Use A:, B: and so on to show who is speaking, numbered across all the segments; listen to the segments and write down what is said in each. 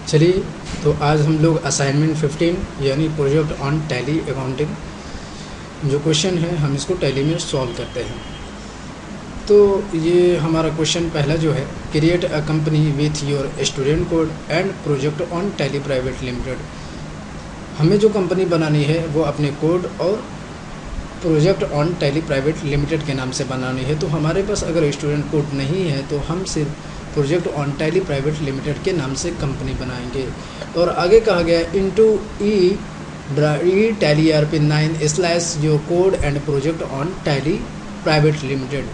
A: चलिए, तो आज हम लोग असाइनमेंट 15 यानी प्रोजेक्ट ऑन टैली अकाउंटिंग जो क्वेश्चन है हम इसको टैली में सॉल्व करते हैं। तो ये हमारा क्वेश्चन पहला जो है, create a company with your student code and project on tally private limited. हमें जो कंपनी बनानी है वो अपने कोड और project on tally private limited के नाम से बनानी है। तो हमारे पास अगर स्टूडेंट कोड नहीं है तो हम सिर्फ project on tally private limited के नाम से कंपनी बनाएंगे। और आगे कहा गया into E tally ERP9 slash your code and project on tally private limited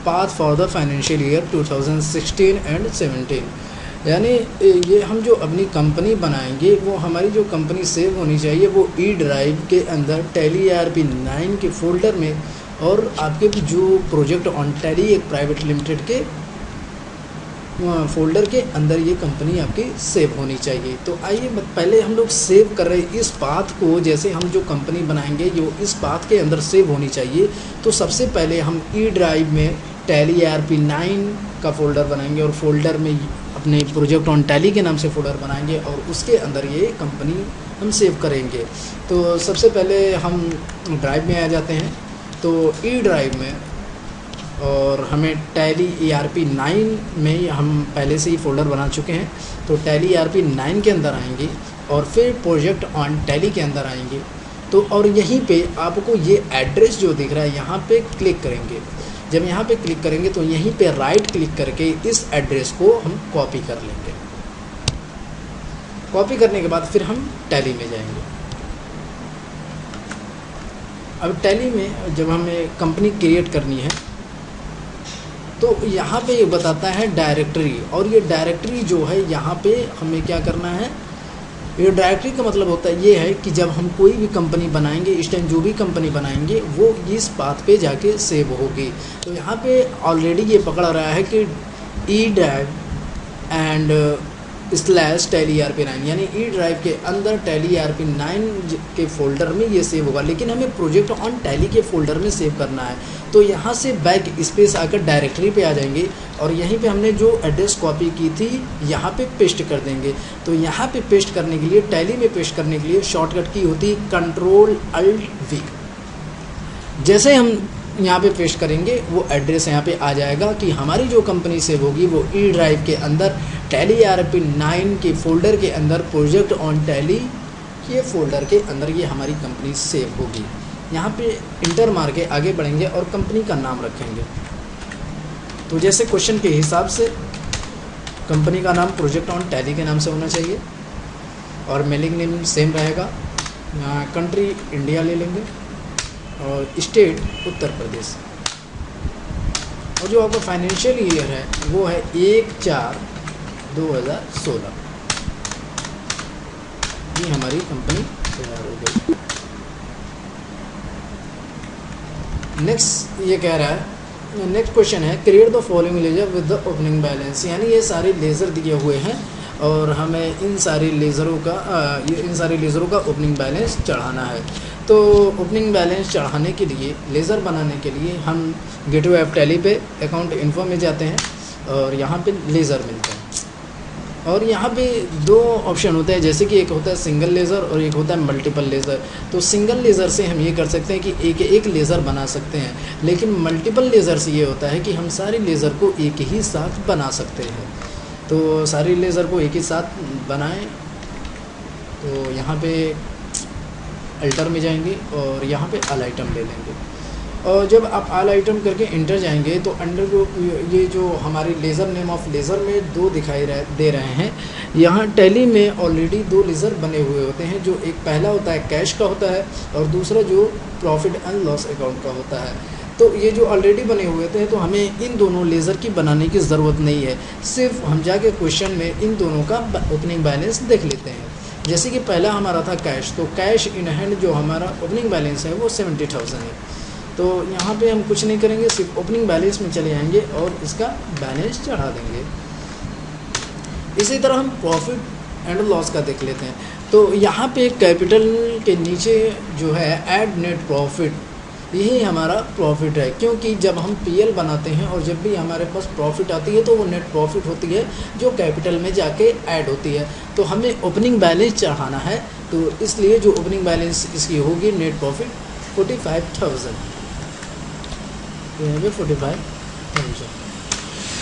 A: path for the financial year 2016 and 17। यानी ये हम जो अपनी कंपनी बनाएंगे वो हमारी जो कंपनी सेव होनी चाहिए वो ई ड्राइव के अंदर टैली ERP9 के फोल्डर में, और आपके जो प्रोजेक्ट ऑन टैली एक प्राइवेट लिमिटेड के फोल्डर के अंदर ये कंपनी आपकी सेव होनी चाहिए। तो आइए पहले हम लोग सेव कर रहे हैं इस पाथ को। जैसे हम जो कंपनी बनाएंगे जो इस पाथ के अंदर सेव होनी चाहिए, तो सबसे पहले हम ई ड्राइव में टैली ERP9 का फ़ोल्डर बनाएंगे और फोल्डर में अपने प्रोजेक्ट ऑन टैली के नाम से फ़ोल्डर बनाएंगे और उसके अंदर ये कंपनी हम सेव करेंगे। तो सबसे पहले हम ड्राइव में आ जाते हैं, तो ई ड्राइव में, और हमें टैली ERP9 में हम पहले से ही फ़ोल्डर बना चुके हैं। तो टैली ERP9 के अंदर आएंगे और फिर प्रोजेक्ट ऑन टैली के अंदर आएंगे। तो और यहीं पे आपको ये एड्रेस जो दिख रहा है यहाँ पे क्लिक करेंगे। जब यहाँ पे क्लिक करेंगे तो यहीं पे राइट क्लिक करके इस एड्रेस को हम कॉपी कर लेंगे। कॉपी करने के बाद फिर हम टैली में जाएंगे। अब टैली में जब हमें कंपनी क्रिएट करनी है तो यहाँ पे ये बताता है डायरेक्टरी, और ये डायरेक्टरी जो है यहाँ पे हमें क्या करना है। ये डायरेक्टरी का मतलब होता है ये है कि जब हम कोई भी कंपनी बनाएंगे इस टाइम जो भी कंपनी बनाएंगे वो इस पाथ पे जाके सेव होगी। तो यहाँ पे ऑलरेडी ये पकड़ रहा है कि E drive and slash tally ERP9, यानी ई ड्राइव के अंदर टैली ERP9 के फोल्डर में ये सेव होगा, लेकिन हमें प्रोजेक्ट ऑन टैली के फोल्डर में सेव करना है। तो यहाँ से बैक स्पेस आकर डायरेक्टरी पे आ जाएंगे और यहीं पे हमने जो एड्रेस कॉपी की थी यहाँ पे पेस्ट कर देंगे। तो यहाँ पे पेस्ट करने के लिए, टैली में पेस्ट करने के लिए शॉर्टकट की होती है Ctrl+Alt+V। जैसे हम यहाँ पे पेस्ट करेंगे वो एड्रेस यहाँ पे आ जाएगा कि हमारी जो कंपनी सेव होगी वो ई ड्राइव के अंदर टैली ERP9 के फोल्डर के अंदर प्रोजेक्ट ऑन टैली के फोल्डर के अंदर ये हमारी कंपनी सेव होगी। यहाँ पे इंटर मार के आगे बढ़ेंगे और कंपनी का नाम रखेंगे। तो जैसे क्वेश्चन के हिसाब से कंपनी का नाम प्रोजेक्ट ऑन टैली के नाम से होना चाहिए और मेलिंग नेम सेम रहेगा। कंट्री इंडिया ले लेंगे और स्टेट उत्तर प्रदेश, और जो आपका फाइनेंशियल ईयर है वो है 1/4/2016। ये हमारी कंपनी तैयार हो गई। नेक्स्ट ये कह रहा है, नेक्स्ट क्वेश्चन है create the following ledger with the opening balance. यानी ये सारे लेज़र दिए हुए हैं और हमें इन सारे लेज़रों का ओपनिंग बैलेंस चढ़ाना है। तो ओपनिंग बैलेंस चढ़ाने के लिए, लेज़र बनाने के लिए हम गेटवे ऑफ टैली पे अकाउंट इन्फो में जाते हैं और यहाँ पे लेज़र मिलते हैं। और यहाँ पे दो ऑप्शन होते हैं, जैसे कि एक होता है सिंगल लेज़र और एक होता है मल्टीपल लेज़र। तो सिंगल लेज़र से हम ये कर सकते हैं कि एक लेज़र बना सकते हैं, लेकिन मल्टीपल लेज़र से ये होता है कि हम सारे लेज़र को एक ही साथ बना सकते हैं। तो सारे लेज़र को एक ही साथ बनाएं। तो यहाँ पे अल्टर में जाएंगे और यहाँ पे ऑल आइटम ले लेंगे, और जब आप ऑल आइटम करके इंटर जाएंगे तो अंडर को ये जो हमारे लेज़र नेम ऑफ लेज़र में दो दिखाई दे रहे हैं। यहाँ टैली में ऑलरेडी दो लेज़र बने हुए होते हैं, जो एक पहला होता है कैश का होता है और दूसरा जो प्रॉफिट एंड लॉस अकाउंट का होता है। तो ये जो ऑलरेडी बने हुए थे तो हमें इन दोनों लेज़र की बनाने की ज़रूरत नहीं है, सिर्फ हम जाके क्वेश्चन में इन दोनों का ओपनिंग बैलेंस देख लेते हैं। जैसे कि पहला हमारा था कैश, तो कैश इन हैंड जो हमारा ओपनिंग बैलेंस है वो 70,000 है। तो यहाँ पे हम कुछ नहीं करेंगे, सिर्फ ओपनिंग बैलेंस में चले जाएंगे और इसका बैलेंस चढ़ा देंगे। इसी तरह हम प्रॉफिट एंड लॉस का देख लेते हैं। तो यहाँ पे कैपिटल के नीचे जो है ऐड नेट प्रॉफिट, यही हमारा प्रॉफिट है, क्योंकि जब हम पीएल बनाते हैं और जब भी हमारे पास प्रॉफिट आती है तो वो नेट प्रॉफिट होती है जो कैपिटल में जाके ऐड होती है। तो हमें ओपनिंग बैलेंस चढ़ाना है, तो इसलिए जो ओपनिंग बैलेंस इसकी होगी नेट प्रॉफिट 45,000, तो यहाँ पे 45,000।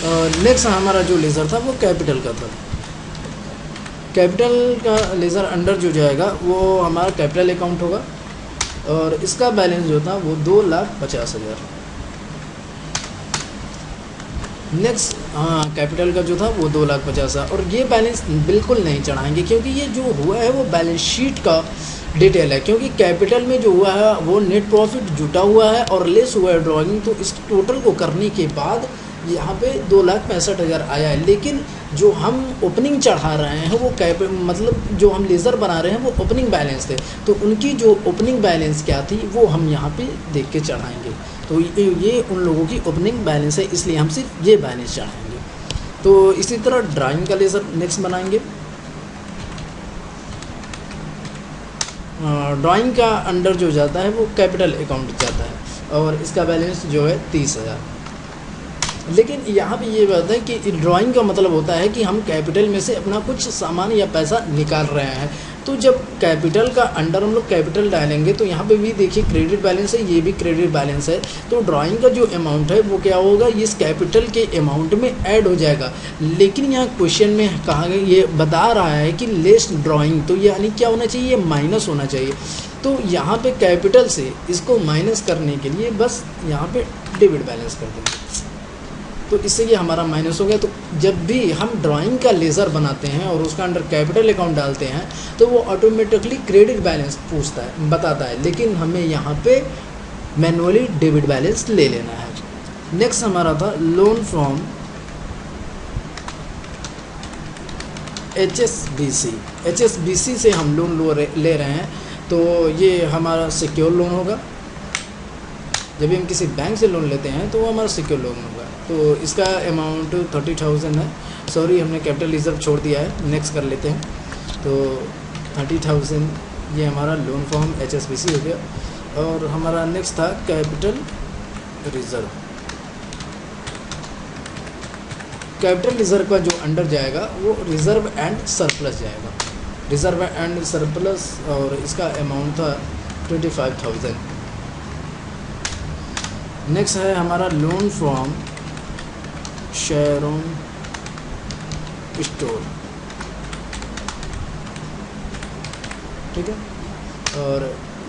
A: और नेक्स्ट हमारा जो लेज़र था वो कैपिटल का था। कैपिटल का लेज़र अंडर जो जाएगा वो हमारा कैपिटल अकाउंट होगा और इसका बैलेंस जो था वो 2,50,000। नेक्स्ट कैपिटल का जो था वो 2,50,000 और ये बैलेंस बिल्कुल नहीं चढ़ाएंगे, क्योंकि ये जो हुआ है वो बैलेंस शीट का डिटेल है, क्योंकि कैपिटल में जो हुआ है वो नेट प्रॉफिट जुटा हुआ है और लेस हुआ है ड्राइंग। तो इस टोटल को करने के बाद यहाँ पे 2,65,000 आया है। लेकिन जो हम ओपनिंग चढ़ा रहे हैं वो मतलब जो हम लेज़र बना रहे हैं वो ओपनिंग बैलेंस थे, तो उनकी जो ओपनिंग बैलेंस क्या थी वो हम यहाँ पे देख के चढ़ाएंगे। तो ये उन लोगों की ओपनिंग बैलेंस है, इसलिए हम सिर्फ ये बैलेंस चढ़ाएंगे। तो इसी तरह ड्राइंग का लेज़र नेक्स्ट बनाएंगे। ड्राइंग का अंडर जो जाता है वो कैपिटल अकाउंट जाता है और इसका बैलेंस जो है 30,000। लेकिन यहाँ पे ये बात है कि ड्राइंग का मतलब होता है कि हम कैपिटल में से अपना कुछ सामान या पैसा निकाल रहे हैं। तो जब कैपिटल का अंडर हम लोग कैपिटल डालेंगे तो यहाँ पे भी देखिए क्रेडिट बैलेंस है, ये भी क्रेडिट बैलेंस है। तो ड्राइंग का जो अमाउंट है वो क्या होगा, इस कैपिटल के अमाउंट में ऐड हो जाएगा। लेकिन यहाँ क्वेश्चन में कहा गया, ये बता रहा है कि लेस ड्राइंग, तो यानी क्या होना चाहिए, ये माइनस होना चाहिए। तो यहाँ पे कैपिटल से इसको माइनस करने के लिए बस यहाँ पे डेबिट बैलेंस कर देंगे, तो इससे ये हमारा माइनस हो गया। तो जब भी हम ड्राइंग का लेज़र बनाते हैं और उसका अंडर कैपिटल अकाउंट डालते हैं तो वो ऑटोमेटिकली क्रेडिट बैलेंस पूछता है, बताता है, लेकिन हमें यहाँ पे मैनुअली डेबिट बैलेंस ले लेना है। नेक्स्ट हमारा था लोन फ्रॉम HSBC। HSBC से हम लोन ले रहे हैं, तो ये हमारा सिक्योर लोन होगा। जब भी हम किसी बैंक से लोन लेते हैं तो वो हमारा सिक्योर लोन होगा। तो इसका अमाउंट 30,000 है। सॉरी, हमने कैपिटल रिजर्व छोड़ दिया है, नेक्स्ट कर लेते हैं। तो 30,000 ये हमारा लोन फॉर्म HSBC हो गया। और हमारा नेक्स्ट था कैपिटल रिजर्व। कैपिटल रिजर्व का जो अंडर जाएगा वो रिजर्व एंड सरप्लस जाएगा, रिजर्व एंड सरप्लस, और इसका अमाउंट था 25,000। नेक्स्ट है हमारा लोन फ्रॉम शेरोन स्टोर, ठीक है। और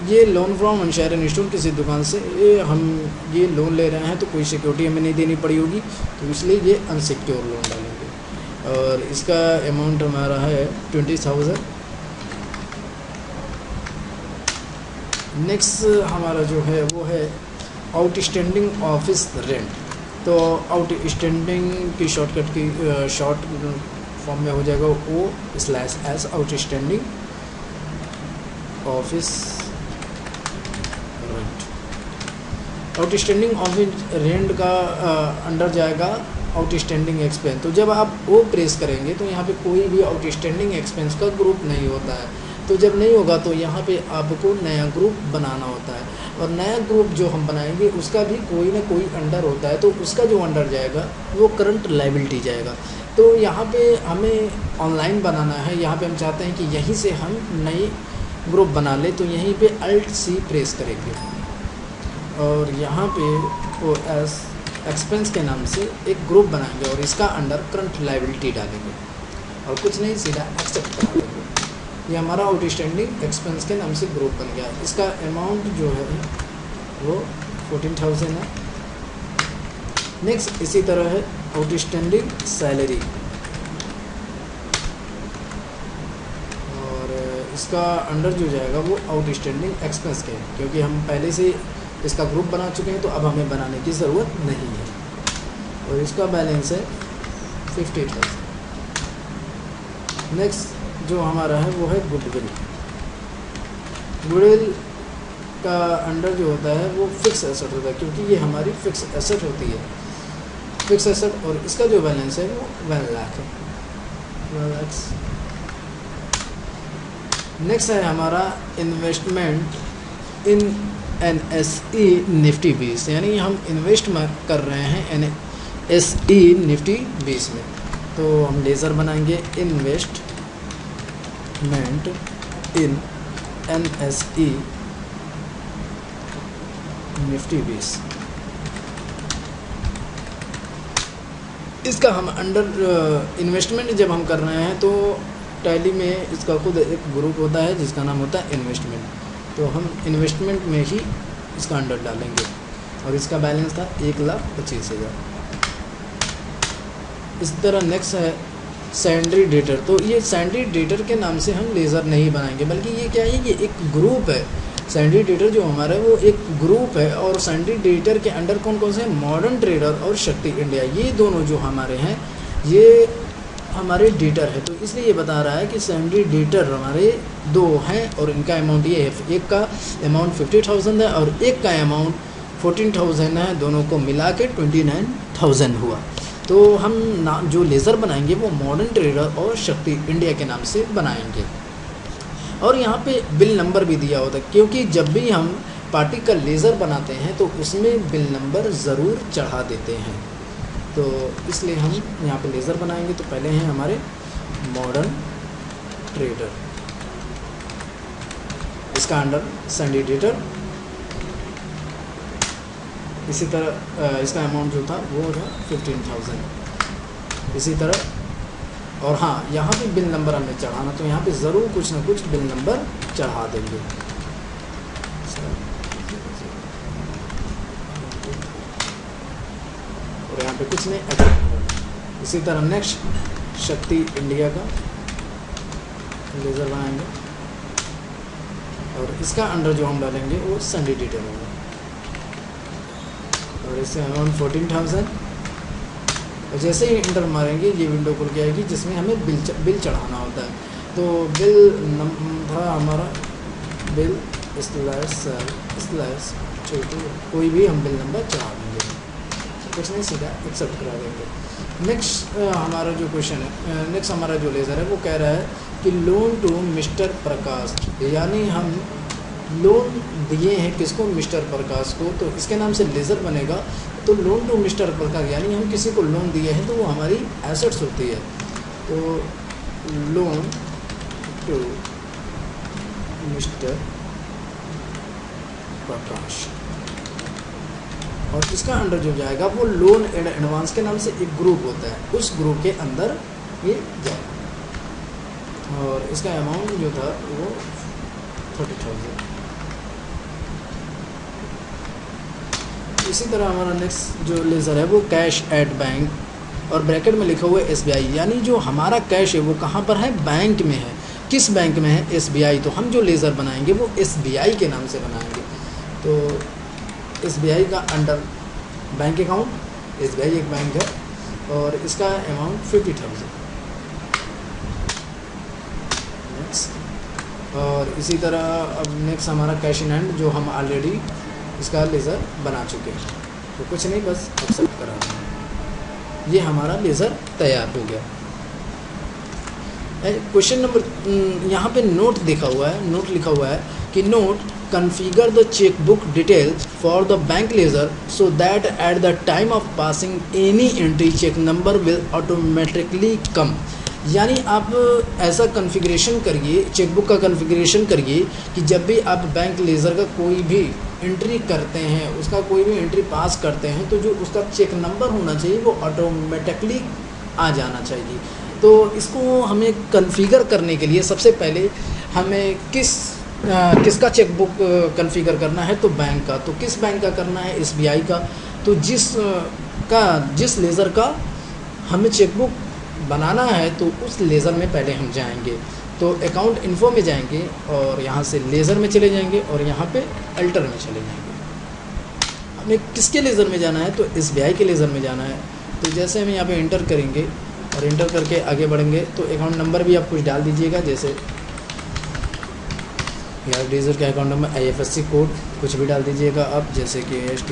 A: ये लोन फ्रॉम शेरोन स्टोर किसी दुकान से हम ये लोन ले रहे हैं तो कोई सिक्योरिटी हमें नहीं देनी पड़ी होगी, तो इसलिए ये अनसिक्योर लोन डालेंगे। और इसका अमाउंट हमारा है 20,000। नेक्स्ट हमारा जो है वो है आउटस्टैंडिंग ऑफिस रेंट। तो आउटस्टैंडिंग की शॉर्टकट की शॉर्ट फॉर्म में हो जाएगा O/S outstanding office rent. Outstanding office rent का अंडर जाएगा आउटस्टैंडिंग एक्सपेंस। तो जब आप वो प्रेस करेंगे तो यहाँ पे कोई भी आउटस्टैंडिंग एक्सपेंस का ग्रुप नहीं होता है। तो जब नहीं होगा तो यहाँ पे आपको नया ग्रुप बनाना होता है, और नया ग्रुप जो हम बनाएंगे उसका भी कोई ना कोई अंडर होता है, तो उसका जो अंडर जाएगा वो करंट लायबिलिटी जाएगा। तो यहाँ पे हमें ऑनलाइन बनाना है, यहाँ पे हम चाहते हैं कि यहीं से हम नई ग्रुप बना ले, तो यहीं पे Alt+C प्रेस करेंगे और यहाँ पे OS एक्सपेंस के नाम से एक ग्रुप बनाएंगे और इसका अंडर करंट लायबिलिटी डालेंगे और कुछ नहीं, सीधा एक्सेप्ट करा देंगे। ये हमारा आउटस्टैंडिंग एक्सपेंस के नाम से ग्रुप बन गया। इसका अमाउंट जो है वो 14,000 है। नेक्स्ट इसी तरह है आउटस्टैंडिंग सैलरी, और इसका अंडर जो जाएगा वो आउटस्टैंडिंग एक्सपेंस के, क्योंकि हम पहले से इसका ग्रुप बना चुके हैं तो अब हमें बनाने की ज़रूरत नहीं है। और इसका बैलेंस है 50,000। नेक्स्ट जो हमारा है वो है गुडविल। गुडविल का अंडर जो होता है वो फिक्स एसेट होता है, क्योंकि ये हमारी फिक्स एसेट होती है, फिक्स एसेट। और इसका जो बैलेंस है वो 1 लाख है, 1 लाख। नेक्स्ट है हमारा इन्वेस्टमेंट इन NSE निफ्टी 20, यानी हम इन्वेस्ट कर रहे हैं NSE निफ्टी 20 में। तो हम लेज़र बनाएंगे इन्वेस्टमेंट इन NSE निफ्टी 20। इसका हम अंडर इन्वेस्टमेंट जब हम कर रहे हैं तो टैली में इसका खुद एक ग्रुप होता है जिसका नाम होता है इन्वेस्टमेंट, तो हम इन्वेस्टमेंट में ही इसका अंडर डालेंगे। और इसका बैलेंस था 1,25,000। इस तरह नेक्स्ट है सैंड्री डेटर। तो ये सैंड्री डेटर के नाम से हम लेज़र नहीं बनाएंगे, बल्कि ये क्या है, ये एक ग्रुप है। सैंड्री डेटर जो हमारा है वो एक ग्रुप है, और सैंड्री डेटर के अंडर कौन कौन से हैं, मॉडर्न ट्रेडर और शक्ति इंडिया, ये दोनों जो हमारे हैं ये हमारे डेटर है। तो इसलिए ये बता रहा है कि सैंड्री डेटर हमारे 2 हैं और इनका अमाउंट ये है, एक का अमाउंट 50,000 है और एक का अमाउंट 14,000 है, दोनों को मिला के 29,000 हुआ। तो हम जो लेज़र बनाएंगे वो मॉडर्न ट्रेडर और शक्ति इंडिया के नाम से बनाएंगे। और यहाँ पे बिल नंबर भी दिया होता है, क्योंकि जब भी हम पार्टी का लेज़र बनाते हैं तो उसमें बिल नंबर ज़रूर चढ़ा देते हैं। तो इसलिए हम यहाँ पे लेज़र बनाएंगे। तो पहले हैं हमारे मॉडर्न ट्रेडर, इसका अंडर सैंड्री डेटर। इसी तरह इसका अमाउंट जो था वो था 15,000। इसी तरह, और हाँ, यहाँ पे बिल नंबर हमें चढ़ाना, तो यहाँ पे ज़रूर कुछ ना कुछ बिल नंबर चढ़ा देंगे। और यहाँ पे कुछ नहीं अटैक। इसी तरह नेक्स्ट शक्ति इंडिया का लेज़र बनाएंगे और इसका अंडर जो हम डालेंगे वो सैंड्री डेटर होगा। और इससे अमाउंट 14,000। और जैसे ही इंटर मारेंगे ये विंडो खुल के आएगी जिसमें हमें बिल चढ़ाना होता है। तो बिल था हमारा बिल स्लैश छोटू, कोई भी हम बिल नंबर चढ़ा देंगे, कुछ नहीं, सीधा एक्सेप्ट करा देंगे। नेक्स्ट हमारा जो क्वेश्चन है, नेक्स्ट हमारा जो लेज़र है वो कह रहा है कि लोन टू मिस्टर प्रकाश, यानी हम लोन दिए हैं किसको, मिस्टर प्रकाश को, तो इसके नाम से लेज़र बनेगा। तो लोन टू मिस्टर प्रकाश, यानी हम किसी को लोन दिए हैं तो वो हमारी एसेट्स होती है। तो लोन टू मिस्टर प्रकाश, और इसका अंडर जो जाएगा वो लोन एंड एडवांस के नाम से एक ग्रुप होता है, उस ग्रुप के अंदर ये जाएगा। और इसका अमाउंट जो था वो 30,000। इसी तरह हमारा नेक्स्ट जो लेज़र है वो कैश एट बैंक, और ब्रैकेट में लिखा हुआ है SBI, यानी जो हमारा कैश है वो कहाँ पर है, बैंक में है। किस बैंक में है, SBI। तो हम जो लेज़र बनाएंगे वो SBI के नाम से बनाएंगे। तो SBI का अंडर बैंक अकाउंट, SBI एक बैंक है और इसका अमाउंट 50,000। नेक्स्ट, और इसी तरह अब नेक्स्ट हमारा कैश इन हैंड, जो हम ऑलरेडी इसका लेज़र बना चुके हैं। तो कुछ नहीं, बस एक्सेप्ट करा, ये हमारा लेज़र तैयार हो गया। क्वेश्चन नंबर, यहाँ पे नोट लिखा हुआ है कि note configure the checkbook details for the bank ledger so that at the time of passing any entry check number will automatically come। यानी आप ऐसा कन्फिग्रेशन करिए, चेकबुक का कन्फिग्रेशन करिए कि जब भी आप बैंक लेज़र का कोई भी एंट्री करते हैं, उसका कोई भी एंट्री पास करते हैं, तो जो उसका चेक नंबर होना चाहिए वो ऑटोमेटिकली आ जाना चाहिए। तो इसको हमें कन्फिगर करने के लिए सबसे पहले हमें किसका चेकबुक कॉन्फ़िगर करना है, तो बैंक का। तो किस बैंक का करना है, SBI का। तो जिस लेज़र का हमें चेकबुक बनाना है तो उस लेज़र में पहले हम जाएंगे। तो अकाउंट इन्फो में जाएंगे और यहाँ से लेज़र में चले जाएंगे और यहाँ पे अल्टर में चले जाएंगे। हमें किसके लेज़र में जाना है, तो SBI के लेज़र में जाना है। तो जैसे हम यहाँ पे इंटर करेंगे और इंटर करके आगे बढ़ेंगे तो अकाउंट नंबर भी आप कुछ डाल दीजिएगा, जैसे या लेज़र का अकाउंट नंबर, IFSC कोड कुछ भी डाल दीजिएगा आप, जैसे कि AST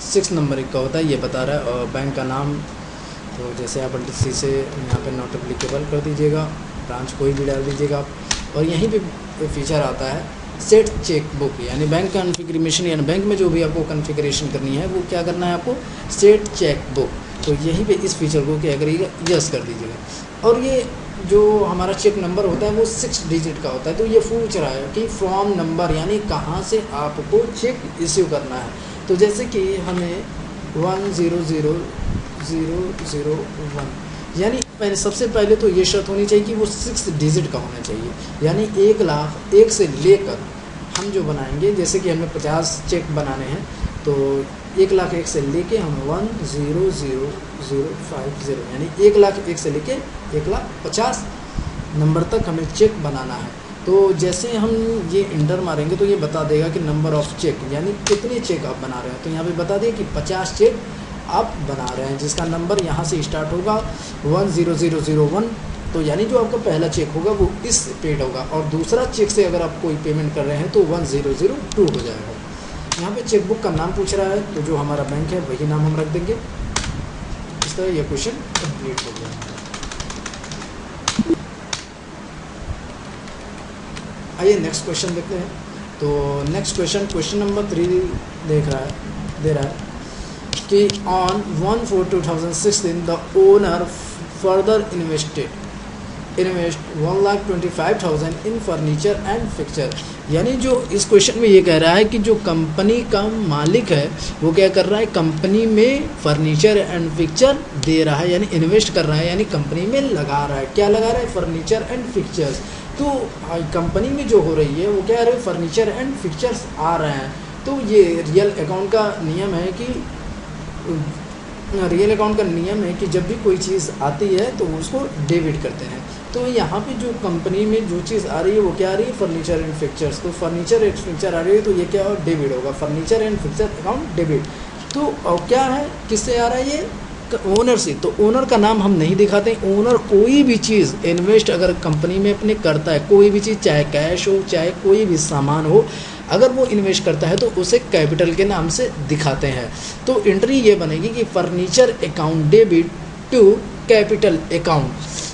A: 6 नंबर का होता है, ये बता रहा है। और बैंक का नाम, तो जैसे आप सी से यहाँ पे नॉट एप्लीकेबल कर दीजिएगा। ब्रांच कोई भी डाल दीजिएगा आप। और यहीं पे फीचर आता है सेट चेक बुक, यानी बैंक कॉन्फ़िगरेशन, यानी बैंक में जो भी आपको कॉन्फ़िगरेशन करनी है वो क्या करना है आपको, सेट चेक बुक। तो यहीं पे इस फीचर को क्या करिएगा, यस कर दीजिएगा। और ये जो हमारा चेक नंबर होता है वो 6 डिजिट का होता है। तो ये पूछ रहा है कि फॉर्म नंबर यानी कहाँ से आपको चेक इश्यू करना है। तो जैसे कि हमें 100001, यानी पहले सबसे पहले तो ये शर्त होनी चाहिए कि वो 6 डिजिट का होना चाहिए, यानी 1,01,000 से लेकर हम जो बनाएंगे, जैसे कि हमें 50 चेक बनाने हैं तो 1,01,000 से लेके हम 100050, यानी 1,01,000 से लेके 1,50,000 नंबर तक हमें चेक बनाना है। तो जैसे हम ये इंटर मारेंगे तो ये बता देगा कि नंबर ऑफ़ चेक, यानी कितने चेक आप बना रहे हैं। तो यहाँ पे बता दिए कि 50 चेक आप बना रहे हैं, जिसका नंबर यहाँ से स्टार्ट होगा 10001। तो यानी जो आपका पहला चेक होगा वो इस पेड होगा, और दूसरा चेक से अगर आप कोई पेमेंट कर रहे हैं तो 1002 हो जाएगा। यहाँ पे चेकबुक का नाम पूछ रहा है, तो जो हमारा बैंक है वही नाम हम रख देंगे। इस तरह यह क्वेश्चन कंप्लीट हो गया। आइए नेक्स्ट क्वेश्चन देखते हैं। तो नेक्स्ट क्वेश्चन नंबर 3 दे रहा है कि on 1/4/2016 the owner further invest 1,25,000 in furniture and fixture. यानी जो इस क्वेश्चन में ये कह रहा है कि जो कंपनी का मालिक है वो क्या कर रहा है, कंपनी में फर्नीचर एंड फिक्चर दे रहा है, यानी इन्वेस्ट कर रहा है, यानी कंपनी में लगा रहा है। क्या लगा रहा है, फर्नीचर एंड फिक्चर्स। तो कंपनी में जो हो रही है वो क्या है, फर्नीचर एंड फिक्चर्स आ रहे हैं। तो ये रियल अकाउंट का नियम है कि जब भी कोई चीज़ आती है तो उसको डेबिट करते हैं। तो यहाँ पे जो कंपनी में जो चीज़ आ रही है वो क्या आ रही है, फर्नीचर एंड फिक्चर्स। तो फर्नीचर एंड फिक्चर आ रही है तो ये क्या डेबिट होगा, furniture and fixture account debit. तो क्या है, किससे आ रहा है ये, ओनर से। तो ओनर का नाम हम नहीं दिखाते। ओनर कोई भी चीज़ इन्वेस्ट अगर कंपनी में अपने करता है, कोई भी चीज़, चाहे कैश हो चाहे कोई भी सामान हो, अगर वो इन्वेस्ट करता है तो उसे कैपिटल के नाम से दिखाते हैं। तो एंट्री ये बनेगी कि furniture account debit to capital account.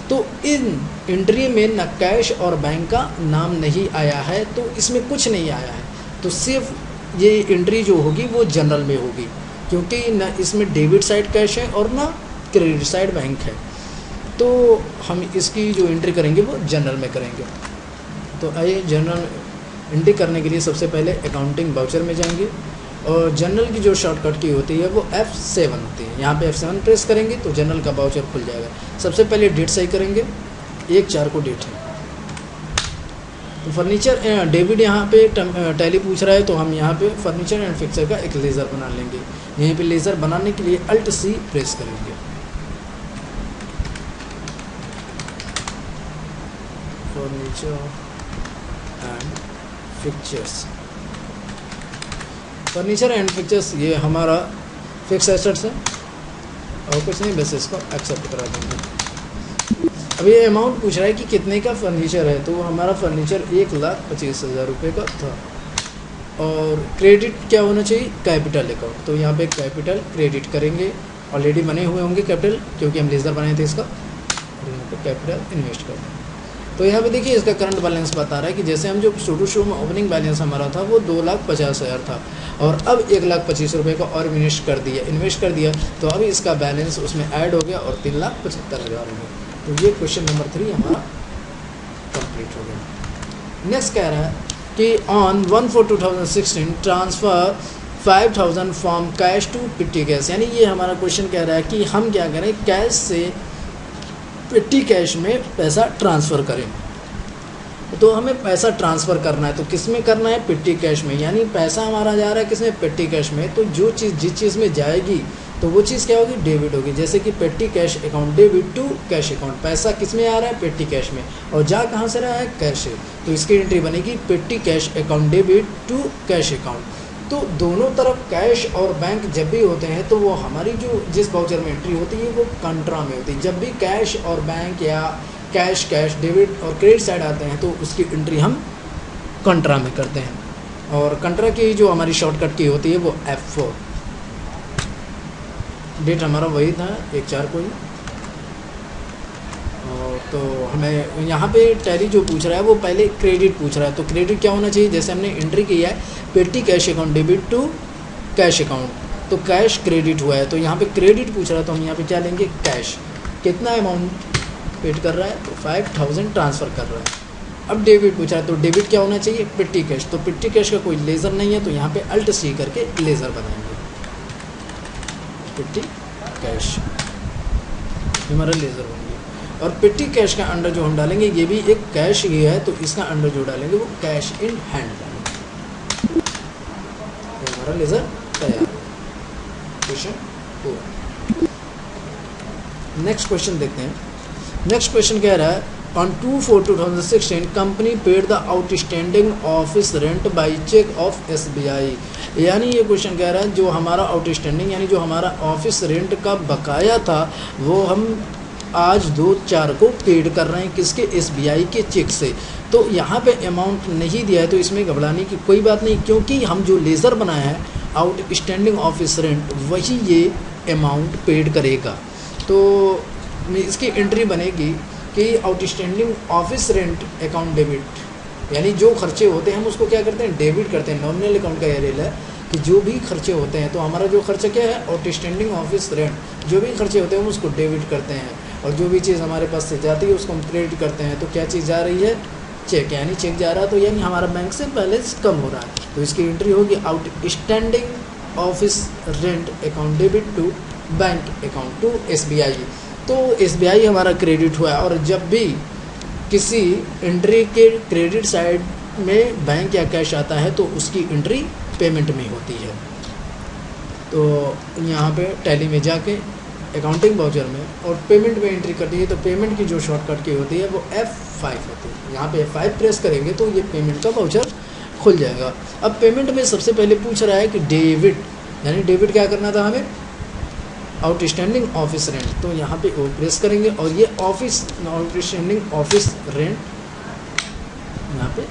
A: तो इन एंट्री में न कैश और बैंक का नाम नहीं आया है, तो इसमें कुछ नहीं आया है। तो सिर्फ ये एंट्री जो होगी वो जनरल में होगी, क्योंकि न इसमें डेबिट साइड कैश है और ना क्रेडिट साइड बैंक है। तो हम इसकी जो एंट्री करेंगे वो जनरल में करेंगे। तो आइए जनरल एंट्री करने के लिए सबसे पहले अकाउंटिंग वाउचर में जाएंगे, और जनरल की जो शॉर्टकट की होती है वो F7 होती है। यहाँ पे F7 प्रेस करेंगे तो जनरल का वाउचर खुल जाएगा। सबसे पहले डेट सही करेंगे, 1/4 को डेट है। तो फर्नीचर डेबिट यहाँ पे टैली पूछ रहा है, तो हम यहाँ पे फर्नीचर एंड फिक्चर का एक लेज़र बना लेंगे। यहीं पे लेज़र बनाने के लिए Alt+C प्रेस करेंगे। Furniture and fixtures, furniture and fixtures ये हमारा फिक्स एसेट्स है और कुछ नहीं, बस इसको एक्सेप्ट करा देंगे। अब ये अमाउंट पूछ रहा है कि कितने का फर्नीचर है, तो हमारा फर्नीचर 1,25,000 रुपये का था। और क्रेडिट क्या होना चाहिए, कैपिटल अकाउंट। तो यहाँ पे कैपिटल क्रेडिट करेंगे, ऑलरेडी बने हुए होंगे कैपिटल, क्योंकि हम लेज़र बनाए थे इसका। और यहाँ पे कैपिटल इन्वेस्ट करते हैं। तो यहाँ पे देखिए इसका करंट बैलेंस बता रहा है कि जैसे हम जो शुरू में ओपनिंग बैलेंस हमारा था वो 2,50,000 था, और अब 1,25,000 रुपये का और इन्वेस्ट कर दिया, तो अभी इसका बैलेंस उसमें ऐड हो गया और 3,75,000 हो गया। तो ये क्वेश्चन नंबर 3 हमारा कंप्लीट हो गया। नेक्स्ट कह रहा है कि on 1/4/2016 transfer 5,000 from cash to petty cash. यानी ये हमारा क्वेश्चन कह रहा है कि हम क्या करें, कैश से पेटी कैश में पैसा ट्रांसफ़र करें। तो हमें पैसा ट्रांसफ़र करना है, तो किस में करना है, पेटी कैश में। यानी पैसा हमारा जा रहा है किसमें, पेटी कैश में। तो जो चीज़ जिस चीज़ में जाएगी तो वो चीज़ क्या होगी, डेबिट होगी। जैसे कि petty cash account debit to cash account, पैसा किस में आ रहा है, पेटी कैश में, और जा कहाँ से रहा है, कैश से। तो इसकी एंट्री बनेगी petty cash account debit to cash account. तो दोनों तरफ कैश और बैंक जब भी होते हैं तो वो हमारी जो जिस वाउचर में एंट्री होती है वो कंट्रा में होती है। जब भी कैश और बैंक या कैश डेबिट और क्रेडिट साइड आते हैं तो उसकी एंट्री हम कंट्रा में करते हैं। और कंट्रा की जो हमारी शॉर्टकट की होती है वो F4। डेट हमारा वही था 1/4 को ही। तो हमें यहाँ पे टैली जो पूछ रहा है वो पहले क्रेडिट पूछ रहा है। तो क्रेडिट क्या होना चाहिए, जैसे हमने एंट्री किया है petty cash account debit to cash account, तो कैश क्रेडिट हुआ है, तो यहाँ पे क्रेडिट पूछ रहा है तो हम यहाँ पे क्या लेंगे कैश। कितना अमाउंट पेड कर रहा है, तो 5000 ट्रांसफ़र कर रहा है। अब डेबिट पूछा है तो डेबिट क्या होना चाहिए, पेटी कैश, तो पेटी कैश का कोई लेज़र नहीं है तो यहाँ पे अल्ट सी करके लेज़र बनाएंगे, पेटी कैश हमारा लेज़र बन गया। और पेटी कैश का अंडर जो हम डालेंगे ये भी एक कैश ही है, तो इसका अंडर जो डालेंगे वो कैश इन हैंड डालेंगे, तो हमारा लेज़र तैयार। क्वेश्चन 4। नेक्स्ट क्वेश्चन देखते हैं। नेक्स्ट क्वेश्चन कह रहा है on 2/4/2016 company paid the outstanding office rent by cheque of SBI। यानी ये क्वेश्चन कह रहा है जो हमारा आउटस्टैंडिंग यानी जो हमारा ऑफिस रेंट का बकाया था वो हम आज 2/4 को पेड कर रहे हैं किसके, SBI के चेक से। तो यहाँ पे अमाउंट नहीं दिया है तो इसमें घबराने की कोई बात नहीं, क्योंकि हम जो लेज़र बनाया है आउटस्टैंडिंग ऑफिस रेंट वही ये अमाउंट पेड करेगा। तो इसकी एंट्री बनेगी कि outstanding office rent account debit, यानी जो खर्चे होते हैं हम उसको क्या करते हैं डेबिट करते हैं। नॉमिनल अकाउंट का ये रूल है कि जो भी खर्चे होते हैं, तो हमारा जो खर्चा क्या है आउटस्टैंडिंग ऑफिस रेंट, जो भी खर्चे होते हैं हम उसको डेबिट करते हैं, और जो भी चीज़ हमारे पास से जाती है उसको हम क्रेडिट करते हैं। तो क्या चीज़ जा रही है, चेक, यानी चेक जा रहा है तो यानी हमारा बैंक से बैलेंस कम हो रहा है, तो इसकी एंट्री होगी outstanding office rent account debit to bank account to SBI। तो SBI हमारा क्रेडिट हुआ है, और जब भी किसी एंट्री के क्रेडिट साइड में बैंक या कैश आता है तो उसकी एंट्री पेमेंट में होती है। तो यहाँ पे टैली में जाके अकाउंटिंग वाउचर में और पेमेंट में एंट्री करनी है, तो पेमेंट की जो शॉर्टकट की होती है वो F5 होती है। यहाँ पे F5 प्रेस करेंगे तो ये पेमेंट का वाउचर खुल जाएगा। अब पेमेंट में सबसे पहले पूछ रहा है कि डेबिट, यानी डेबिट क्या करना था हमें, आउटस्टैंडिंग ऑफिस रेंट, तो यहाँ पे ओ प्रेस करेंगे और ये ऑफिस आउटस्टैंडिंग ऑफिस रेंट यहाँ पे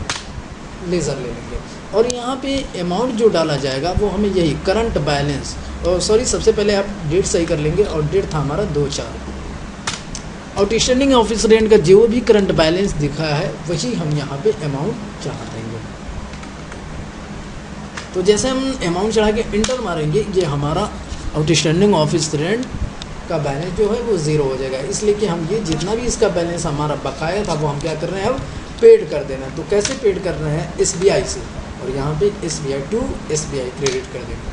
A: लेज़र ले लेंगे, और यहाँ पे अमाउंट जो डाला जाएगा वो हमें यही करंट बैलेंस, और सॉरी सबसे पहले आप डेट सही कर लेंगे, और डेट था हमारा 2/4। आउटस्टैंडिंग ऑफिस रेंट का जो भी करंट बैलेंस दिखा है वही हम यहाँ पे अमाउंट चढ़ा देंगे। तो जैसे हम अमाउंट चढ़ा के इंटर मारेंगे ये हमारा आउटस्टैंडिंग ऑफिस रेंट का बैलेंस जो है वो ज़ीरो हो जाएगा, इसलिए कि हम ये जितना भी इसका बैलेंस हमारा बकाया था वो हम क्या कर रहे हैं अब पेड कर देना। तो कैसे पेड कर रहे हैं, SBI से, और यहाँ पे SBI टू SBI क्रेडिट कर देंगे।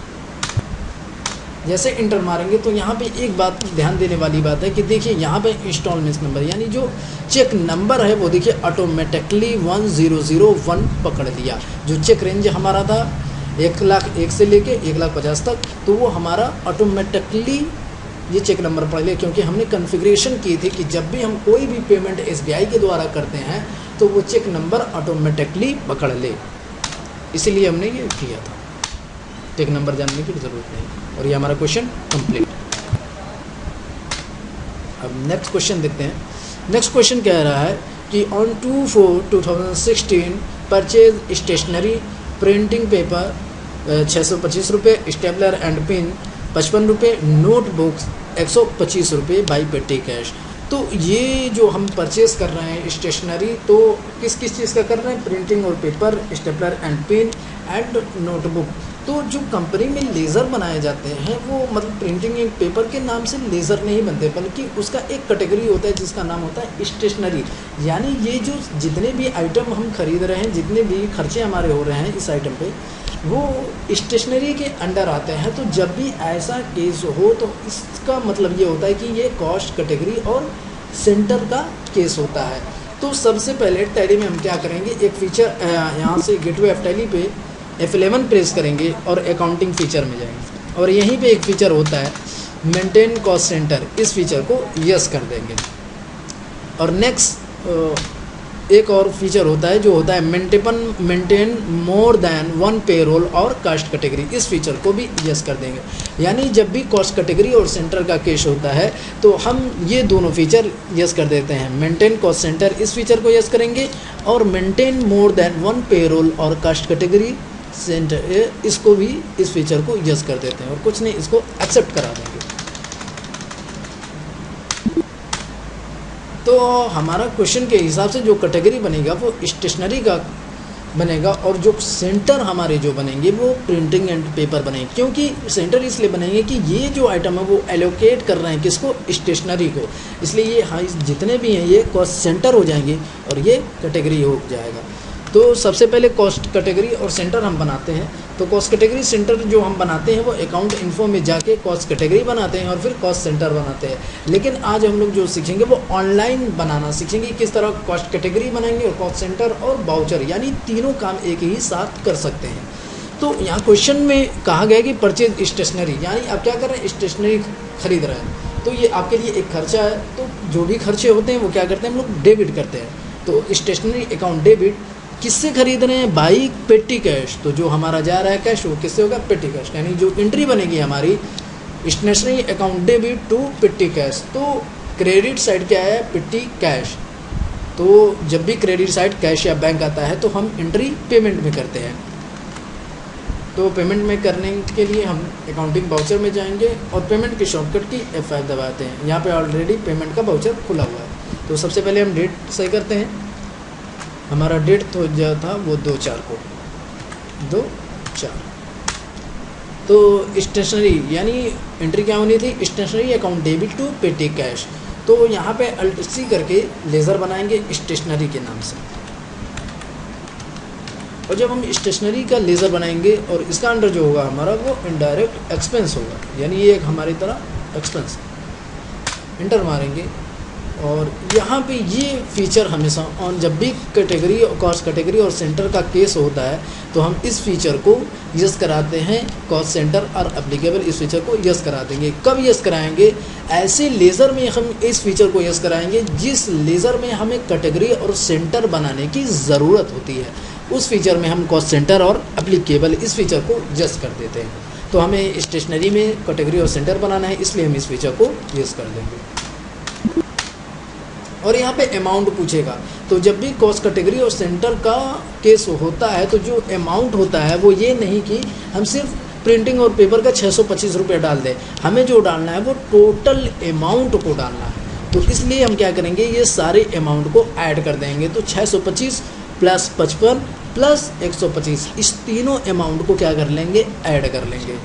A: जैसे इंटर मारेंगे तो यहाँ पे एक बात ध्यान देने वाली बात है कि देखिए यहाँ पे इंस्टॉलमेंट्स नंबर यानी जो चेक नंबर है वो देखिए ऑटोमेटिकली 1001 पकड़ लिया। जो चेक रेंज हमारा था 1,01,000 से लेके 1,50,000 तक, तो वो हमारा ऑटोमेटिकली ये चेक नंबर पढ़ लिया, क्योंकि हमने कॉन्फ़िगरेशन की थी कि जब भी हम कोई भी पेमेंट SBI के द्वारा करते हैं तो वो चेक नंबर ऑटोमेटिकली पकड़ ले, इसीलिए हमने ये किया था। चेक नंबर जानने की ज़रूरत नहीं। और ये हमारा क्वेश्चन कंप्लीट। अब नेक्स्ट क्वेश्चन देखते हैं। नेक्स्ट क्वेश्चन कह रहा है कि on 2/4/2016 purchase stationery printing paper 625 रुपये, स्टेपलर एंड पिन 55 रुपये, नोटबुक्स 125 रुपये बाई पेटी कैश। तो ये जो हम परचेज़ कर रहे हैं स्टेशनरी, तो किस किस चीज़ का कर रहे हैं, प्रिंटिंग और paper, stapler and pen and notebook. तो जो कंपनी में लेज़र बनाए जाते हैं वो मतलब प्रिंटिंग एंड पेपर के नाम से लेज़र नहीं बनते, बल्कि उसका एक कैटेगरी होता है जिसका नाम होता है स्टेशनरी। यानी ये जो जितने भी आइटम हम खरीद रहे हैं, जितने भी खर्चे हमारे हो रहे हैं इस आइटम पे, वो स्टेशनरी के अंडर आते हैं। तो जब भी ऐसा केस हो तो इसका मतलब ये होता है कि ये कॉस्ट कैटेगरी और सेंटर का केस होता है। तो सबसे पहले टैली में हम क्या करेंगे, एक फीचर यहाँ से गेटवे ऑफ टैली पे F11 प्रेस करेंगे और अकाउंटिंग फीचर में जाएंगे, और यहीं पे एक फीचर होता है मेंटेन कॉस्ट सेंटर, इस फीचर को यस कर देंगे। और नेक्स्ट एक और फीचर होता है जो होता है मेंटेन मोर देन 1 पेरोल और कास्ट कैटेगरी, इस फीचर को भी यस कर देंगे। यानी जब भी कॉस्ट कैटेगरी और सेंटर का केस होता है तो हम ये दोनों फीचर यस कर देते हैं। मेंटेन कॉस्ट सेंटर इस फीचर को यस करेंगे, और मेंटेन मोर देन 1 पेरोल और कास्ट कैटेगरी सेंटर इसको भी, इस फीचर को यस कर देते हैं, और कुछ नहीं इसको एक्सेप्ट करा देंगे। तो हमारा क्वेश्चन के हिसाब से जो कैटेगरी बनेगा वो स्टेशनरी का बनेगा, और जो सेंटर हमारे जो बनेंगे वो प्रिंटिंग एंड पेपर बनेंगे। क्योंकि सेंटर इसलिए बनेंगे कि ये जो आइटम है वो एलोकेट कर रहे हैं किसको, स्टेशनरी को, इसलिए ये जितने भी हैं ये कॉस्ट सेंटर हो जाएंगे और ये कैटेगरी हो जाएगा। तो सबसे पहले कॉस्ट कैटेगरी और सेंटर हम बनाते हैं। तो कॉस्ट कैटेगरी सेंटर जो हम बनाते हैं वो अकाउंट इन्फो में जाके कॉस्ट कैटेगरी बनाते हैं और फिर कॉस्ट सेंटर बनाते हैं। लेकिन आज हम लोग जो सीखेंगे वो ऑनलाइन बनाना सीखेंगे, किस तरह कॉस्ट कैटेगरी बनाएंगे और कॉस्ट सेंटर और बाउचर, यानी तीनों काम एक ही साथ कर सकते हैं। तो यहाँ क्वेश्चन में कहा गया कि परचेज स्टेशनरी, यानी आप क्या कर रहे हैं, स्टेशनरी खरीद रहे हैं, तो ये आपके लिए एक खर्चा है। तो जो भी खर्चे होते हैं वो क्या करते हैं, हम लोग डेबिट करते हैं। तो स्टेशनरी अकाउंट डेबिट किससे खरीद रहे हैं, बाई पेटी कैश। तो जो हमारा जा रहा है कैश वो किससे होगा, पेटी कैश, यानी जो एंट्री बनेगी हमारी stationery account debit to petty cash. तो क्रेडिट साइड क्या है, पेटी कैश। तो जब भी क्रेडिट साइड कैश या बैंक आता है तो हम एंट्री पेमेंट में करते हैं। तो पेमेंट में करने के लिए हम अकाउंटिंग बाउचर में जाएंगे और पेमेंट की शॉर्टकट की F5 दबाते हैं। यहाँ पे ऑलरेडी पेमेंट का बाउचर खुला हुआ है। तो सबसे पहले हम डेट सही करते हैं। हमारा डेट तो जो था वो 2/4 को, 2/4। तो स्टेशनरी यानी एंट्री क्या होनी थी, stationery account debit to petty cash. तो यहाँ पे अल्ट सी करके लेज़र बनाएंगे स्टेशनरी के नाम से। और जब हम स्टेशनरी का लेज़र बनाएंगे और इसका अंडर जो होगा हमारा वो इनडायरेक्ट एक्सपेंस होगा, यानी ये एक हमारी तरह एक्सपेंस। इंटर मारेंगे और यहाँ पे ये फीचर हमेशा ऑन, जब भी कैटेगरी कॉस्ट कैटेगरी और सेंटर का केस होता है तो हम इस फीचर को यस कराते हैं। कॉस्ट सेंटर और एप्लीकेबल इस फीचर को यस करा देंगे। कब यस कराएंगे, ऐसे लेज़र में हम इस फीचर को यस कराएंगे जिस लेज़र में हमें कैटेगरी और सेंटर बनाने की ज़रूरत होती है, उस फीचर में हम कॉस्ट सेंटर और एप्लीकेबल इस फीचर को यस कर देते हैं। तो हमें स्टेशनरी में कैटेगरी और सेंटर बनाना है, इसलिए हम इस फीचर को यस कर देंगे। और यहाँ पे अमाउंट पूछेगा, तो जब भी कॉस्ट कैटेगरी और सेंटर का केस होता है तो जो अमाउंट होता है वो ये नहीं कि हम सिर्फ प्रिंटिंग और पेपर का 625 रुपये डाल दें, हमें जो डालना है वो टोटल अमाउंट को डालना है। तो इसलिए हम क्या करेंगे, ये सारे अमाउंट को ऐड कर देंगे। तो 625 प्लस 55 प्लस 125, इस तीनों अमाउंट को क्या कर लेंगे, ऐड कर लेंगे।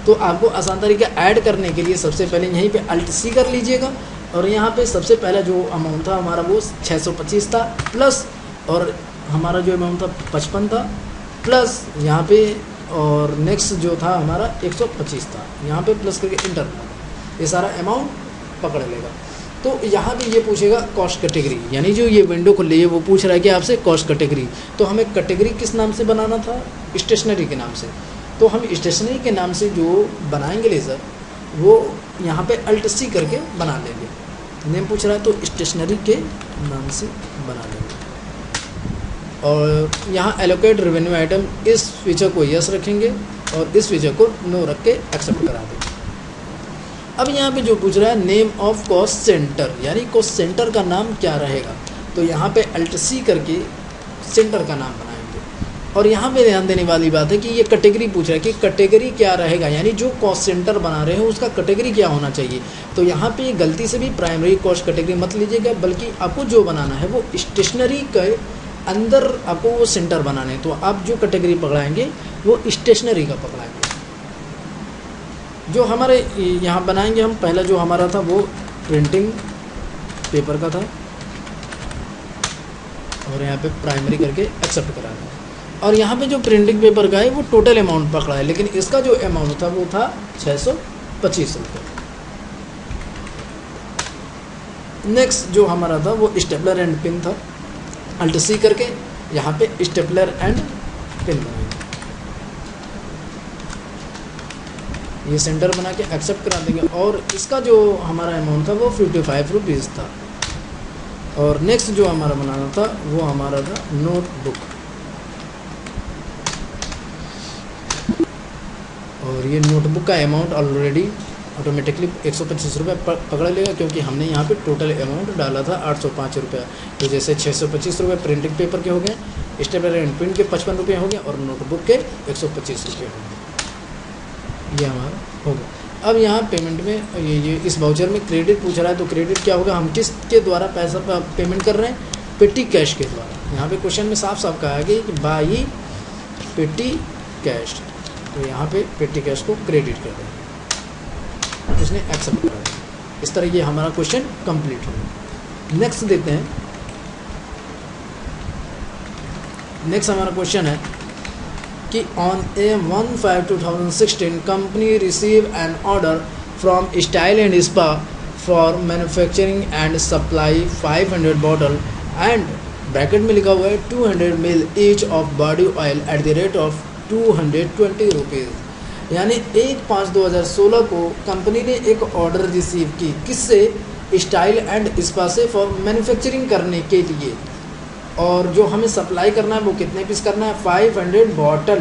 A: तो आपको आसान तरीका ऐड करने के लिए सबसे पहले यहीं पे अल्ट सी कर लीजिएगा और यहाँ पे सबसे पहला जो अमाउंट था हमारा वो 625 था, प्लस और हमारा जो अमाउंट था 55 था, प्लस यहाँ पे और नेक्स्ट जो था हमारा 125 था, यहाँ पे प्लस करके इंटर, ये सारा अमाउंट पकड़ लेगा। तो यहाँ पे ये पूछेगा कॉस्ट कैटेगरी, यानी जो ये विंडो खुली है वो पूछ रहा है कि आपसे कॉस्ट कैटेगरी। तो हमें कैटेगरी किस नाम से बनाना था, स्टेशनरी के नाम से। तो हम स्टेशनरी के नाम से जो बनाएंगे लेज़र वो यहाँ पे अल्ट सी करके बना लेंगे। नेम पूछ रहा है तो स्टेशनरी के नाम से बना लेंगे। और यहाँ एलोकेट रेवेन्यू आइटम, इस फीचर को यस रखेंगे और इस फीचर को नो रख के एक्सेप्ट करा देंगे। अब यहाँ पे जो पूछ रहा है नेम ऑफ कॉस्ट सेंटर, यानी कॉस्ट सेंटर का नाम क्या रहेगा। तो यहाँ पे अल्ट सी करके सेंटर का नाम बनाएंगे। और यहाँ पे ध्यान देने वाली बात है कि ये कैटेगरी पूछ रहा है कि कैटेगरी क्या रहेगा, यानी जो कॉस्ट सेंटर बना रहे हो उसका कैटेगरी क्या होना चाहिए। तो यहाँ पे गलती से भी प्राइमरी कॉस्ट कैटेगरी मत लीजिएगा, बल्कि आपको जो बनाना है वो स्टेशनरी के अंदर आपको वो सेंटर बनाना है। तो आप जो कैटेगरी पकड़ाएंगे वो स्टेशनरी का पकड़ाएंगे। जो हमारे यहाँ बनाएंगे हम, पहला जो हमारा था वो प्रिंटिंग पेपर का था और यहाँ पे प्राइमरी करके एक्सेप्ट करा दें। और यहाँ पे जो प्रिंटिंग पेपर का है वो टोटल अमाउंट पकड़ा है, लेकिन इसका जो अमाउंट था वो था 625 रुपये। नेक्स्ट जो हमारा था वो स्टेपलर एंड पिन था, अल्ट सी करके यहाँ पे स्टेपलर एंड पिन बनाएंगे। ये सेंटर बना के एक्सेप्ट करा देंगे। और इसका जो हमारा अमाउंट था वो 55 रुपीज़ था। और नेक्स्ट जो हमारा बनाना था वो हमारा था नोटबुक, और ये नोटबुक का अमाउंट ऑलरेडी ऑटोमेटिकली 125 रुपये पकड़ लेगा, क्योंकि हमने यहाँ पे टोटल अमाउंट डाला था 805 रुपये। तो जैसे 625 रुपये प्रिंटिंग पेपर के हो गए, स्टेपलर एंड पिन के 55 रुपये हो गए और नोटबुक के 125 रुपये हो गए। ये हमारा हो गया। अब यहाँ पेमेंट में ये इस वाउचर में क्रेडिट पूछ रहा है, तो क्रेडिट क्या होगा, हम किसके द्वारा पैसा पेमेंट कर रहे हैं, पेटी कैश के द्वारा। यहाँ पे क्वेश्चन में साफ साफ कहा है कि बाई पेटी कैश, तो यहाँ पे पेटी कैश को क्रेडिट कर देंगे, उसने एक्सेप्ट करा दिया। इस तरह ये हमारा क्वेश्चन कंप्लीट हो। नेक्स्ट देखते हैं। नेक्स्ट हमारा क्वेश्चन है कि on A 1/5/2016 company receive an order from Style and spa for manufacturing and supply 500 bottle and bracket में लिखा हुआ है 200 ml each of body oil at the rate of 220 rupees. यानी 1/5/2016 को कंपनी ने एक ऑर्डर रिसीव की, किससे, स्टाइल एंड स्पा से, फॉर मैन्युफैक्चरिंग करने के लिए, और जो हमें सप्लाई करना है वो कितने पीस करना है, 500 बॉटल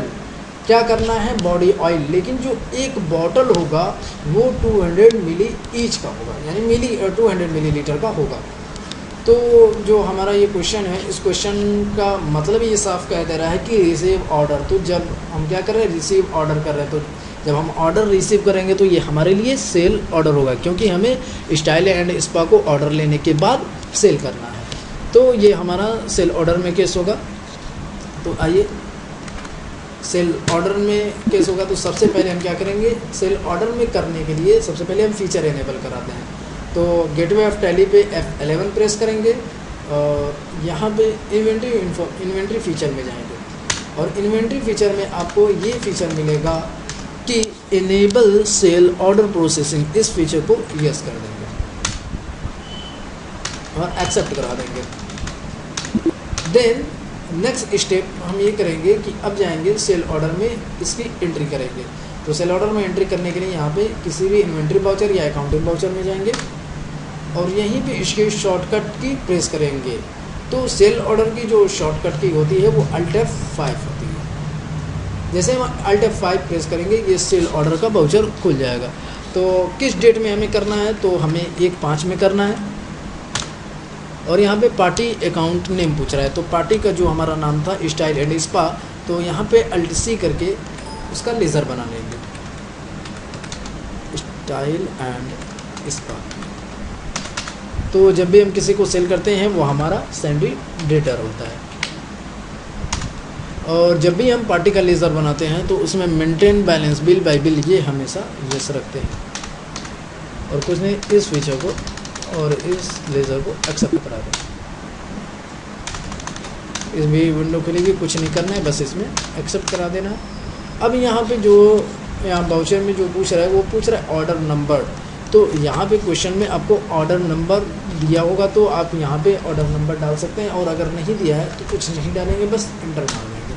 A: क्या करना है, बॉडी ऑयल। लेकिन जो एक बॉटल होगा वो 200 मिली ईच का होगा, यानी 200 मिलीलीटर का होगा। तो जो हमारा ये क्वेश्चन है, इस क्वेश्चन का मतलब ये साफ कह दे रहा है कि रिसीव ऑर्डर, तो जब हम क्या कर रहे हैं, रिसीव ऑर्डर कर रहे हैं, तो जब हम ऑर्डर रिसीव करेंगे तो ये हमारे लिए सेल ऑर्डर होगा, क्योंकि हमें स्टाइल एंड स्पा को ऑर्डर लेने के बाद सेल करना है। तो ये हमारा सेल ऑर्डर में केस होगा। तो आइए, सेल ऑर्डर में केस होगा तो सबसे पहले हम क्या करेंगे, सेल ऑर्डर में करने के लिए सबसे पहले हम फीचर इनेबल कराते हैं। तो गेटवे ऑफ टैली पे F11 प्रेस करेंगे और यहाँ पे इन्वेंट्री फीचर में जाएंगे, और इन्वेंट्री फीचर में आपको ये फीचर मिलेगा कि इनेबल सेल ऑर्डर प्रोसेसिंग, इस फीचर को यस कर देंगे और एक्सेप्ट करा देंगे। देन नेक्स्ट स्टेप हम ये करेंगे कि अब जाएंगे सेल ऑर्डर में इसकी एंट्री करेंगे। तो सेल ऑर्डर में एंट्री करने के लिए यहाँ पे किसी भी इन्वेंट्री वाउचर या अकाउंटिंग वाउचर में जाएंगे और यहीं पे इसके शॉर्टकट की प्रेस करेंगे। तो सेल ऑर्डर की जो शॉर्टकट की होती है वो Alt F5 होती है। जैसे हम Alt F5 प्रेस करेंगे ये सेल ऑर्डर का वाउचर खुल जाएगा। तो किस डेट में हमें करना है, तो हमें 1/5 में करना है, और यहाँ पे पार्टी अकाउंट नेम पूछ रहा है। तो पार्टी का जो हमारा नाम था स्टाइल एंड स्पा, तो यहाँ पे Alt C करके उसका लेज़र बना लेंगे, स्टाइल एंड स्पा। तो जब भी हम किसी को सेल करते हैं वो हमारा सैंडी डेटर होता है, और जब भी हम पार्टी का लेज़र बनाते हैं तो उसमें maintain balance bill bye bill ये हमेशा यस रखते हैं, और कुछ नहीं, इस फीचर को और इस लेज़र को एक्सेप्ट करा दें। इसमें विंडो खुलेगी, कुछ नहीं करना है, बस इसमें एक्सेप्ट करा देना। अब यहाँ पे जो यहाँ वाउचर में जो पूछ रहा है वो पूछ रहा है ऑर्डर नंबर। तो यहाँ पे क्वेश्चन में आपको ऑर्डर नंबर दिया होगा तो आप यहाँ पे ऑर्डर नंबर डाल सकते हैं, और अगर नहीं दिया है तो कुछ नहीं डालेंगे, बस इंटर मार देंगे।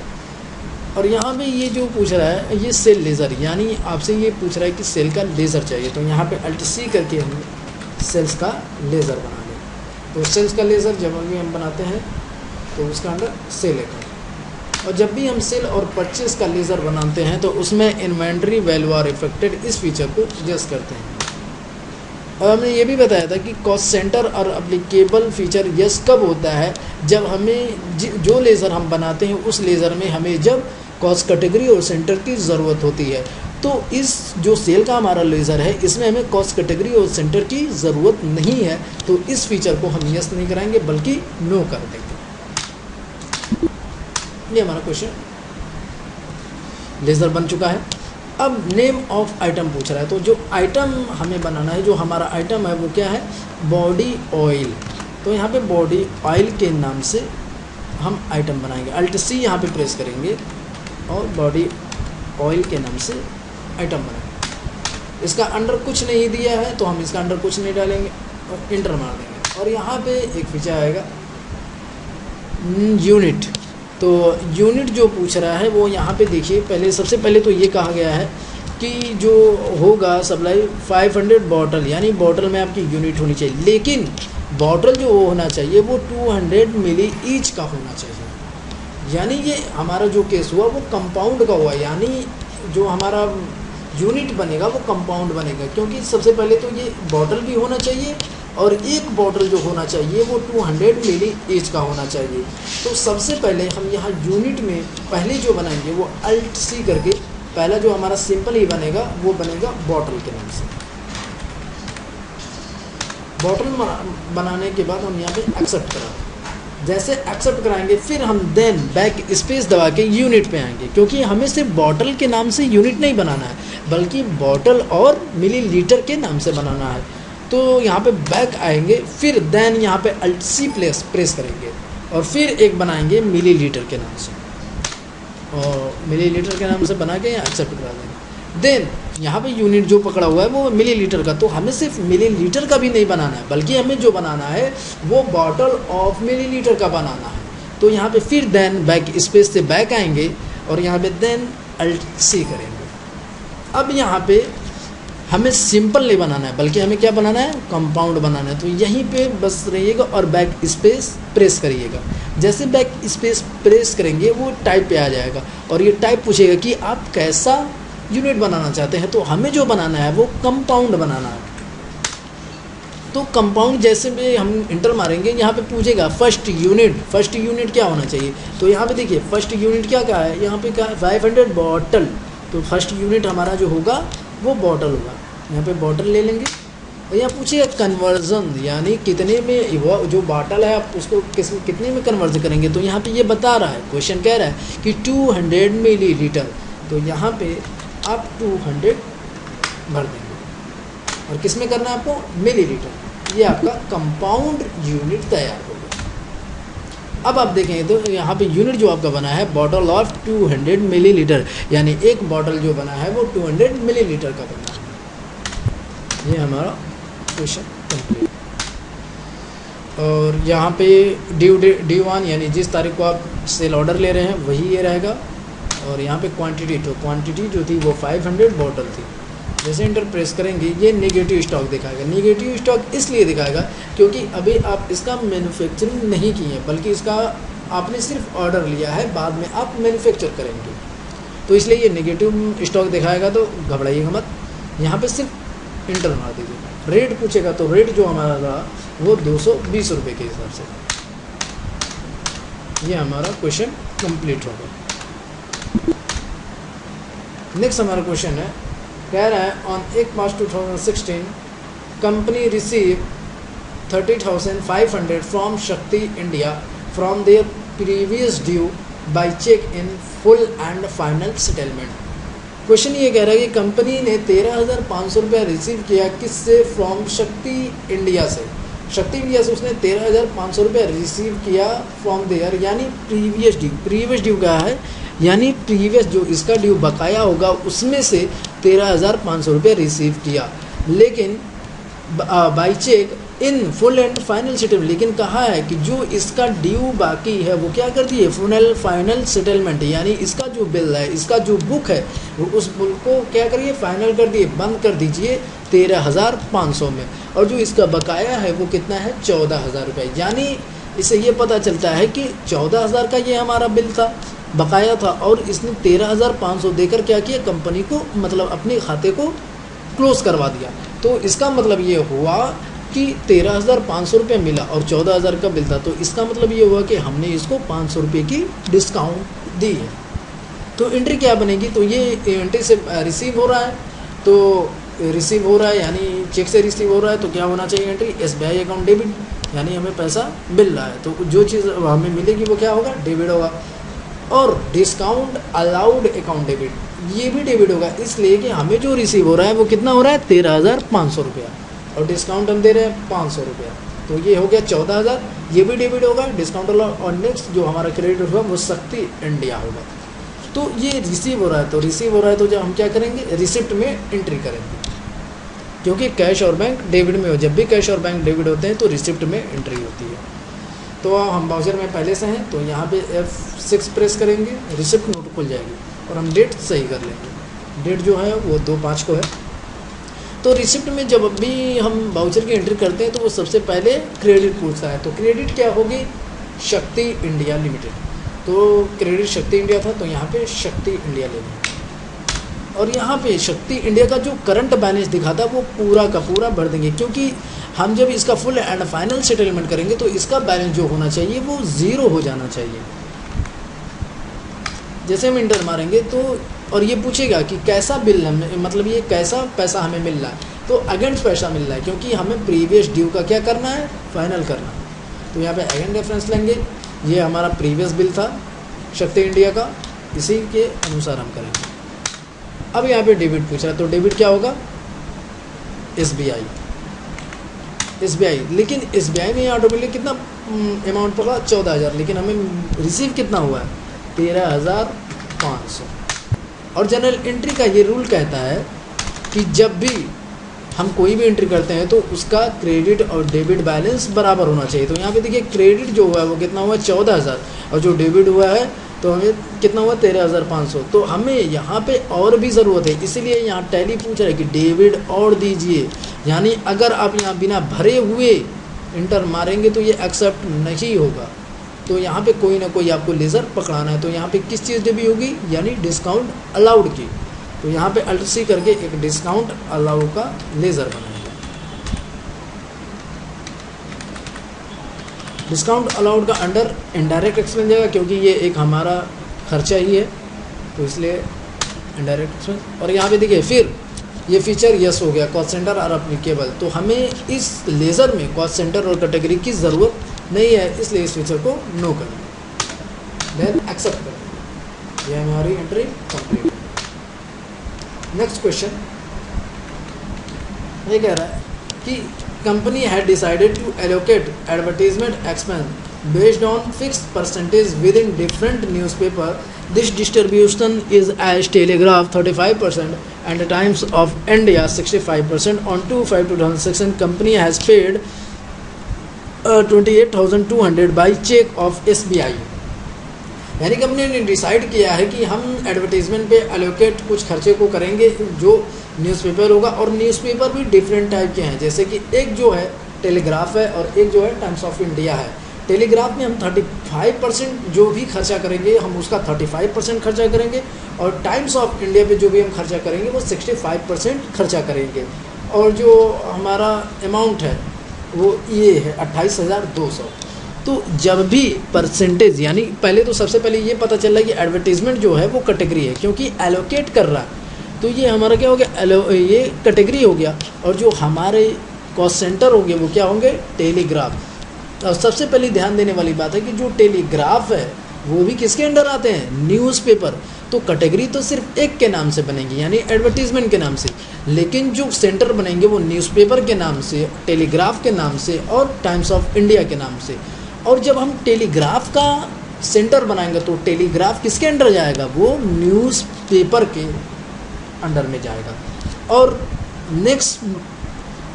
A: और यहाँ पे ये जो पूछ रहा है ये सेल लेज़र, यानी आपसे ये पूछ रहा है कि सेल का लेज़र चाहिए। तो यहाँ पे Alt C करके हम सेल्स का लेज़र बना लें। तो सेल्स का लेज़र जब भी हम बनाते हैं तो उसका अंडर सेल अकाउंट, और जब भी हम सेल और परचेस का लेज़र बनाते हैं तो उसमें इन्वेंट्री वैल्यू आर इफेक्टेड, इस फीचर को यस करते हैं। और हमने ये भी बताया था कि कॉस्ट सेंटर और अप्लीकेबल फीचर यस कब होता है, जब हमें जो लेज़र हम बनाते हैं उस लेज़र में हमें जब कॉस्ट कैटेगरी और सेंटर की ज़रूरत होती है। तो इस जो सेल का हमारा लेज़र है इसमें हमें कॉस्ट कैटेगरी और सेंटर की ज़रूरत नहीं है, तो इस फीचर को हम यस नहीं कराएंगे बल्कि नो कर देंगे। ये हमारा क्वेश्चन लेज़र बन चुका है। अब नेम ऑफ आइटम पूछ रहा है, तो जो आइटम हमें बनाना है, जो हमारा आइटम है वो क्या है, बॉडी ऑयल। तो यहाँ पे बॉडी ऑयल के नाम से हम आइटम बनाएंगे। Alt C यहाँ पे प्रेस करेंगे और बॉडी ऑयल के नाम से आइटम बनाएंगे। इसका अंडर कुछ नहीं दिया है तो हम इसका अंडर कुछ नहीं डालेंगे और इंटर मार देंगे। और यहाँ पे एक फीचर आएगा यूनिट। तो यूनिट जो पूछ रहा है वो यहाँ पे देखिए, पहले सबसे पहले तो ये कहा गया है कि जो होगा सप्लाई 500 बॉटल, यानी बॉटल में आपकी यूनिट होनी चाहिए, लेकिन बॉटल जो होना चाहिए वो 200 मिली ईच का होना चाहिए। यानी ये हमारा जो केस हुआ वो कंपाउंड का हुआ, यानी जो हमारा यूनिट बनेगा वो कंपाउंड बनेगा, क्योंकि सबसे पहले तो ये बॉटल भी होना चाहिए और एक बॉटल जो होना चाहिए वो 200 मिली ईच का होना चाहिए। तो सबसे पहले हम यहाँ यूनिट में पहले जो बनाएंगे वो Alt C करके पहला जो हमारा सिंपल ही बनेगा वो बनेगा बॉटल के नाम से। बॉटल बनाने के बाद हम यहाँ पे एक्सेप्ट करा, जैसे एक्सेप्ट कराएंगे फिर हम देन बैक स्पेस दबा के यूनिट पे आएंगे, क्योंकि हमें सिर्फ बॉटल के नाम से यूनिट नहीं बनाना है बल्कि बॉटल और मिलीलीटर के नाम से बनाना है। तो यहाँ पे बैक आएंगे, फिर देन यहाँ पे अल्ट सी प्रेस करेंगे और फिर एक बनाएंगे मिलीलीटर के नाम से, और मिलीलीटर के नाम से बना के एक्सेप्ट करा देंगे। देन यहाँ पे यूनिट जो पकड़ा हुआ है वो मिलीलीटर का, तो हमें सिर्फ मिलीलीटर का भी नहीं बनाना है बल्कि हमें जो बनाना है वो बॉटल ऑफ मिलीलीटर का बनाना है। तो यहाँ पे फिर देन बैक स्पेस से बैक आएंगे और यहाँ पे देन अल्ट सी करेंगे। अब यहाँ पे हमें सिंपल नहीं बनाना है बल्कि हमें क्या बनाना है, कंपाउंड बनाना है। तो यहीं पे बस रहिएगा और बैक स्पेस प्रेस करिएगा। जैसे बैक स्पेस प्रेस करेंगे वो टाइप पे आ जाएगा और ये टाइप पूछेगा कि आप कैसा यूनिट बनाना चाहते हैं। तो हमें जो बनाना है वो कंपाउंड बनाना है। तो कंपाउंड जैसे में हम इंटर मारेंगे यहाँ पे पूछेगा फर्स्ट यूनिट क्या होना चाहिए। तो यहाँ पे देखिए फर्स्ट यूनिट क्या कहा है, यहाँ पे कहा है 500 बॉटल। तो फर्स्ट यूनिट हमारा जो होगा वो बॉटल होगा। यहाँ पे बॉटल ले लेंगे और यहाँ पूछिए कन्वर्जन, यानी कितने में वो जो बॉटल है आप उसको कितने में कन्वर्जन करेंगे। तो यहाँ पे ये बता रहा है, क्वेश्चन कह रहा है कि 200 मिलीलीटर। तो यहाँ पे आप 200 भर देंगे और किस में करना है आपको, मिलीलीटर। ये आपका कंपाउंड यूनिट तैयार होगा। अब आप देखेंगे तो यहाँ पे यूनिट जो आपका बना है बॉटल ऑफ 200 मिलीलीटर, यानी एक बॉटल जो बना है वो 200 मिलीलीटर का बना है। ये हमारा क्वेश्चन कंप्लीट। और यहाँ पे ड्यू वन यानी जिस तारीख को आप सेल ऑर्डर ले रहे हैं वही ये रहेगा। और यहाँ पे क्वांटिटी, तो क्वांटिटी जो थी वो 500 बॉटल थी। जैसे इंटर प्रेस करेंगे ये नेगेटिव स्टॉक दिखाएगा। नेगेटिव स्टॉक इसलिए दिखाएगा क्योंकि अभी आप इसका मैन्युफैक्चरिंग नहीं किए बल्कि इसका आपने सिर्फ ऑर्डर लिया है, बाद में आप मैन्युफैक्चर करेंगे, तो इसलिए ये नेगेटिव स्टॉक दिखाएगा। तो घबराइएगा मत, यहाँ पे सिर्फ इंटर मार दीजिए। रेट पूछेगा तो रेट जो हमारा रहा वो 220 रुपये के हिसाब से। ये हमारा क्वेश्चन कंप्लीट होगा। नेक्स्ट हमारा क्वेश्चन है, कह रहा है on 1 March 2016 company receive 30,500 from Shakti India from their previous due by cheque in full and final settlement. Question ये कह रहा है कि कंपनी ने 13,500 रुपया रिसीव किया किससे, फ्रॉम शक्ति इंडिया से। शक्ति इंडिया से उसने 13,500 रुपया रिसीव किया फ्रॉम देयर, यानी प्रीवियस ड्यू क्या है, यानी प्रीवियस जो इसका ड्यू बकाया होगा उसमें से 13,500 रुपये रिसीव किया, लेकिन by cheque in full and final settlement. लेकिन कहा है कि जो इसका ड्यू बाकी है वो क्या कर दिए, फाइनल सेटलमेंट, यानी इसका जो बिल है, इसका जो बुक है वो उस बुक को क्या करिए, फाइनल कर दिए, बंद कर दीजिए 13,500 में। और जो इसका बकाया है वो कितना है, 14,000 रुपये। यानी इससे ये पता चलता है कि 14,000 का ये हमारा बिल था, बकाया था, और इसने 13,500 देकर क्या किया, कंपनी को मतलब अपने खाते को क्लोज करवा दिया। तो इसका मतलब ये हुआ कि 13,500 रुपये मिला और 14,000 का बिल था, तो इसका मतलब ये हुआ कि हमने इसको 500 रुपये की डिस्काउंट दी है। तो एंट्री क्या बनेगी, तो ये एंट्री से रिसीव हो रहा है, तो रिसीव हो रहा है यानी चेक से रिसीव हो रहा है, तो क्या होना चाहिए एंट्री, SBI अकाउंट डेबिट, यानी हमें पैसा मिल रहा है, तो जो चीज़ हमें मिलेगी वो क्या होगा, डेबिट होगा। और डिस्काउंट अलाउड अकाउंट डेबिट, ये भी डेबिट होगा, इसलिए कि हमें जो रिसीव हो रहा है वो कितना हो रहा है, 13,500 रुपया, और डिस्काउंट हम दे रहे हैं 500 रुपया, तो ये हो गया 14,000, ये भी डेबिट होगा, डिस्काउंट अलाउड। और नेक्स्ट जो हमारा क्रेडिट होगा वो शक्ति इंडिया होगा। तो ये रिसीव हो रहा है, तो रिसीव हो रहा है तो जब हम क्या करेंगे, रिसिप्ट में एंट्री करेंगे, क्योंकि कैश और बैंक डेबिट में हो, जब भी कैश और बैंक डेबिट होते हैं तो रिसिप्ट में एंट्री होती है। तो हम बाउचर में पहले से हैं, तो यहाँ पे F6 प्रेस करेंगे, रिसिप्ट नोट खुल जाएगी और हम डेट सही कर लेंगे। डेट जो है वो 2/5 को है। तो रिसिप्ट में जब भी हम बाउचर की एंट्री करते हैं तो वो सबसे पहले क्रेडिट पूछता है, तो क्रेडिट क्या होगी, शक्ति इंडिया लिमिटेड। तो क्रेडिट शक्ति इंडिया था, तो यहाँ पे शक्ति इंडिया ले लेंगे, और यहाँ पे शक्ति इंडिया का जो करंट बैलेंस दिखाता है वो पूरा का पूरा भर देंगे, क्योंकि हम जब इसका फुल एंड फाइनल सेटलमेंट करेंगे तो इसका बैलेंस जो होना चाहिए वो 0 हो जाना चाहिए। जैसे हम इंटर मारेंगे तो और ये पूछेगा कि कैसा बिल हमें, मतलब ये कैसा पैसा हमें मिल रहा है, तो अगेंस्ट पैसा मिल रहा है, क्योंकि हमें प्रीवियस ड्यू का क्या करना है, फाइनल करना है। तो यहाँ पे अगेन रेफरेंस लेंगे, ये हमारा प्रीवियस बिल था शक्ति इंडिया का, इसी के अनुसार हम करेंगे। अब यहाँ पे डेबिट पूछ रहा है, तो डेबिट क्या होगा, SBI, लेकिन SBI में ऑटोमेटिक कितना अमाउंट पड़ा, 14,000, लेकिन हमें रिसीव कितना हुआ है, 13,500। और जनरल एंट्री का ये रूल कहता है कि जब भी हम कोई भी एंट्री करते हैं तो उसका क्रेडिट और डेबिट बैलेंस बराबर होना चाहिए। तो यहाँ पे देखिए क्रेडिट जो हुआ है वो कितना हुआ, 14,000, और जो डेबिट हुआ है तो हमें कितना हुआ, 13,500। तो हमें यहाँ पे और भी ज़रूरत है, इसीलिए यहाँ टैली पूछ रहा है कि डेबिट और दीजिए। यानी अगर आप यहाँ बिना भरे हुए इंटर मारेंगे तो ये एक्सेप्ट नहीं होगा। तो यहाँ पे कोई ना कोई आपको लेज़र पकड़ाना है। तो यहाँ पे किस चीज़ डेबी होगी, यानी डिस्काउंट अलाउड की। तो यहाँ पे अल्ट सी करके एक डिस्काउंट अलाउड का लेज़र बनाएंगे। डिस्काउंट अलाउड का अंडर इनडायरेक्ट एक्सपेंस जाएगा, क्योंकि ये एक हमारा खर्चा ही है, तो इसलिए इनडायरेक्ट एक्सपेंस। और यहाँ पे देखिए फिर ये फीचर यस हो गया, कॉस्ट सेंटर आर अप्लीकेबल। तो हमें इस लेज़र में कॉस्ट सेंटर और कैटेगरी की ज़रूरत नहीं है, इसलिए इस फीचर को नो करें, देन एक्सेप्ट करें। यह हमारी एंट्री कंप्लीट। नेक्स्ट क्वेश्चन ये कह रहा है कि company had decided to allocate advertisement expense based on fixed percentage within different newspaper. This distribution is as Telegraph 35% and Times of India 65%. On 2/5/2006 company has paid 28,200 by check of SBI। यानी company ने decide किया है कि हम advertisement पे allocate कुछ खर्चे को करेंगे जो न्यूज़पेपर होगा, और न्यूज़पेपर भी डिफरेंट टाइप के हैं, जैसे कि एक जो है टेलीग्राफ है और एक जो है टाइम्स ऑफ इंडिया है। टेलीग्राफ में हम 35% जो भी खर्चा करेंगे हम उसका 35% खर्चा करेंगे, और टाइम्स ऑफ इंडिया पे जो भी हम खर्चा करेंगे वो 65% खर्चा करेंगे। और जो हमारा अमाउंट है वो ये है 28,200। तो जब भी परसेंटेज, यानी पहले तो सबसे पहले ये पता चल रहा है कि एडवर्टीजमेंट जो है वो कैटेगरी है, क्योंकि एलोकेट कर रहा है, तो ये हमारा क्या हो गया, ये कैटेगरी हो गया। और जो हमारे कॉस्ट सेंटर होंगे वो क्या होंगे, टेलीग्राफ। और सबसे पहले ध्यान देने वाली बात है कि जो टेलीग्राफ है वो भी किसके अंडर आते हैं, न्यूज़पेपर। तो कैटेगरी तो सिर्फ एक के नाम से बनेगी, यानी एडवर्टीजमेंट के नाम से, लेकिन जो सेंटर बनेंगे वो न्यूज़पेपर के नाम से, टेलीग्राफ के नाम से और टाइम्स ऑफ इंडिया के नाम से। और जब हम टेलीग्राफ का सेंटर बनाएंगे तो टेलीग्राफ किसके अंडर जाएगा, वो न्यूज़पेपर के अंडर में जाएगा। और नेक्स्ट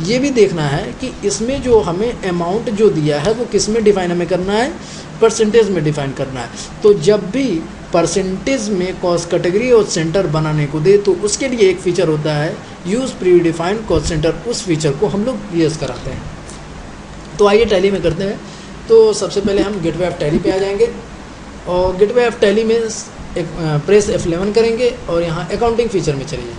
A: ये भी देखना है कि इसमें जो हमें अमाउंट जो दिया है वो किस में डिफाइन हमें करना है, परसेंटेज में डिफाइन करना है। तो जब भी परसेंटेज में कॉस्ट कैटेगरी और सेंटर बनाने को दे तो उसके लिए एक फ़ीचर होता है use pre defined cost centre, उस फीचर को हम लोग यूज़ कराते हैं। तो आइए टैली में करते हैं। तो सबसे पहले हम गेटवे ऑफ टैली पे आ जाएंगे, और गेटवे ऑफ टैली में एक प्रेस F11 करेंगे और यहाँ अकाउंटिंग फ़ीचर में चलिए,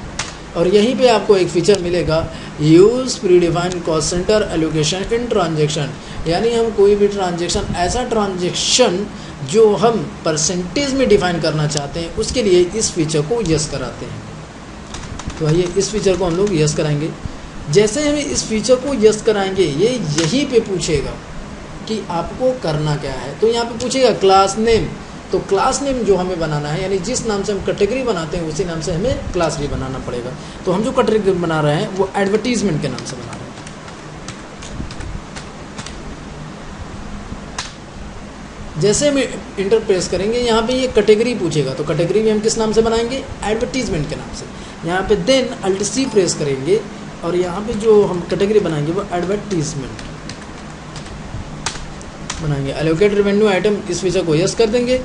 A: और यहीं पे आपको एक फ़ीचर मिलेगा use pre defined cost centre allocation in transaction. यानी हम कोई भी ट्रांजेक्शन, ऐसा ट्रांजेक्शन जो हम परसेंटेज में डिफाइन करना चाहते हैं, उसके लिए इस फीचर को यस कराते हैं। तो आइए इस फीचर को हम लोग यस कराएंगे। जैसे हम इस फीचर को यस कराएंगे ये यहीं पे पूछेगा कि आपको करना क्या है। तो यहाँ पे पूछेगा क्लास नेम। तो क्लास नेम जो हमें बनाना है, यानी जिस नाम से हम कैटेगरी बनाते हैं उसी नाम से हमें क्लास भी बनाना पड़ेगा। तो हम जो कैटेगरी बना रहे हैं वो एडवर्टीजमेंट के नाम से बना रहे हैं। जैसे हम इंटर प्रेस करेंगे यहाँ पे ये कैटेगरी पूछेगा, तो कैटेगरी भी हम किस नाम से बनाएंगे, एडवर्टीजमेंट के नाम से। यहाँ पे देन अल्ट सी प्रेस करेंगे और यहाँ पे जो हम कैटेगरी बनाएंगे वो एडवर्टीजमेंट बनाएंगे। एलोकेट रेवेन्यू आइटम इस फीचर को यस कर देंगे,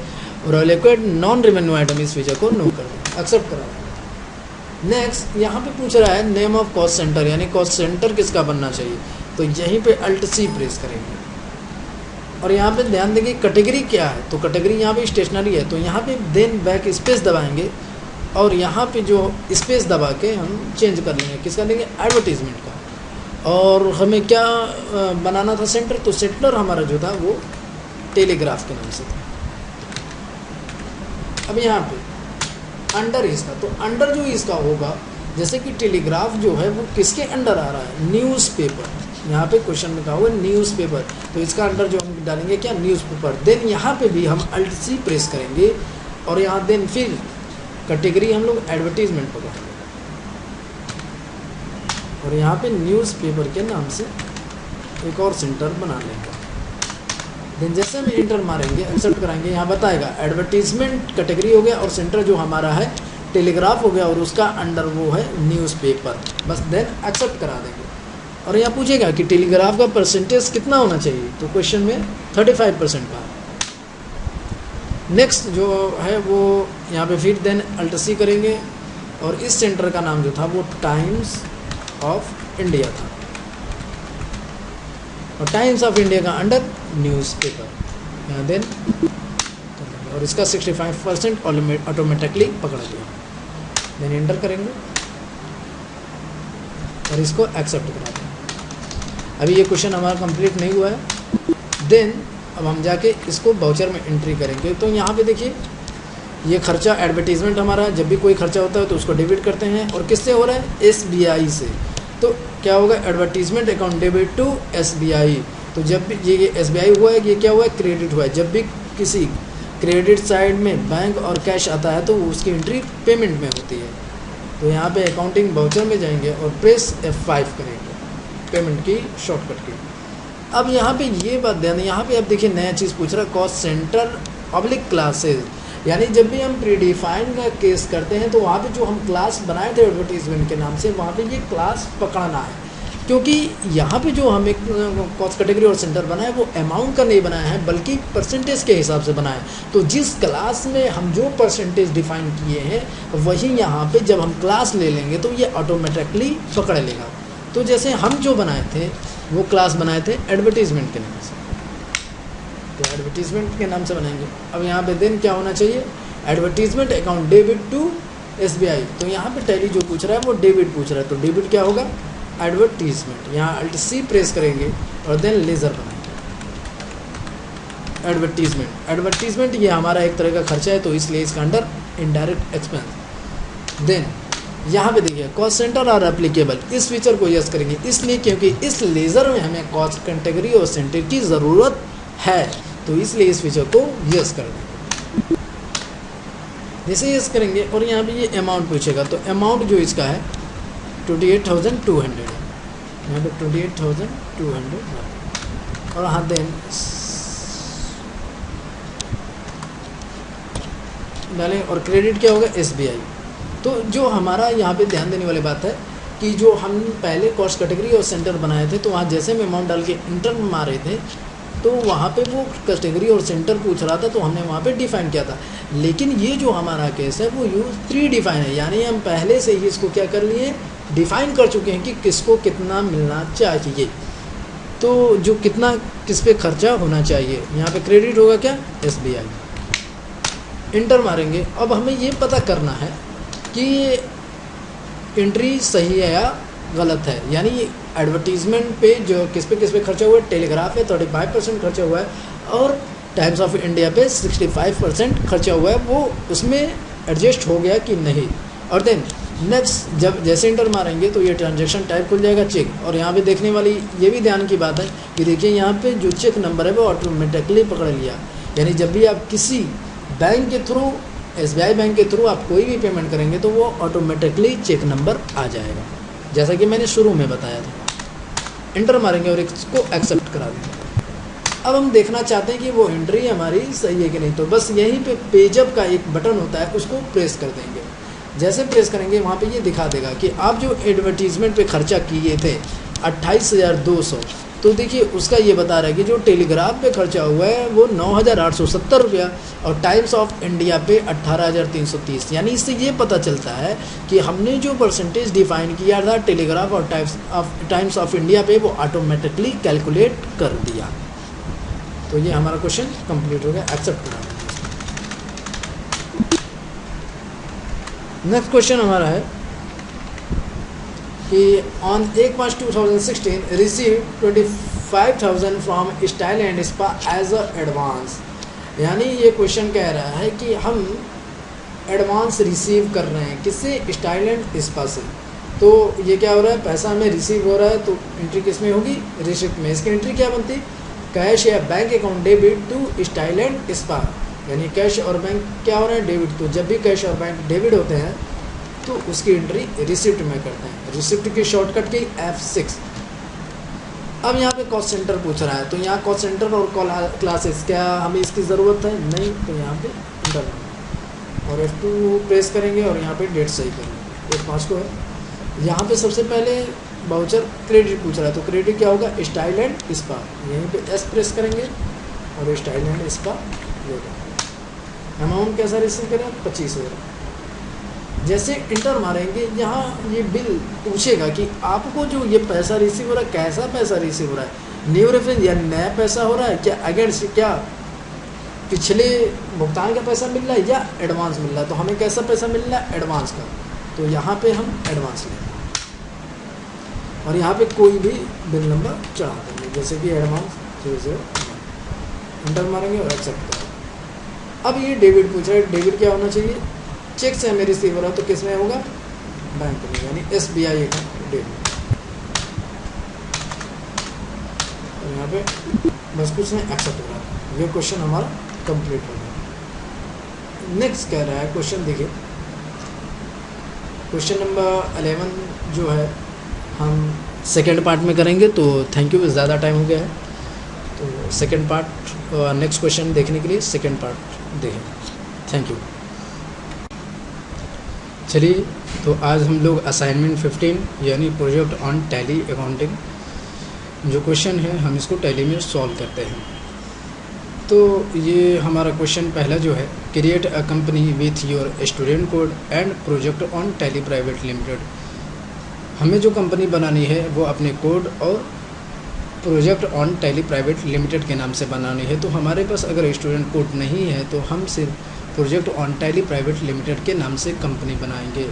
A: और एलोकेट नॉन रेवेन्यू आइटम इस फीचर को नो कर देंगे, एक्सेप्ट करा देंगे। नेक्स्ट यहाँ पे पूछ रहा है नेम ऑफ कॉस्ट सेंटर, यानी कॉस्ट सेंटर किसका बनना चाहिए। तो यहीं पे अल्ट सी प्रेस करेंगे, और यहाँ पे ध्यान देंगे कैटेगरी क्या है। तो कैटेगरी यहाँ पे स्टेशनरी है, तो यहाँ पे देन बैक स्पेस दबाएंगे, और यहाँ पे जो स्पेस दबा के हम चेंज कर लेंगे, किसका लेंगे, एडवर्टीजमेंट का। और हमें क्या बनाना था सेंटर, तो सेंटर हमारा जो था वो टेलीग्राफ के नाम से था। अब यहाँ पे अंडर इसका, तो अंडर जो इसका होगा, जैसे कि टेलीग्राफ जो है वो किसके अंडर आ रहा है, न्यूज़पेपर। यहाँ पे क्वेश्चन में कहा हुआ है न्यूज़पेपर, तो इसका अंडर जो हम डालेंगे क्या, न्यूज़पेपर। देन यहाँ पे भी हम अल्ट सी प्रेस करेंगे और यहाँ देन फिर कैटेगरी हम लोग एडवर्टीजमेंट पकड़ेंगे और यहाँ पे न्यूज़पेपर के नाम से एक और सेंटर बना लेंगे। देन जैसे हम इंटर मारेंगे, एक्सेप्ट कराएंगे, यहाँ बताएगा एडवर्टीजमेंट कैटेगरी हो गया और सेंटर जो हमारा है टेलीग्राफ हो गया और उसका अंडर वो है न्यूज़पेपर। बस देन एक्सेप्ट करा देंगे और यहाँ पूछेगा कि टेलीग्राफ का परसेंटेज कितना होना चाहिए, तो क्वेश्चन में 35% का। नेक्स्ट जो है वो यहाँ पे फिर देन अल्ट सी करेंगे और इस सेंटर का नाम जो था वो टाइम्स ऑफ इंडिया था और टाइम्स ऑफ इंडिया का अंडर न्यूज़पेपर, यहाँ देन और इसका 65% ऑटोमेटिकली पकड़ लिया। देन एंटर करेंगे और इसको एक्सेप्ट करा देंगे। अभी ये क्वेश्चन हमारा कंप्लीट नहीं हुआ है। देन अब हम जाके इसको वाउचर में एंट्री करेंगे। तो यहाँ पे देखिए ये खर्चा एडवर्टीजमेंट हमारा, जब भी कोई खर्चा होता है तो उसको डेबिट करते हैं और किससे हो रहा है, SBI से। तो क्या होगा, advertisement account debit to SBI। तो जब भी ये SBI हुआ है, ये क्या हुआ है, क्रेडिट हुआ है। जब भी किसी क्रेडिट साइड में बैंक और कैश आता है तो उसकी एंट्री पेमेंट में होती है। तो यहाँ पे अकाउंटिंग वाउचर में जाएंगे और प्रेस F5 करेंगे पेमेंट की शॉर्टकट की। अब यहाँ पे ये बात ध्यान, यहाँ पे अब देखिए नया चीज़ पूछ रहा है, कॉस्ट सेंटर पब्लिक क्लासेज। यानी जब भी हम प्रीडिफाइंड का केस करते हैं तो वहाँ पे जो हम क्लास बनाए थे एडवर्टीजमेंट के नाम से, वहाँ पे ये क्लास पकड़ना है, क्योंकि यहाँ पे जो हम एक कॉस्ट कैटेगरी और सेंटर बनाए वो अमाउंट का नहीं बनाया है बल्कि परसेंटेज के हिसाब से बनाया है। तो जिस क्लास में हम जो परसेंटेज डिफाइन किए हैं वही यहाँ पे जब हम क्लास ले लेंगे तो ये ऑटोमेटिकली पकड़ लेगा। तो जैसे हम जो बनाए थे वो क्लास बनाए थे एडवर्टीजमेंट के नाम से, तो एडवर्टीजमेंट के नाम से बनाएंगे। अब यहाँ पे देन क्या होना चाहिए, advertisement account debit to SBI। तो यहाँ पे टैली जो पूछ रहा है वो डेबिट पूछ रहा है, तो डेबिट क्या होगा, एडवर्टीजमेंट। यहाँ अल्ट सी प्रेस करेंगे और देन लेज़र बनाएंगे एडवर्टीजमेंट। एडवर्टीजमेंट ये हमारा एक तरह का खर्चा है तो इसलिए इसका अंडर इनडायरेक्ट एक्सपेंस। देन यहाँ पे देखिए कॉस्ट सेंटर और एप्लीकेबल, इस फीचर को यस करेंगे इसलिए क्योंकि इस लेज़र में हमें कॉस्ट कैटेगरी और सेंटर की ज़रूरत है, तो इसलिए इस फीचर को यस कर देंगे। जैसे यस करेंगे और यहाँ पे ये अमाउंट पूछेगा, तो अमाउंट जो इसका है 28,200 है, यहाँ पे 28,200 और हाँ देन डालें और क्रेडिट क्या होगा, SBI। तो जो हमारा यहाँ पे ध्यान देने वाली बात है कि जो हम पहले कॉस्ट कैटेगरी और सेंटर बनाए थे तो वहाँ जैसे हम अमाउंट डाल के इंटर मारे थे तो वहाँ पे वो कैटेगरी और सेंटर पूछ रहा था तो हमने वहाँ पे डिफ़ाइन किया था। लेकिन ये जो हमारा केस है वो यूज प्री डिफाइन है, यानी हम पहले से ही इसको क्या कर लिए, डिफ़ाइन कर चुके हैं कि किसको कितना मिलना चाहिए, तो जो कितना किस पे खर्चा होना चाहिए। यहाँ पे क्रेडिट होगा क्या, SBI। इंटर मारेंगे। अब हमें ये पता करना है कि एंट्री सही है या गलत है, यानी एडवर्टीजमेंट पे जो किस पे खर्चा हुआ है, टेलीग्राफ पे 35% खर्चा हुआ है और टाइम्स ऑफ इंडिया पे 65% खर्चा हुआ है, वो उसमें एडजस्ट हो गया कि नहीं। और देन नेक्स्ट जब जैसे इंटर मारेंगे तो ये ट्रांजैक्शन टाइप खुल जाएगा चेक। और यहाँ पे देखने वाली ये भी ध्यान की बात है कि देखिए यहाँ पे जो चेक नंबर है वो ऑटोमेटिकली पकड़ लिया, यानी जब भी आप किसी बैंक के थ्रू SBI बैंक के थ्रू आप कोई भी पेमेंट करेंगे तो वो ऑटोमेटिकली चेक नंबर आ जाएगा, जैसा कि मैंने शुरू में बताया था। इंटर मारेंगे और इसको एक्सेप्ट करा देंगे। अब हम देखना चाहते हैं कि वो एंट्री हमारी सही है कि नहीं, तो बस यहीं पे पेजअप का एक बटन होता है उसको प्रेस कर देंगे। जैसे प्रेस करेंगे वहाँ पे ये दिखा देगा कि आप जो एडवर्टीजमेंट पे खर्चा किए थे 28,200, तो देखिए उसका ये बता रहा है कि जो टेलीग्राफ पे खर्चा हुआ है वो 9,870 रुपया और टाइम्स ऑफ इंडिया पे 18,330। यानी इससे ये पता चलता है कि हमने जो परसेंटेज डिफाइन किया था टेलीग्राफ और टाइम्स ऑफ इंडिया पे वो ऑटोमेटिकली कैलकुलेट कर दिया। तो ये हमारा क्वेश्चन कंप्लीट हो गया, एक्सेप्ट करा। नेक्स्ट क्वेश्चन हमारा है कि on 1/5/2016 receive 25,000 from Style and Spa as a advance. यानी ये क्वेश्चन कह रहा है कि हम एडवांस रिसीव कर रहे हैं किससे, स्टाइल एंड स्पा से। तो ये क्या हो रहा है, पैसा हमें रिसीव हो रहा है, तो एंट्री किस में होगी, रिसिप्ट में। इसकी एंट्री क्या बनती, कैश या bank account debit to Style and Spa, यानी कैश और बैंक क्या हो रहा है, डेबिट। तो जब भी कैश और बैंक डेबिट होते हैं तो उसकी एंट्री रिसिप्ट में करते हैं। रिसिप्ट की शॉर्टकट की F6। अब यहाँ पे कॉस्ट सेंटर पूछ रहा है, तो यहाँ कॉस्ट सेंटर और क्लासेस क्या हमें इसकी ज़रूरत है, नहीं, तो यहाँ पे इंटर और F2 प्रेस करेंगे और यहाँ पे डेट सही करेंगे, 1/5 को है। यहाँ पे सबसे पहले वाउचर क्रेडिट पूछ रहा है, तो क्रेडिट क्या होगा, स्टाइल एंड स्पा, यहीं पे S प्रेस करेंगे और स्टाइल एंड स्पा होगा। अमाउंट कैसा रिसीव करें, 25,000। जैसे इंटर मारेंगे यहाँ ये बिल पूछेगा कि आपको जो ये पैसा रिसीव हो रहा है कैसा पैसा रिसीव हो रहा है, न्यू रेफरेंस या नया पैसा हो रहा है, क्या अगेंस्ट क्या पिछले भुगतान का पैसा मिल रहा है या एडवांस मिल रहा है। तो हमें कैसा पैसा मिल रहा है, एडवांस का, तो यहाँ पे हम एडवांस लेंगे और यहाँ पे कोई भी बिल नंबर चढ़ा देंगे, जैसे कि एडवांस 00, इंटर मारेंगे और एक्सेप्ट करेंगे। अब ये डेबिट पूछ रहा है, डेबिट क्या होना चाहिए, चेक से हमें रिसीव हो रहा है तो किस में होगा, बैंक में, यानी SBI अकाउंट डेबिट। और यहाँ पे बस कुछ नहीं, एक्सेप्ट हो रहा है। ये क्वेश्चन हमारा कंप्लीट हो गया। नेक्स्ट कह रहा है क्वेश्चन, देखिए क्वेश्चन नंबर 11 जो है हम सेकेंड पार्ट में करेंगे, तो थैंक यू, ज़्यादा टाइम हो गया है, तो सेकेंड पार्ट नेक्स्ट क्वेश्चन देखने के लिए सेकेंड पार्ट देखें। Thank you. चलिए, तो आज हम लोग असाइनमेंट 15 यानी प्रोजेक्ट ऑन टैली अकाउंटिंग जो क्वेश्चन है हम इसको टैली में सॉल्व करते हैं। तो ये हमारा क्वेश्चन पहला जो है, create a company with your student code and project on tally private limited. हमें जो कंपनी बनानी है वो अपने कोड और project on tally private limited के नाम से बनानी है। तो हमारे पास अगर स्टूडेंट कोड नहीं है तो हम सिर्फ project on tally private limited के नाम से कंपनी बनाएंगे।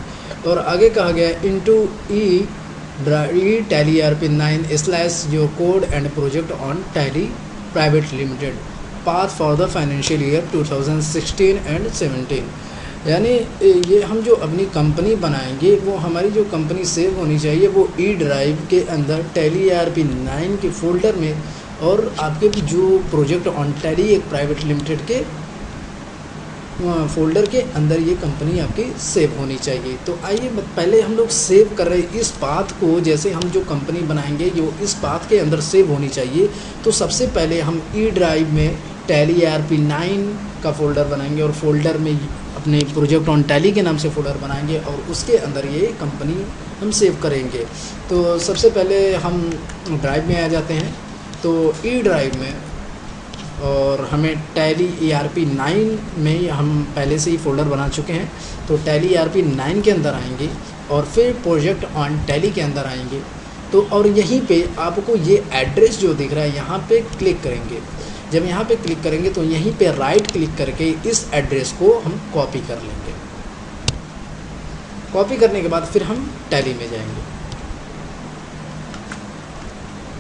A: और आगे कहा गया into E tally ERP9 / your code and project on tally private limited path for the financial year 2016 and 17। यानी ये हम जो अपनी कंपनी बनाएंगे वो हमारी जो कंपनी सेव होनी चाहिए वो ई ड्राइव के अंदर टैली ERP9 के फोल्डर में, और आपके जो प्रोजेक्ट ऑन टैली एक प्राइवेट लिमिटेड के फोल्डर के अंदर ये कंपनी आपकी सेव होनी चाहिए। तो आइए पहले हम लोग सेव कर रहे हैं इस पाथ को, जैसे हम जो कंपनी बनाएंगे जो इस पाथ के अंदर सेव होनी चाहिए। तो सबसे पहले हम ई ड्राइव में टैली ERP9 का फ़ोल्डर बनाएंगे और फोल्डर में अपने प्रोजेक्ट ऑन टैली के नाम से फ़ोल्डर बनाएंगे और उसके अंदर ये कंपनी हम सेव करेंगे। तो सबसे पहले हम ड्राइव में आ जाते हैं, तो ई ड्राइव में, और हमें टैली ERP9 में हम पहले से ही फ़ोल्डर बना चुके हैं, तो टैली ERP9 के अंदर आएंगे और फिर प्रोजेक्ट ऑन टैली के अंदर आएंगे। तो और यहीं पे आपको ये एड्रेस जो दिख रहा है यहाँ पे क्लिक करेंगे। जब यहाँ पे क्लिक करेंगे तो यहीं पे राइट क्लिक करके इस एड्रेस को हम कॉपी कर लेंगे। कॉपी करने के बाद फिर हम टैली में जाएंगे।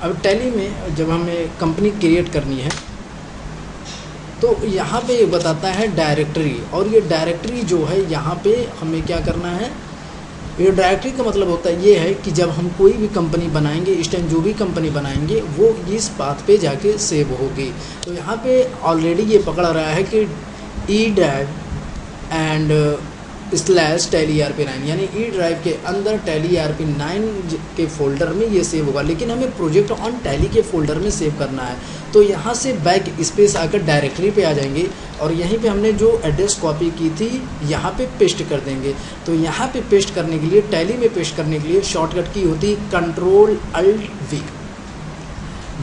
A: अब टैली में जब हमें कंपनी क्रिएट करनी है तो यहाँ पे ये बताता है डायरेक्टरी, और ये डायरेक्टरी जो है यहाँ पे हमें क्या करना है, ये डायरेक्टरी का मतलब होता है ये है कि जब हम कोई भी कंपनी बनाएंगे इस टाइम जो भी कंपनी बनाएंगे वो इस पाथ पे जाके सेव होगी। तो यहाँ पे ऑलरेडी ये पकड़ रहा है कि E drive and / tally ERP9, यानी ई ड्राइव के अंदर टैली ERP9 के फोल्डर में ये सेव होगा, लेकिन हमें प्रोजेक्ट ऑन टैली के फोल्डर में सेव करना है। तो यहाँ से बैक स्पेस आकर डायरेक्टरी पे आ जाएंगे और यहीं पे हमने जो एड्रेस कॉपी की थी यहाँ पे पेस्ट कर देंगे। तो यहाँ पे पेस्ट करने के लिए, टैली में पेस्ट करने के लिए शॉर्टकट की होती है Ctrl+Alt+V।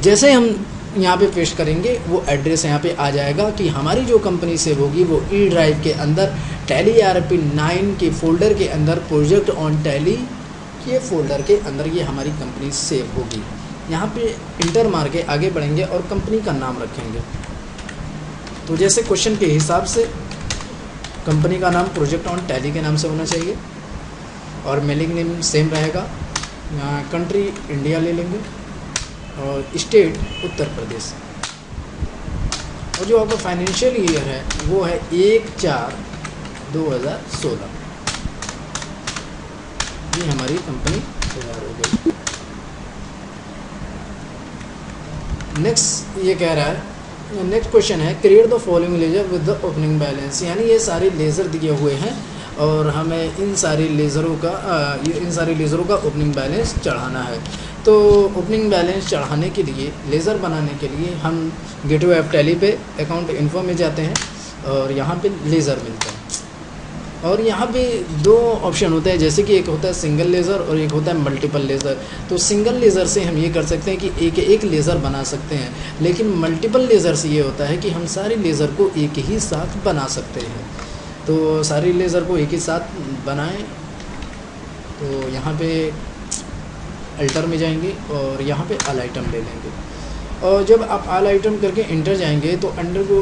A: जैसे हम यहाँ पे पेस्ट करेंगे वो एड्रेस यहाँ पे आ जाएगा कि हमारी जो कंपनी सेव होगी वो ई ड्राइव के अंदर टैली ERP9 के फोल्डर के अंदर प्रोजेक्ट ऑन टैली के फोल्डर के अंदर ये हमारी कंपनी सेव होगी। यहाँ पे इंटर मार के आगे बढ़ेंगे और कंपनी का नाम रखेंगे। तो जैसे क्वेश्चन के हिसाब से कंपनी का नाम प्रोजेक्ट ऑन टैली के नाम से होना चाहिए और मेलिंग नेम सेम रहेगा। यहाँ कंट्री इंडिया ले लेंगे और स्टेट उत्तर प्रदेश, और जो आपका फाइनेंशियल ईयर है वो है 1/4 2016। ये हमारी कंपनी तैयार हो गई। नेक्स्ट ये कह रहा है, नेक्स्ट क्वेश्चन है create the following ledger with the opening balance, यानी ये सारे लेज़र दिए हुए हैं और हमें इन सारे लेज़रों का ओपनिंग बैलेंस चढ़ाना है। तो ओपनिंग बैलेंस चढ़ाने के लिए, लेज़र बनाने के लिए हम गेटवे ऐप टैली पे अकाउंट इन्फो में जाते हैं और यहाँ पे लेज़र मिलता है। और यहाँ पे दो ऑप्शन होते हैं, जैसे कि एक होता है सिंगल लेज़र और एक होता है मल्टीपल लेज़र। तो सिंगल लेज़र से हम ये कर सकते हैं कि एक लेज़र बना सकते हैं, लेकिन मल्टीपल लेज़र से ये होता है कि हम सारे लेज़र को एक ही साथ बना सकते हैं। तो सारे लेज़र को एक ही साथ बनाएं, तो यहाँ पे अल्टर में जाएंगे और यहाँ पे ऑल आइटम ले लेंगे। और जब आप ऑल आइटम करके इंटर जाएंगे तो अंडर को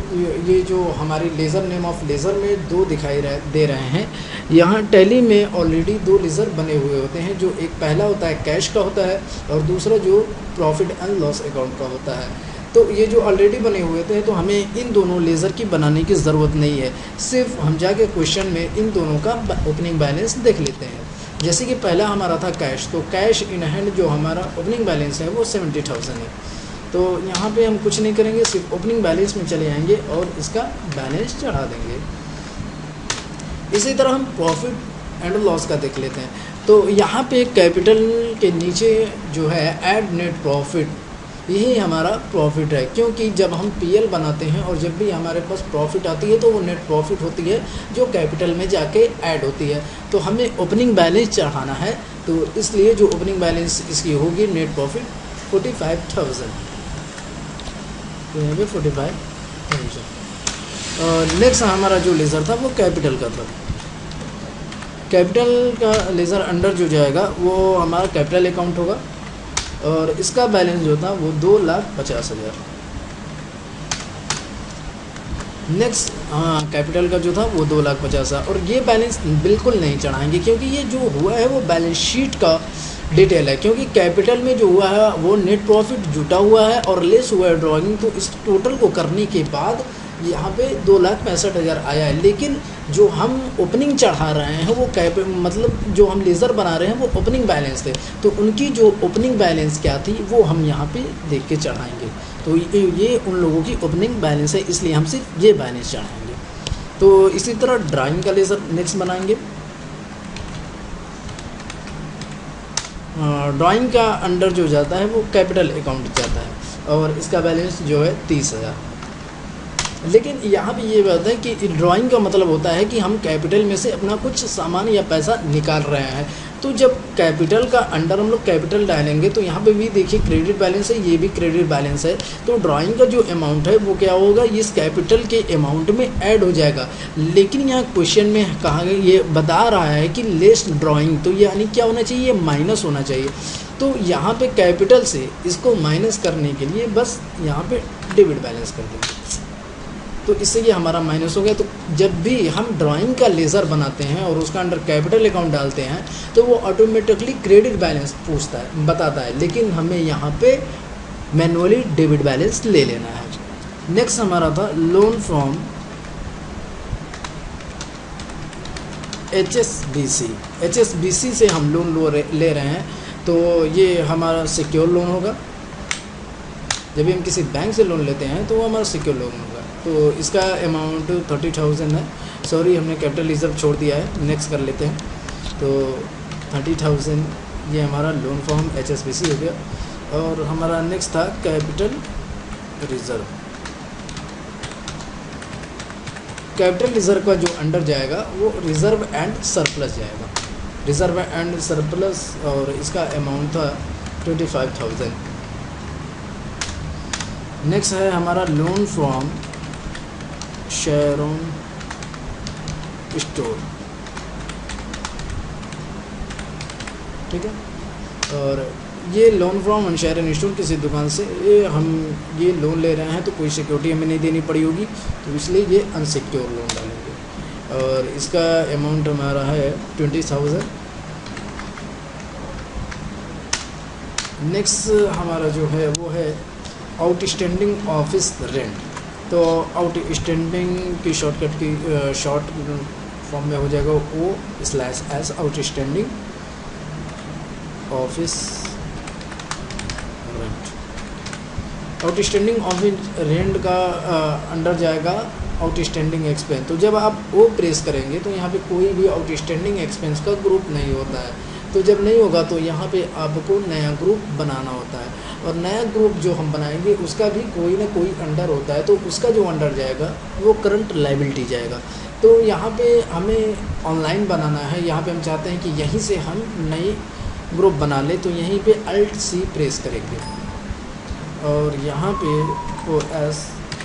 A: ये जो हमारी लेज़र नेम ऑफ लेज़र में दो दिखाई दे रहे हैं। यहाँ टैली में ऑलरेडी दो लेज़र बने हुए होते हैं, जो एक पहला होता है कैश का होता है और दूसरा जो प्रॉफिट एंड लॉस अकाउंट का होता है। तो ये जो ऑलरेडी बने हुए थे, तो हमें इन दोनों लेज़र की बनाने की ज़रूरत नहीं है, सिर्फ हम जाके क्वेश्चन में इन दोनों का ओपनिंग बैलेंस देख लेते हैं। जैसे कि पहला हमारा था कैश, तो कैश इन हैंड जो हमारा ओपनिंग बैलेंस है वो 70,000 है। तो यहाँ पे हम कुछ नहीं करेंगे, सिर्फ ओपनिंग बैलेंस में चले जाएंगे और इसका बैलेंस चढ़ा देंगे। इसी तरह हम प्रॉफिट एंड लॉस का देख लेते हैं। तो यहाँ पे कैपिटल के नीचे जो है ऐड नेट प्रॉफिट, यही हमारा प्रॉफिट है, क्योंकि जब हम पीएल बनाते हैं और जब भी हमारे पास प्रॉफिट आती है तो वो नेट प्रॉफिट होती है जो कैपिटल में जाके ऐड होती है। तो हमें ओपनिंग बैलेंस चढ़ाना है, तो इसलिए जो ओपनिंग बैलेंस इसकी होगी नेट प्रॉफिट 45,000, तो यहाँ पे 45,000। और नेक्स्ट हमारा जो लेज़र था वो कैपिटल का था। कैपिटल का लेज़र अंडर जो जाएगा वो हमारा कैपिटल अकाउंट होगा और इसका बैलेंस जो था वो 2,50,000। नेक्स्ट कैपिटल का जो था वो 2,50,000 और ये बैलेंस बिल्कुल नहीं चढ़ाएंगे, क्योंकि ये जो हुआ है वो बैलेंस शीट का डिटेल है। क्योंकि कैपिटल में जो हुआ है वो नेट प्रॉफिट जुटा हुआ है और लेस हुआ है ड्राइंग, तो इस टोटल को करने के बाद यहाँ पे 2,65,000 आया है। लेकिन जो हम ओपनिंग चढ़ा रहे हैं वो मतलब जो हम लेज़र बना रहे हैं वो ओपनिंग बैलेंस थे, तो उनकी जो ओपनिंग बैलेंस क्या थी वो हम यहाँ पे देख के चढ़ाएंगे। तो ये उन लोगों की ओपनिंग बैलेंस है, इसलिए हम सिर्फ ये बैलेंस चढ़ाएंगे। तो इसी तरह ड्राइंग का लेज़र नेक्स्ट बनाएंगे। ड्राइंग का अंडर जो जाता है वो कैपिटल अकाउंट जाता है और इसका बैलेंस जो है 30,000। लेकिन यहाँ पे ये बात है कि ड्राइंग का मतलब होता है कि हम कैपिटल में से अपना कुछ सामान या पैसा निकाल रहे हैं। तो जब कैपिटल का अंडर हम लोग कैपिटल डालेंगे तो यहाँ पे भी देखिए क्रेडिट बैलेंस है, ये भी क्रेडिट बैलेंस है। तो ड्राइंग का जो अमाउंट है वो क्या होगा, इस कैपिटल के अमाउंट में ऐड हो जाएगा। लेकिन यहाँ क्वेश्चन में कहा गया, ये बता रहा है कि लेस ड्राइंग, तो यानी क्या होना चाहिए, माइनस होना चाहिए। तो यहाँ पे कैपिटल से इसको माइनस करने के लिए बस यहाँ पे डेबिट बैलेंस कर देंगे, तो इससे ये हमारा माइनस हो गया। तो जब भी हम ड्राइंग का लेज़र बनाते हैं और उसका अंडर कैपिटल अकाउंट डालते हैं तो वो ऑटोमेटिकली क्रेडिट बैलेंस पूछता है, बताता है, लेकिन हमें यहाँ पे मैनुअली डेबिट बैलेंस ले लेना है। नेक्स्ट हमारा था लोन फ्रॉम HSBC से हम लोन ले रहे हैं, तो ये हमारा सिक्योर लोन होगा। जब भी हम किसी बैंक से लोन लेते हैं तो वो हमारा सिक्योर लोन होगा। तो इसका अमाउंट 30,000 है। सॉरी, हमने कैपिटल रिजर्व छोड़ दिया है, नेक्स्ट कर लेते हैं। तो 30,000 ये हमारा लोन फॉर्म HSBC हो गया। और हमारा नेक्स्ट था कैपिटल रिजर्व। कैपिटल रिजर्व का जो अंडर जाएगा वो रिजर्व एंड सरप्लस जाएगा, रिजर्व एंड सरप्लस, और इसका अमाउंट था 25,000। नेक्स्ट है हमारा लोन फ्रॉम शेरोन स्टोर, ठीक है। और ये लोन फ्रॉम शेरोन स्टोर किसी दुकान से हम ये लोन ले रहे हैं, तो कोई सिक्योरिटी हमें नहीं देनी पड़ी होगी, तो इसलिए ये अनसिक्योर लोन डालेंगे। और इसका अमाउंट हमारा है 20,000। नेक्स्ट हमारा जो है वो है आउटस्टैंडिंग ऑफिस रेंट। तो आउटस्टैंडिंग की शॉर्ट फॉर्म में हो जाएगा O/S outstanding office rent. Outstanding office rent का अंडर जाएगा आउटस्टैंडिंग एक्सपेंस। तो जब आप वो प्रेस करेंगे तो यहाँ पे कोई भी आउटस्टैंडिंग एक्सपेंस का ग्रुप नहीं होता है। तो जब नहीं होगा तो यहाँ पे आपको नया ग्रुप बनाना होता है, और नया ग्रुप जो हम बनाएंगे उसका भी कोई ना कोई अंडर होता है। तो उसका जो अंडर जाएगा वो करंट लायबिलिटी जाएगा। तो यहाँ पे हमें ऑनलाइन बनाना है, यहाँ पे हम चाहते हैं कि यहीं से हम नई ग्रुप बना ले। तो यहीं पे Alt+C प्रेस करेंगे और यहाँ पे OS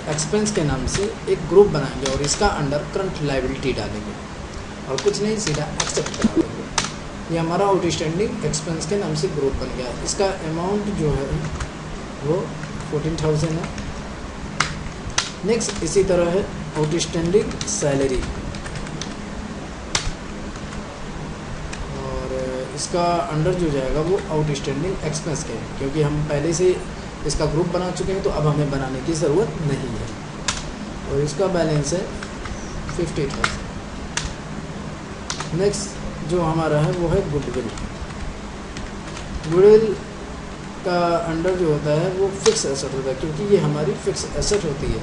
A: एक्सपेंस के नाम से एक ग्रुप बनाएंगे और इसका अंडर करंट लायबिलिटी डालेंगे और कुछ नहीं, सीधा एक्सेप्ट करा देंगे। ये हमारा आउटस्टैंडिंग एक्सपेंस के नाम से ग्रुप बन गया। इसका अमाउंट जो है वो 14,000 है। नेक्स्ट इसी तरह है आउटस्टैंडिंग सैलरी, और इसका अंडर जो जाएगा वो आउटस्टैंडिंग एक्सपेंस के है, क्योंकि हम पहले से इसका ग्रुप बना चुके हैं तो अब हमें बनाने की ज़रूरत नहीं है। और इसका बैलेंस है 50,000। नेक्स्ट जो हमारा है वो है गुडविल। गुडविल का अंडर जो होता है वो फिक्स एसेट होता है, क्योंकि ये हमारी फिक्स एसेट होती है,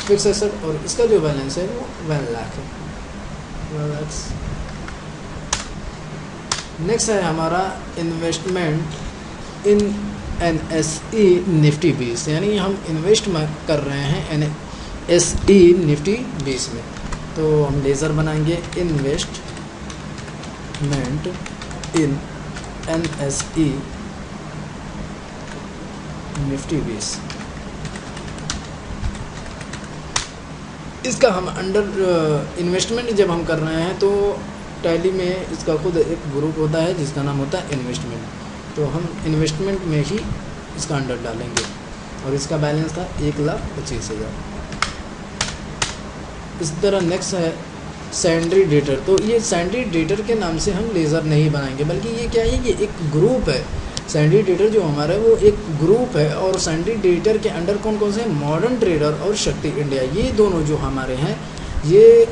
A: फिक्स एसेट। और इसका जो बैलेंस है वो 1 लाख है, 1 लाख। नेक्स्ट है हमारा इन्वेस्टमेंट इन NSE निफ्टी 20, यानी हम इन्वेस्ट कर रहे हैं NSE निफ्टी 20 में। तो हम लेज़र बनाएंगे इन्वेस्टमेंट इन NSE निफ्टी 20। इसका हम अंडर इन्वेस्टमेंट जब हम कर रहे हैं तो टैली में इसका खुद एक ग्रुप होता है जिसका नाम होता है इन्वेस्टमेंट। तो हम इन्वेस्टमेंट में ही इसका अंडर डालेंगे और इसका बैलेंस था 1,25,000। इस तरह नेक्स्ट है सैंड्री डेटर। तो ये सैंड्री डेटर के नाम से हम लेज़र नहीं बनाएंगे, बल्कि ये क्या है, ये एक ग्रुप है। सैंड्री डेटर जो हमारा है वो एक ग्रुप है, और सैंड्री डेटर के अंडर कौन कौन से हैं, मॉडर्न ट्रेडर और शक्ति इंडिया, ये दोनों जो हमारे हैं ये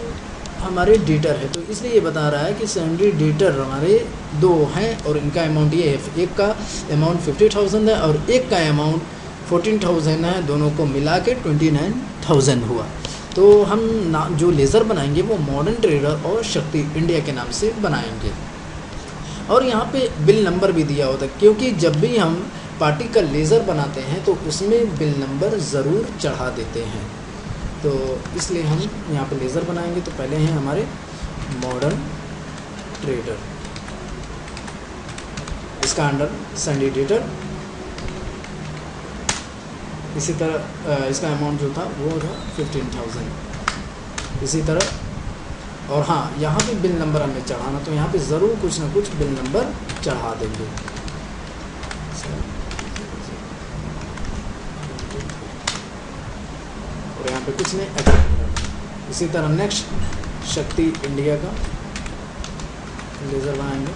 A: हमारे डेटर है। तो इसलिए ये बता रहा है कि सैंड्री डेटर हमारे 2 हैं और इनका अमाउंट ये है, एक का अमाउंट 50,000 है और एक का अमाउंट 14,000 है, दोनों को मिला के 29,000 हुआ। तो हम जो लेज़र बनाएंगे वो मॉडर्न ट्रेडर और शक्ति इंडिया के नाम से बनाएंगे। और यहाँ पे बिल नंबर भी दिया होता है, क्योंकि जब भी हम पार्टी का लेज़र बनाते हैं तो उसमें बिल नंबर ज़रूर चढ़ा देते हैं। तो इसलिए हम यहाँ पे लेज़र बनाएंगे। तो पहले हैं हमारे मॉडर्न ट्रेडर, इसका अंडर सैंड्री डेटर। इसी तरह इसका अमाउंट जो था वो था 15,000। इसी तरह, और हाँ यहाँ पे बिल नंबर हमें चढ़ाना, तो यहाँ पे ज़रूर कुछ ना कुछ बिल नंबर चढ़ा देंगे। और यहाँ पे कुछ नहीं। इसी तरह नेक्स्ट शक्ति इंडिया का लेज़र बनाएंगे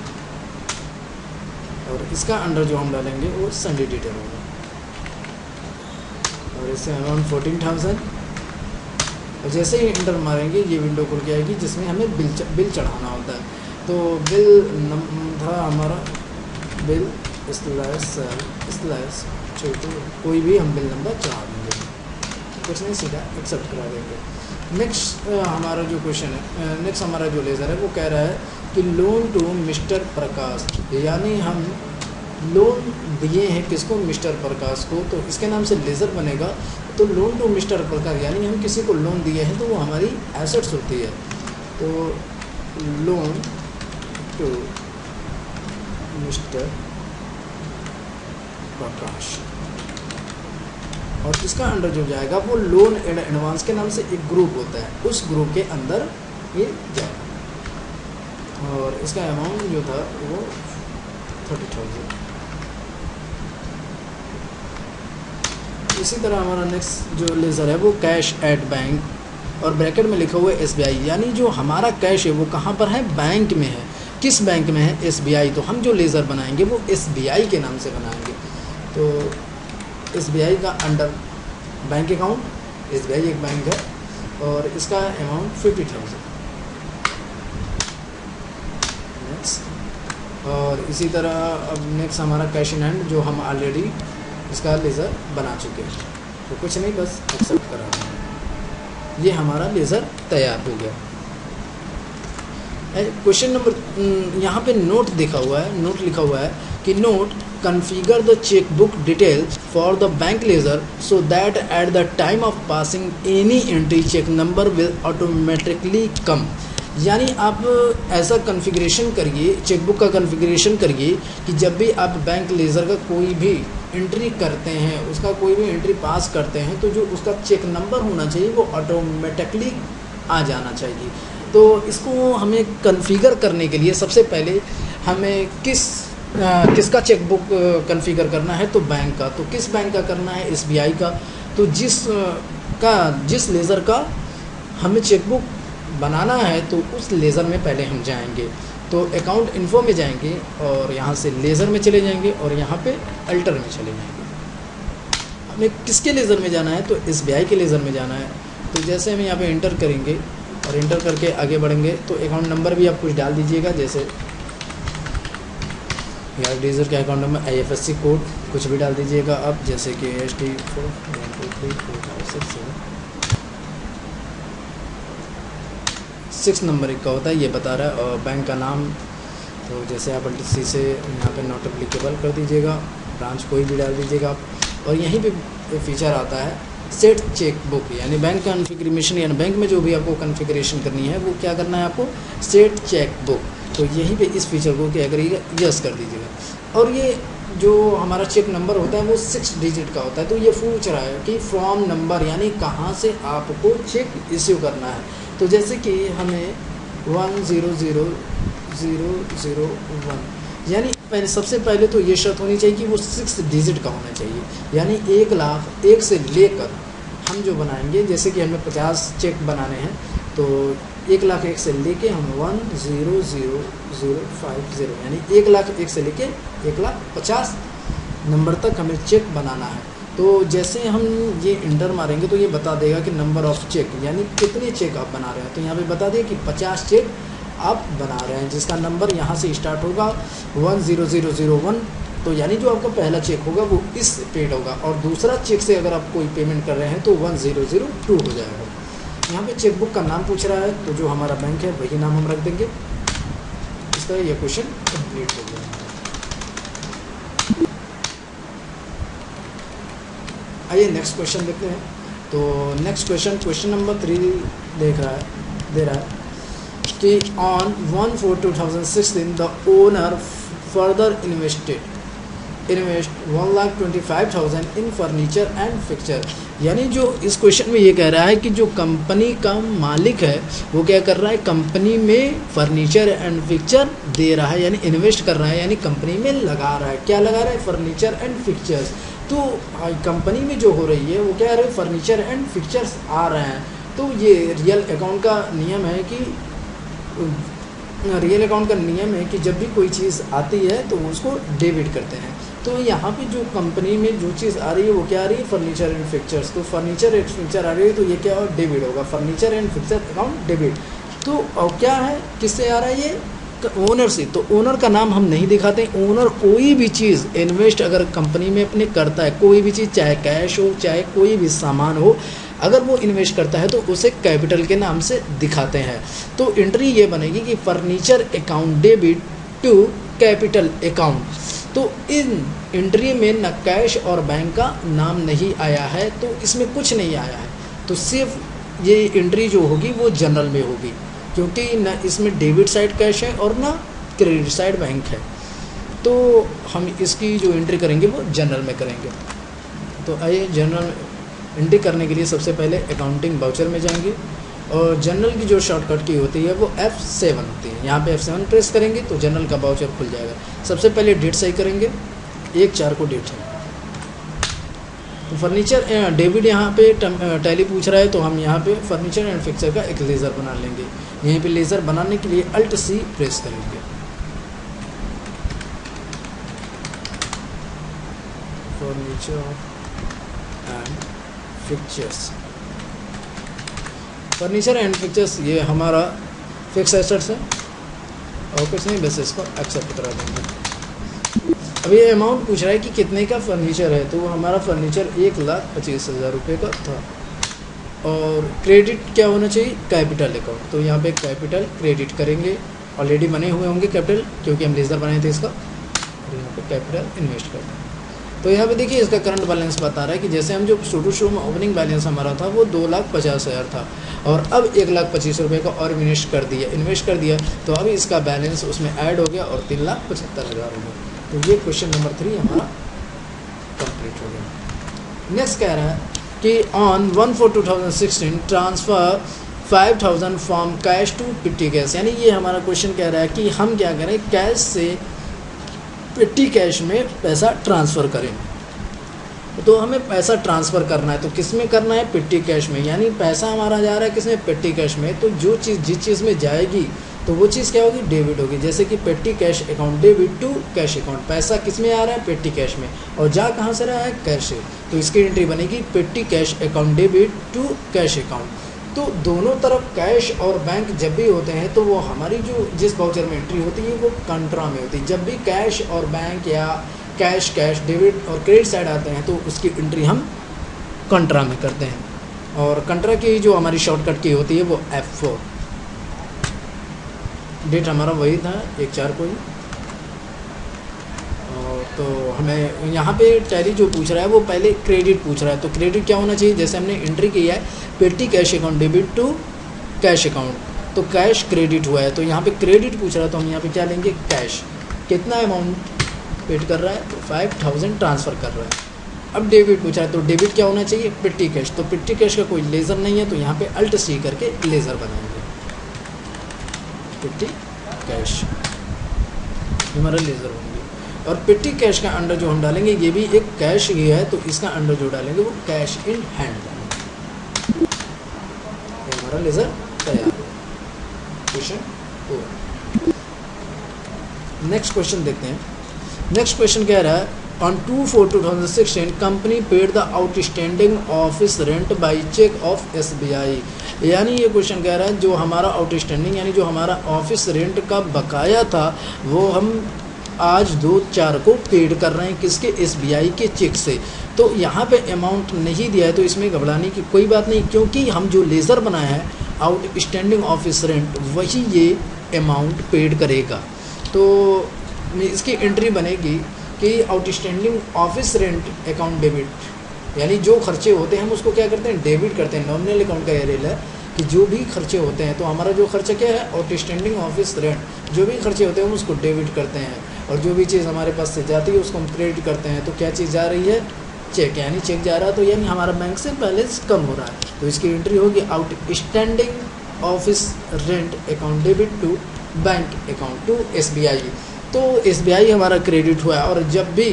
A: और इसका अंडर जो हम डालेंगे वो सैंड्री डेटर होगा, और इससे अमाउंट 14,000। और जैसे ही इंटर मारेंगे ये विंडो खुल के आएगी जिसमें हमें बिल चढ़ाना होता है। तो बिल था हमारा बिल स्लैश छोटू, कोई भी हम बिल नंबर चढ़ा देंगे, कुछ नहीं, सीधा एक्सेप्ट करा देंगे। नेक्स्ट हमारा जो क्वेश्चन है, नेक्स्ट हमारा जो लेज़र है वो कह रहा है कि लोन टू मिस्टर प्रकाश, यानी हम लोन दिए हैं किसको, मिस्टर प्रकाश को। तो इसके नाम से लेज़र बनेगा। तो लोन टू मिस्टर प्रकाश यानी हम किसी को लोन दिए हैं तो वो हमारी एसेट्स होती है। तो लोन टू मिस्टर प्रकाश, और इसका अंडर जो जाएगा वो लोन एंड एडवांस के नाम से एक ग्रुप होता है, उस ग्रुप के अंदर ये जाएगा। और इसका अमाउंट जो था वो 30,000। इसी तरह हमारा नेक्स्ट जो लेज़र है वो कैश एट बैंक, और ब्रैकेट में लिखा हुआ है SBI, यानी जो हमारा कैश है वो कहाँ पर है, बैंक में है। किस बैंक में है, SBI। तो हम जो लेज़र बनाएंगे वो SBI के नाम से बनाएंगे। तो SBI का अंडर बैंक अकाउंट, SBI एक बैंक है, और इसका अमाउंट 50,000। और इसी तरह अब नेक्स्ट हमारा कैश इन हैंड, जो हम ऑलरेडी इसका लेज़र बना चुके हैं, तो कुछ नहीं बस एक्सेप्ट करा दें। ये हमारा लेज़र तैयार हो गया। क्वेश्चन नंबर यहाँ पे नोट लिखा हुआ है कि note configure the chequebook details for the bank ledger so that at the time of passing any entry cheque number will automatically come. यानी आप ऐसा कॉन्फ़िगरेशन करिए, चेकबुक का कॉन्फ़िगरेशन करिए कि जब भी आप बैंक लेज़र का कोई भी एंट्री करते हैं, उसका कोई भी एंट्री पास करते हैं, तो जो उसका चेक नंबर होना चाहिए वो ऑटोमेटिकली आ जाना चाहिए। तो इसको हमें कॉन्फ़िगर करने के लिए सबसे पहले हमें किसका चेकबुक कॉन्फ़िगर करना है, तो बैंक का। तो किस बैंक का करना है? एसबीआई का। तो जिस लेज़र का हमें चेकबुक बनाना है तो उस लेज़र में पहले हम जाएंगे। तो अकाउंट इन्फो में जाएंगे और यहाँ से लेज़र में चले जाएंगे और यहाँ पे अल्टर में चले जाएंगे। हमें किसके लेज़र में जाना है? तो एसबीआई के लेज़र में जाना है। तो जैसे हम यहाँ पे इंटर करेंगे और इंटर करके आगे बढ़ेंगे तो अकाउंट नंबर भी आप कुछ डाल दीजिएगा, जैसे यार लेज़र का अकाउंट नंबर, IFSC कोड कुछ भी डाल दीजिएगा आप, जैसे कि ST 4 1 2 3 4 5 6 7 6 नंबर का होता है, ये बता रहा है। और बैंक का नाम, तो जैसे आप सी से यहाँ पे नॉट एप्लीकेबल कर दीजिएगा, ब्रांच कोई भी डाल दीजिएगा आप। और यहीं पे फीचर आता है सेट चेकबुक, यानी बैंक कॉन्फ़िगरेशन, यानी बैंक में जो भी आपको कॉन्फ़िगरेशन करनी है वो क्या करना है आपको, सेट चेकबुक। तो यहीं पे इस फीचर को क्या करिएगा, यस कर दीजिएगा। और ये जो हमारा चेक नंबर होता है वो 6 डिजिट का होता है। तो ये पूछ रहा है कि फ्रॉम नंबर, यानी कहाँ से आपको चेक इश्यू करना है। तो जैसे कि हमें 100001, यानी पहले सबसे पहले तो ये शर्त होनी चाहिए कि वो 6 डिजिट का होना चाहिए, यानी 1 लाख 1 से लेकर हम जो बनाएंगे, जैसे कि हमें 50 चेक बनाने हैं तो 1 लाख 1 से लेके हम 100050, यानी 1 लाख 1 से लेके 1 लाख 50 नंबर तक हमें चेक बनाना है। तो जैसे हम ये इंटर मारेंगे तो ये बता देगा कि नंबर ऑफ़ चेक, यानी कितने चेक आप बना रहे हैं। तो यहाँ पे बता दें कि 50 चेक आप बना रहे हैं, जिसका नंबर यहाँ से स्टार्ट होगा 10001। तो यानी जो आपका पहला चेक होगा वो इस पेड होगा, और दूसरा चेक से अगर आप कोई पेमेंट कर रहे हैं तो 1002 हो जाएगा। यहाँ पे चेकबुक का नाम पूछ रहा है, तो जो हमारा बैंक है वही नाम हम रख देंगे। इस तरह ये क्वेश्चन कंप्लीट हो गया। आइए नेक्स्ट क्वेश्चन देखते हैं। तो नेक्स्ट क्वेश्चन नंबर 3 दे रहा है कि on 1/4/2016 the owner further invest 1,25,000 in furniture and fixture. यानी जो इस क्वेश्चन में ये कह रहा है कि जो कंपनी का मालिक है वो क्या कर रहा है, कंपनी में फर्नीचर एंड फिक्चर दे रहा है, यानी इन्वेस्ट कर रहा है, यानी कंपनी में लगा रहा है। क्या लगा रहा है? Furniture and fixtures. तो कंपनी में जो हो रही है वो क्या है, फर्नीचर एंड फिक्चर्स आ रहे हैं। तो ये रियल अकाउंट का नियम है कि जब भी कोई चीज़ आती है तो उसको डेबिट करते हैं। तो यहाँ पे जो कंपनी में जो चीज़ आ रही है वो क्या आ रही है, फर्नीचर एंड फिक्चर्स। तो फर्नीचर एंड फिक्चर आ रही है तो ये क्या होगा, डेबिट होगा, furniture and fixture account debit. तो क्या है, किससे आ रहा है ये, ओनर से। तो ओनर का नाम हम नहीं दिखाते। ओनर कोई भी चीज़ इन्वेस्ट अगर कंपनी में अपने करता है, कोई भी चीज़, चाहे कैश हो चाहे कोई भी सामान हो, अगर वो इन्वेस्ट करता है तो उसे कैपिटल के नाम से दिखाते हैं। तो एंट्री ये बनेगी कि furniture account debit to capital account. तो इन एंट्री में न कैश और बैंक का नाम नहीं आया है, तो इसमें कुछ नहीं आया है। तो सिर्फ ये एंट्री जो होगी वो जनरल में होगी, क्योंकि न इसमें डेबिट साइड कैश है और ना क्रेडिट साइड बैंक है। तो हम इसकी जो एंट्री करेंगे वो जनरल में करेंगे। तो आइए जनरल एंट्री करने के लिए सबसे पहले अकाउंटिंग वाउचर में जाएंगे, और जनरल की जो शॉर्टकट की होती है वो F7 होती है। यहाँ पे F7 प्रेस करेंगे तो जनरल का वाउचर खुल जाएगा। सबसे पहले डेट सही करेंगे, 1/4 को डेट है। तो फर्नीचर डेबिट यहाँ पे टैली पूछ रहा है, तो हम यहाँ पे फर्नीचर एंड फिक्चर का एक लेज़र बना लेंगे। यहीं पे लेज़र बनाने के लिए Alt+C प्रेस करेंगे। Furniture and fixtures, furniture and fixtures ये हमारा फिक्स एसेट्स है, और कुछ नहीं, बस इसको एक्सेप्ट करा देंगे। अब ये अमाउंट पूछ रहा है कि कितने का फर्नीचर है, तो हमारा फर्नीचर 1,25,000 रुपये का था। और क्रेडिट क्या होना चाहिए, कैपिटल अकाउंट, तो यहाँ पे कैपिटल क्रेडिट करेंगे, ऑलरेडी बने हुए होंगे कैपिटल क्योंकि हम लेज़र बनाए थे इसका, और यहाँ पे कैपिटल इन्वेस्ट करते हैं। तो यहाँ पे देखिए इसका करंट बैलेंस बता रहा है कि जैसे हम जो शुरू में ओपनिंग बैलेंस हमारा था वो 2,50,000 था, और अब 1,25,000 रुपये का और इन्वेस्ट कर दिया, तो अब इसका बैलेंस उसमें ऐड हो गया और 3,75,000 हो गया। तो ये क्वेश्चन नंबर 3 हमारा कंप्लीट हो गया। नेक्स्ट कह रहा है कि on 1/4/2016 transfer 5,000 from cash to petty cash, यानी ये हमारा क्वेश्चन कह रहा है कि हम क्या करें, कैश से पेटी कैश में पैसा ट्रांसफ़र करें। तो हमें पैसा ट्रांसफ़र करना है, तो किस में करना है, पेटी कैश में, यानी पैसा हमारा जा रहा है किस में, पेटी कैश में। तो जो चीज़ जिस चीज़ में जाएगी तो वो चीज़ क्या होगी, डेबिट होगी। जैसे कि petty cash account debit to cash account, पैसा किस में आ रहा है, पेटी कैश में, और जा कहाँ से रहा है, कैश से, तो इसकी एंट्री बनेगी petty cash account debit to cash account. तो दोनों तरफ कैश और बैंक जब भी होते हैं तो वो हमारी जो जिस वाउचर में एंट्री होती है वो कंट्रा में होती है। जब भी कैश और बैंक या कैश डेबिट और क्रेडिट साइड आते हैं तो उसकी एंट्री हम कंट्रा में करते हैं, और कंट्रा की जो हमारी शॉर्टकट की होती है वो F4। डेट हमारा वही था 1/4 को ही। और तो हमें यहाँ पे टैली जो पूछ रहा है वो पहले क्रेडिट पूछ रहा है, तो क्रेडिट क्या होना चाहिए, जैसे हमने एंट्री की है petty cash account debit to cash account, तो कैश क्रेडिट हुआ है, तो यहाँ पे क्रेडिट पूछ रहा है तो हम यहाँ पे क्या लेंगे, कैश। कितना अमाउंट पेड कर रहा है, तो 5,000 ट्रांसफ़र कर रहा है। अब डेबिट पूछा है तो डेबिट क्या होना चाहिए, पेटी कैश, तो पेटी कैश का कोई लेज़र नहीं है तो यहाँ पे अल्ट C करके लेज़र बनाएंगे, पेटी कैश हमारा लेज़र होंगे। और पेटी कैश का अंडर जो हम डालेंगे ये भी एक कैश ही है, तो इसका अंडर जो डालेंगे वो कैश इन हैंड डालेंगे, हमारा लेज़र तैयार है। क्वेश्चन 4। नेक्स्ट क्वेश्चन देखते हैं। नेक्स्ट क्वेश्चन कह रहा है on 2/4/2016 company paid the outstanding office rent by cheque of SBI, यानी ये क्वेश्चन कह रहा है जो हमारा आउटस्टैंडिंग यानी जो हमारा ऑफिस रेंट का बकाया था वो हम आज 2/4 को पेड कर रहे हैं, किसके, SBI के चेक से। तो यहाँ पे अमाउंट नहीं दिया है तो इसमें घबराने की कोई बात नहीं, क्योंकि हम जो लेज़र बनाया है आउटस्टैंडिंग ऑफिस रेंट वही ये अमाउंट पेड करेगा। तो इसकी एंट्री बनेगी कि outstanding office rent account debit, यानी जो खर्चे होते हैं हम उसको क्या करते हैं, डेबिट करते हैं। नॉमिनल अकाउंट का ये रूल है कि जो भी खर्चे होते हैं, तो हमारा जो खर्चा क्या है, आउटस्टैंडिंग ऑफिस रेंट, जो भी खर्चे होते हैं हम उसको डेबिट करते हैं, और जो भी चीज़ हमारे पास से जाती है उसको हम क्रेडिट करते हैं। तो क्या चीज़ जा रही है, चेक, यानी चेक जा रहा है तो यानी हमारा बैंक से बैलेंस कम हो रहा है, तो इसकी एंट्री होगी outstanding office rent account debit to bank account to SBI। तो SBI हमारा क्रेडिट हुआ है, और जब भी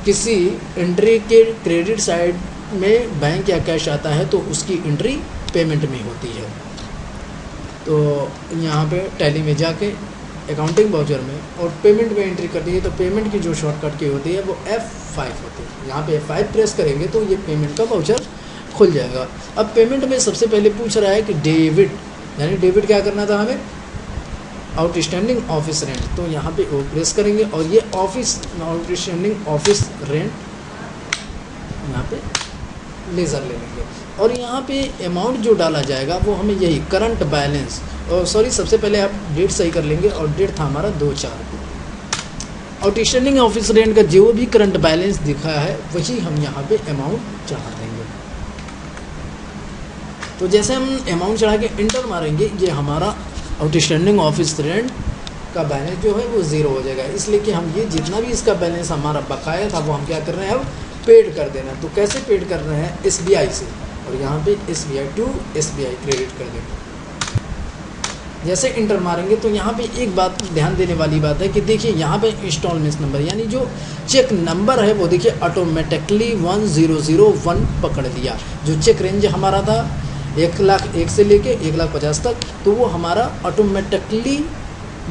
A: किसी एंट्री के क्रेडिट साइड में बैंक या कैश आता है तो उसकी एंट्री पेमेंट में होती है। तो यहाँ पे टैली में जाके अकाउंटिंग वाउचर में और पेमेंट में एंट्री कर दी है, तो पेमेंट की जो शॉर्टकट की होती है वो F5 होती है। यहाँ पे F5 प्रेस करेंगे तो ये पेमेंट का वाउचर खुल जाएगा। अब पेमेंट में सबसे पहले पूछ रहा है कि डेबिट, यानी डेबिट क्या करना था हमें, आउटस्टैंडिंग ऑफिस रेंट, तो यहाँ पे वो प्रेस करेंगे और ये ऑफिस आउटस्टैंडिंग ऑफिस रेंट यहाँ पे लेज़र ले लेंगे, और यहाँ पे अमाउंट जो डाला जाएगा वो हमें यही करंट बैलेंस, और सॉरी सबसे पहले आप डेट सही कर लेंगे, और डेट था हमारा 2/4 को। आउटस्टैंडिंग ऑफिस रेंट का जो भी करंट बैलेंस दिखा है वही हम यहाँ पे अमाउंट चढ़ा देंगे। तो जैसे हम अमाउंट चढ़ा के इंटर मारेंगे ये हमारा आउटस्टैंडिंग ऑफिस रेंट का बैलेंस जो है वो 0 हो जाएगा, इसलिए कि हम ये जितना भी इसका बैलेंस हमारा बकाया था वो हम क्या कर रहे हैं, अब पेड कर देना। तो कैसे पेड कर रहे हैं, SBI से, और यहाँ पे SBI टू SBI क्रेडिट कर देंगे। जैसे इंटर मारेंगे तो यहाँ पे एक बात ध्यान देने वाली बात है कि देखिए यहाँ पे इंस्टॉलमेंट नंबर यानी जो चेक नंबर है वो देखिए ऑटोमेटिकली 1001 पकड़ लिया। जो चेक रेंज हमारा था 1,01,000 से लेके 1,50,000 तक, तो वो हमारा ऑटोमेटिकली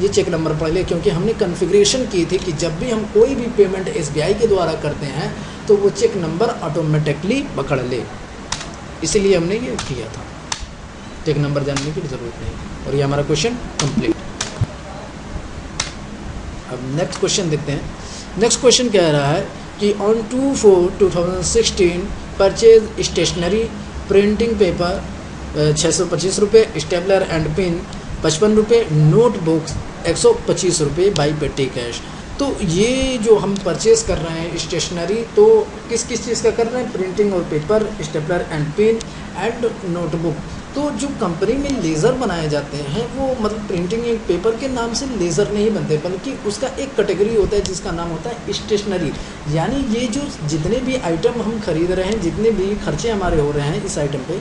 A: ये चेक नंबर पढ़ लिया, क्योंकि हमने कॉन्फ़िगरेशन की थी कि जब भी हम कोई भी पेमेंट SBI के द्वारा करते हैं तो वो चेक नंबर ऑटोमेटिकली पकड़ ले, इसीलिए हमने ये किया था। चेक नंबर जानने की ज़रूरत नहीं। और ये हमारा क्वेश्चन कंप्लीट। नेक्स्ट क्वेश्चन देखते हैं। नेक्स्ट क्वेश्चन कह रहा है कि on 2/4/2016 purchase stationery printing paper 625 रुपये, स्टेपलर एंड पिन 55 रुपये, नोटबुक्स 125 रुपये बाई पेटी कैश। तो ये जो हम परचेज़ कर रहे हैं स्टेशनरी, तो किस किस चीज़ का कर रहे हैं? प्रिंटिंग और paper, stapler and pin and notebook. तो जो कंपनी में लेज़र बनाए जाते हैं वो मतलब प्रिंटिंग एक पेपर के नाम से लेज़र नहीं बनते, बल्कि उसका एक कैटेगरी होता है जिसका नाम होता है स्टेशनरी। यानी ये जो जितने भी आइटम हम खरीद रहे हैं, जितने भी खर्चे हमारे हो रहे हैं इस आइटम पे,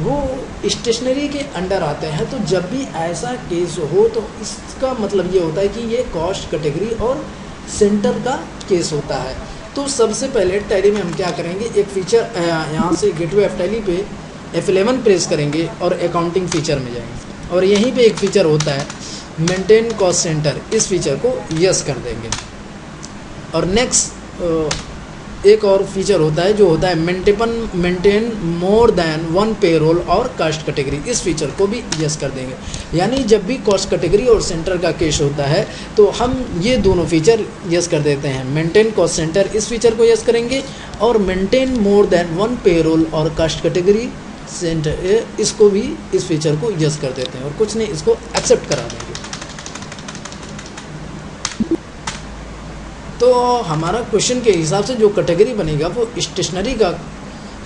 A: वो स्टेशनरी के अंडर आते हैं। तो जब भी ऐसा केस हो तो इसका मतलब ये होता है कि ये कॉस्ट कैटेगरी और सेंटर का केस होता है। तो सबसे पहले टैली में हम क्या करेंगे, एक फीचर यहाँ से गेटवे ऑफ टैली पे F11 प्रेस करेंगे और अकाउंटिंग फ़ीचर में जाएंगे, और यहीं पे एक फ़ीचर होता है मेंटेन कॉस्ट सेंटर, इस फीचर को यस कर देंगे। और नेक्स्ट एक और फीचर होता है जो होता है मेंटेन मोर देन 1 पेरोल और कास्ट कैटेगरी, इस फीचर को भी यस कर देंगे। यानी जब भी कॉस्ट कैटेगरी और सेंटर का केस होता है तो हम ये दोनों फीचर यस कर देते हैं। मेंटेन कॉस्ट सेंटर, इस फीचर को यस करेंगे, और मेंटेन मोर देन 1 पेरोल और कास्ट कैटेगरी सेंटर, इसको भी, इस फीचर को यस कर देते हैं, और कुछ नहीं, इसको एक्सेप्ट करा देंगे। तो हमारा क्वेश्चन के हिसाब से जो कैटेगरी बनेगा वो स्टेशनरी का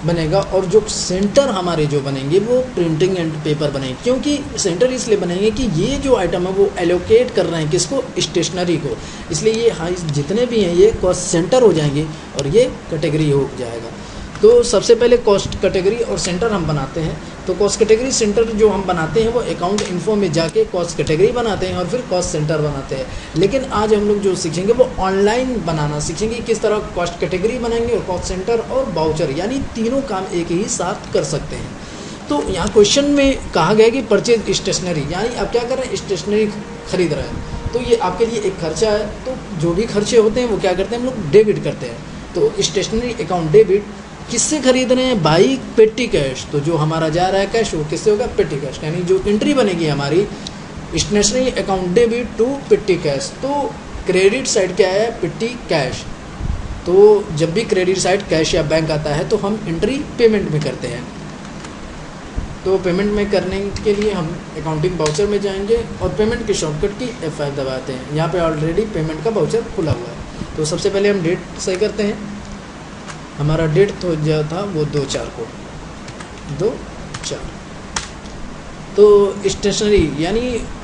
A: बनेगा, और जो सेंटर हमारे जो बनेंगे वो प्रिंटिंग एंड पेपर बनेंगे। क्योंकि सेंटर इसलिए बनेंगे कि ये जो आइटम है वो एलोकेट कर रहे हैं किसको? स्टेशनरी को, इसलिए ये हाई जितने भी हैं ये कॉस्ट सेंटर हो जाएंगे और ये कैटेगरी हो जाएगा। तो सबसे पहले कॉस्ट कैटेगरी और सेंटर हम बनाते हैं। तो कॉस्ट कैटेगरी सेंटर जो हम बनाते हैं वो अकाउंट इन्फो में जाके कॉस्ट कैटेगरी बनाते हैं और फिर कॉस्ट सेंटर बनाते हैं। लेकिन आज हम लोग जो सीखेंगे वो ऑनलाइन बनाना सीखेंगे, किस तरह कॉस्ट कैटेगरी बनाएंगे और कॉस्ट सेंटर और बाउचर, यानी तीनों काम एक ही साथ कर सकते हैं। तो यहाँ क्वेश्चन में कहा गया कि परचेज स्टेशनरी, यानी आप क्या कर रहे हैं? स्टेशनरी खरीद रहे हैं, तो ये आपके लिए एक खर्चा है। तो जो भी खर्चे होते हैं वो क्या करते हैं हम लोग? डेबिट करते हैं। तो स्टेशनरी अकाउंट डेबिट किससे खरीद रहे हैं? बाई पेटी कैश। तो जो हमारा जा रहा है कैश वो किससे होगा? पेटी कैश। यानी जो एंट्री बनेगी हमारी stationery account debit to petty cash. तो क्रेडिट साइड क्या है? Petty cash. तो जब भी क्रेडिट साइड कैश या बैंक आता है तो हम एंट्री पेमेंट में करते हैं। तो पेमेंट में करने के लिए हम अकाउंटिंग बाउचर में जाएंगे और पेमेंट के शॉर्टकट की F5 दबाते हैं। यहाँ पे ऑलरेडी पेमेंट का बाउचर खुला हुआ है। तो सबसे पहले हम डेट सही करते हैं। हमारा डेट तो जो था वो 2/4 को, 2/4। तो स्टेशनरी यानी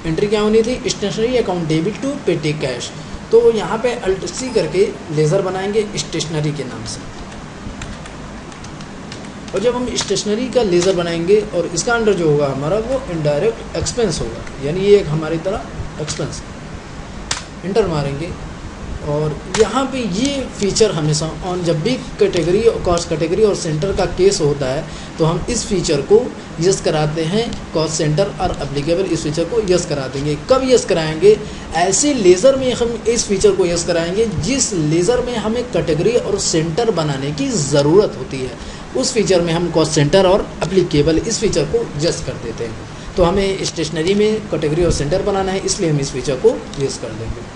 A: एंट्री क्या होनी थी? Stationery account debit to petty cash. तो यहाँ पे अल्ट C करके लेज़र बनाएंगे स्टेशनरी के नाम से, और जब हम स्टेशनरी का लेज़र बनाएंगे और इसका अंडर जो होगा हमारा वो इनडायरेक्ट एक्सपेंस होगा, यानी ये एक हमारी तरह एक्सपेंस। इंटर मारेंगे और यहाँ पे ये फीचर हमेशा ऑन, जब भी कैटेगरी और कॉस्ट कैटेगरी और सेंटर का केस होता है तो हम इस फीचर को यस कराते हैं। कॉस्ट सेंटर और एप्लीकेबल, इस फीचर को यस करा देंगे। कब यस कराएंगे? ऐसे लेज़र में हम इस फीचर को यस कराएंगे जिस लेज़र में हमें कैटेगरी और सेंटर बनाने की ज़रूरत होती है, उस फीचर में हम कॉस्ट सेंटर और एप्लीकेबल इस फीचर को यस कर देते हैं। तो हमें स्टेशनरी में कैटेगरी और सेंटर बनाना है, इसलिए हम इस फीचर को यस कर देंगे।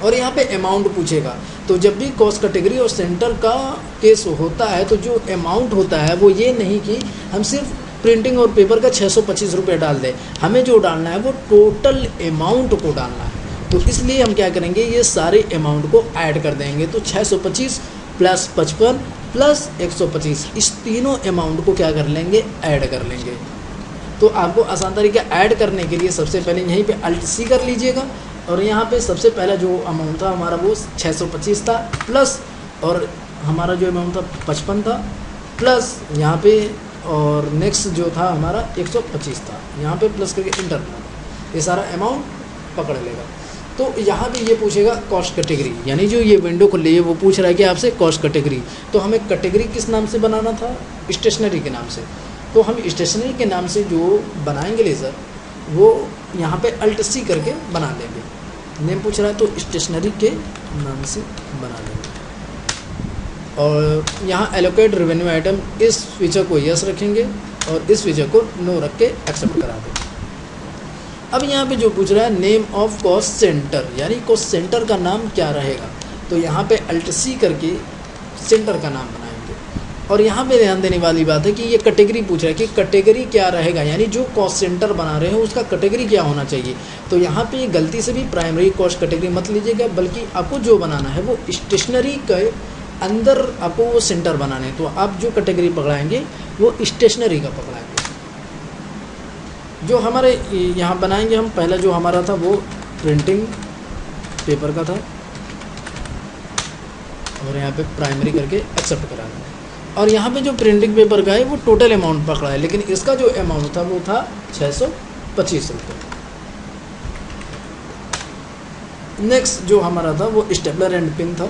A: और यहाँ पे अमाउंट पूछेगा, तो जब भी कॉस्ट कैटेगरी और सेंटर का केस होता है तो जो अमाउंट होता है वो ये नहीं कि हम सिर्फ प्रिंटिंग और पेपर का 625 रुपये डाल दें, हमें जो डालना है वो टोटल अमाउंट को डालना है। तो इसलिए हम क्या करेंगे? ये सारे अमाउंट को ऐड कर देंगे। तो 625 प्लस 55 प्लस 125, इस तीनों अमाउंट को क्या कर लेंगे? ऐड कर लेंगे। तो आपको आसान तरीका ऐड करने के लिए सबसे पहले यहीं पे अल्ट C कर लीजिएगा, और यहाँ पे सबसे पहला जो अमाउंट था हमारा वो 625 था, प्लस और हमारा जो अमाउंट था 55 था, प्लस यहाँ पे और नेक्स्ट जो था हमारा 125 था, यहाँ पे प्लस करके इंटर, ये सारा अमाउंट पकड़ लेगा। तो यहाँ पे ये पूछेगा कॉस्ट कैटेगरी, यानी जो ये विंडो खुल रही है वो पूछ रहा है कि आपसे कॉस्ट कैटेगरी। तो हमें कैटेगरी किस नाम से बनाना था? स्टेशनरी के नाम से। तो हम स्टेशनरी के नाम से जो बनाएंगे लेज़र वो यहाँ पे अल्ट C करके बना लेंगे। नेम पूछ रहा है तो स्टेशनरी के नाम से बना लेंगे, और यहाँ एलोकेट रेवेन्यू आइटम, इस फीचर को यस रखेंगे और इस फीचर को नो रख के एक्सेप्ट करा देंगे। अब यहाँ पे जो पूछ रहा है नेम ऑफ कॉस्ट सेंटर, यानी कॉस्ट सेंटर का नाम क्या रहेगा। तो यहाँ पे अल्ट सी करके सेंटर का नाम बनाएंगे। और यहाँ पे ध्यान देने वाली बात है कि ये कैटेगरी पूछ रहा है कि कैटेगरी क्या रहेगा, यानी जो कॉस्ट सेंटर बना रहे हैं उसका कैटेगरी क्या होना चाहिए। तो यहाँ पे गलती से भी प्राइमरी कॉस्ट कैटेगरी मत लीजिएगा, बल्कि आपको जो बनाना है वो स्टेशनरी के अंदर आपको वो सेंटर बनाने हैं। तो आप जो कैटेगरी पकड़ाएंगे वो स्टेशनरी का पकड़ाएंगे। जो हमारे यहाँ बनाएंगे हम, पहला जो हमारा था वो प्रिंटिंग पेपर का था, और यहाँ पे प्राइमरी करके एक्सेप्ट करा दें। और यहाँ पे जो प्रिंटिंग पेपर का है वो टोटल अमाउंट पकड़ा है, लेकिन इसका जो अमाउंट था वो था 625 रुपये। नेक्स्ट जो हमारा था वो स्टेपलर एंड पिन था,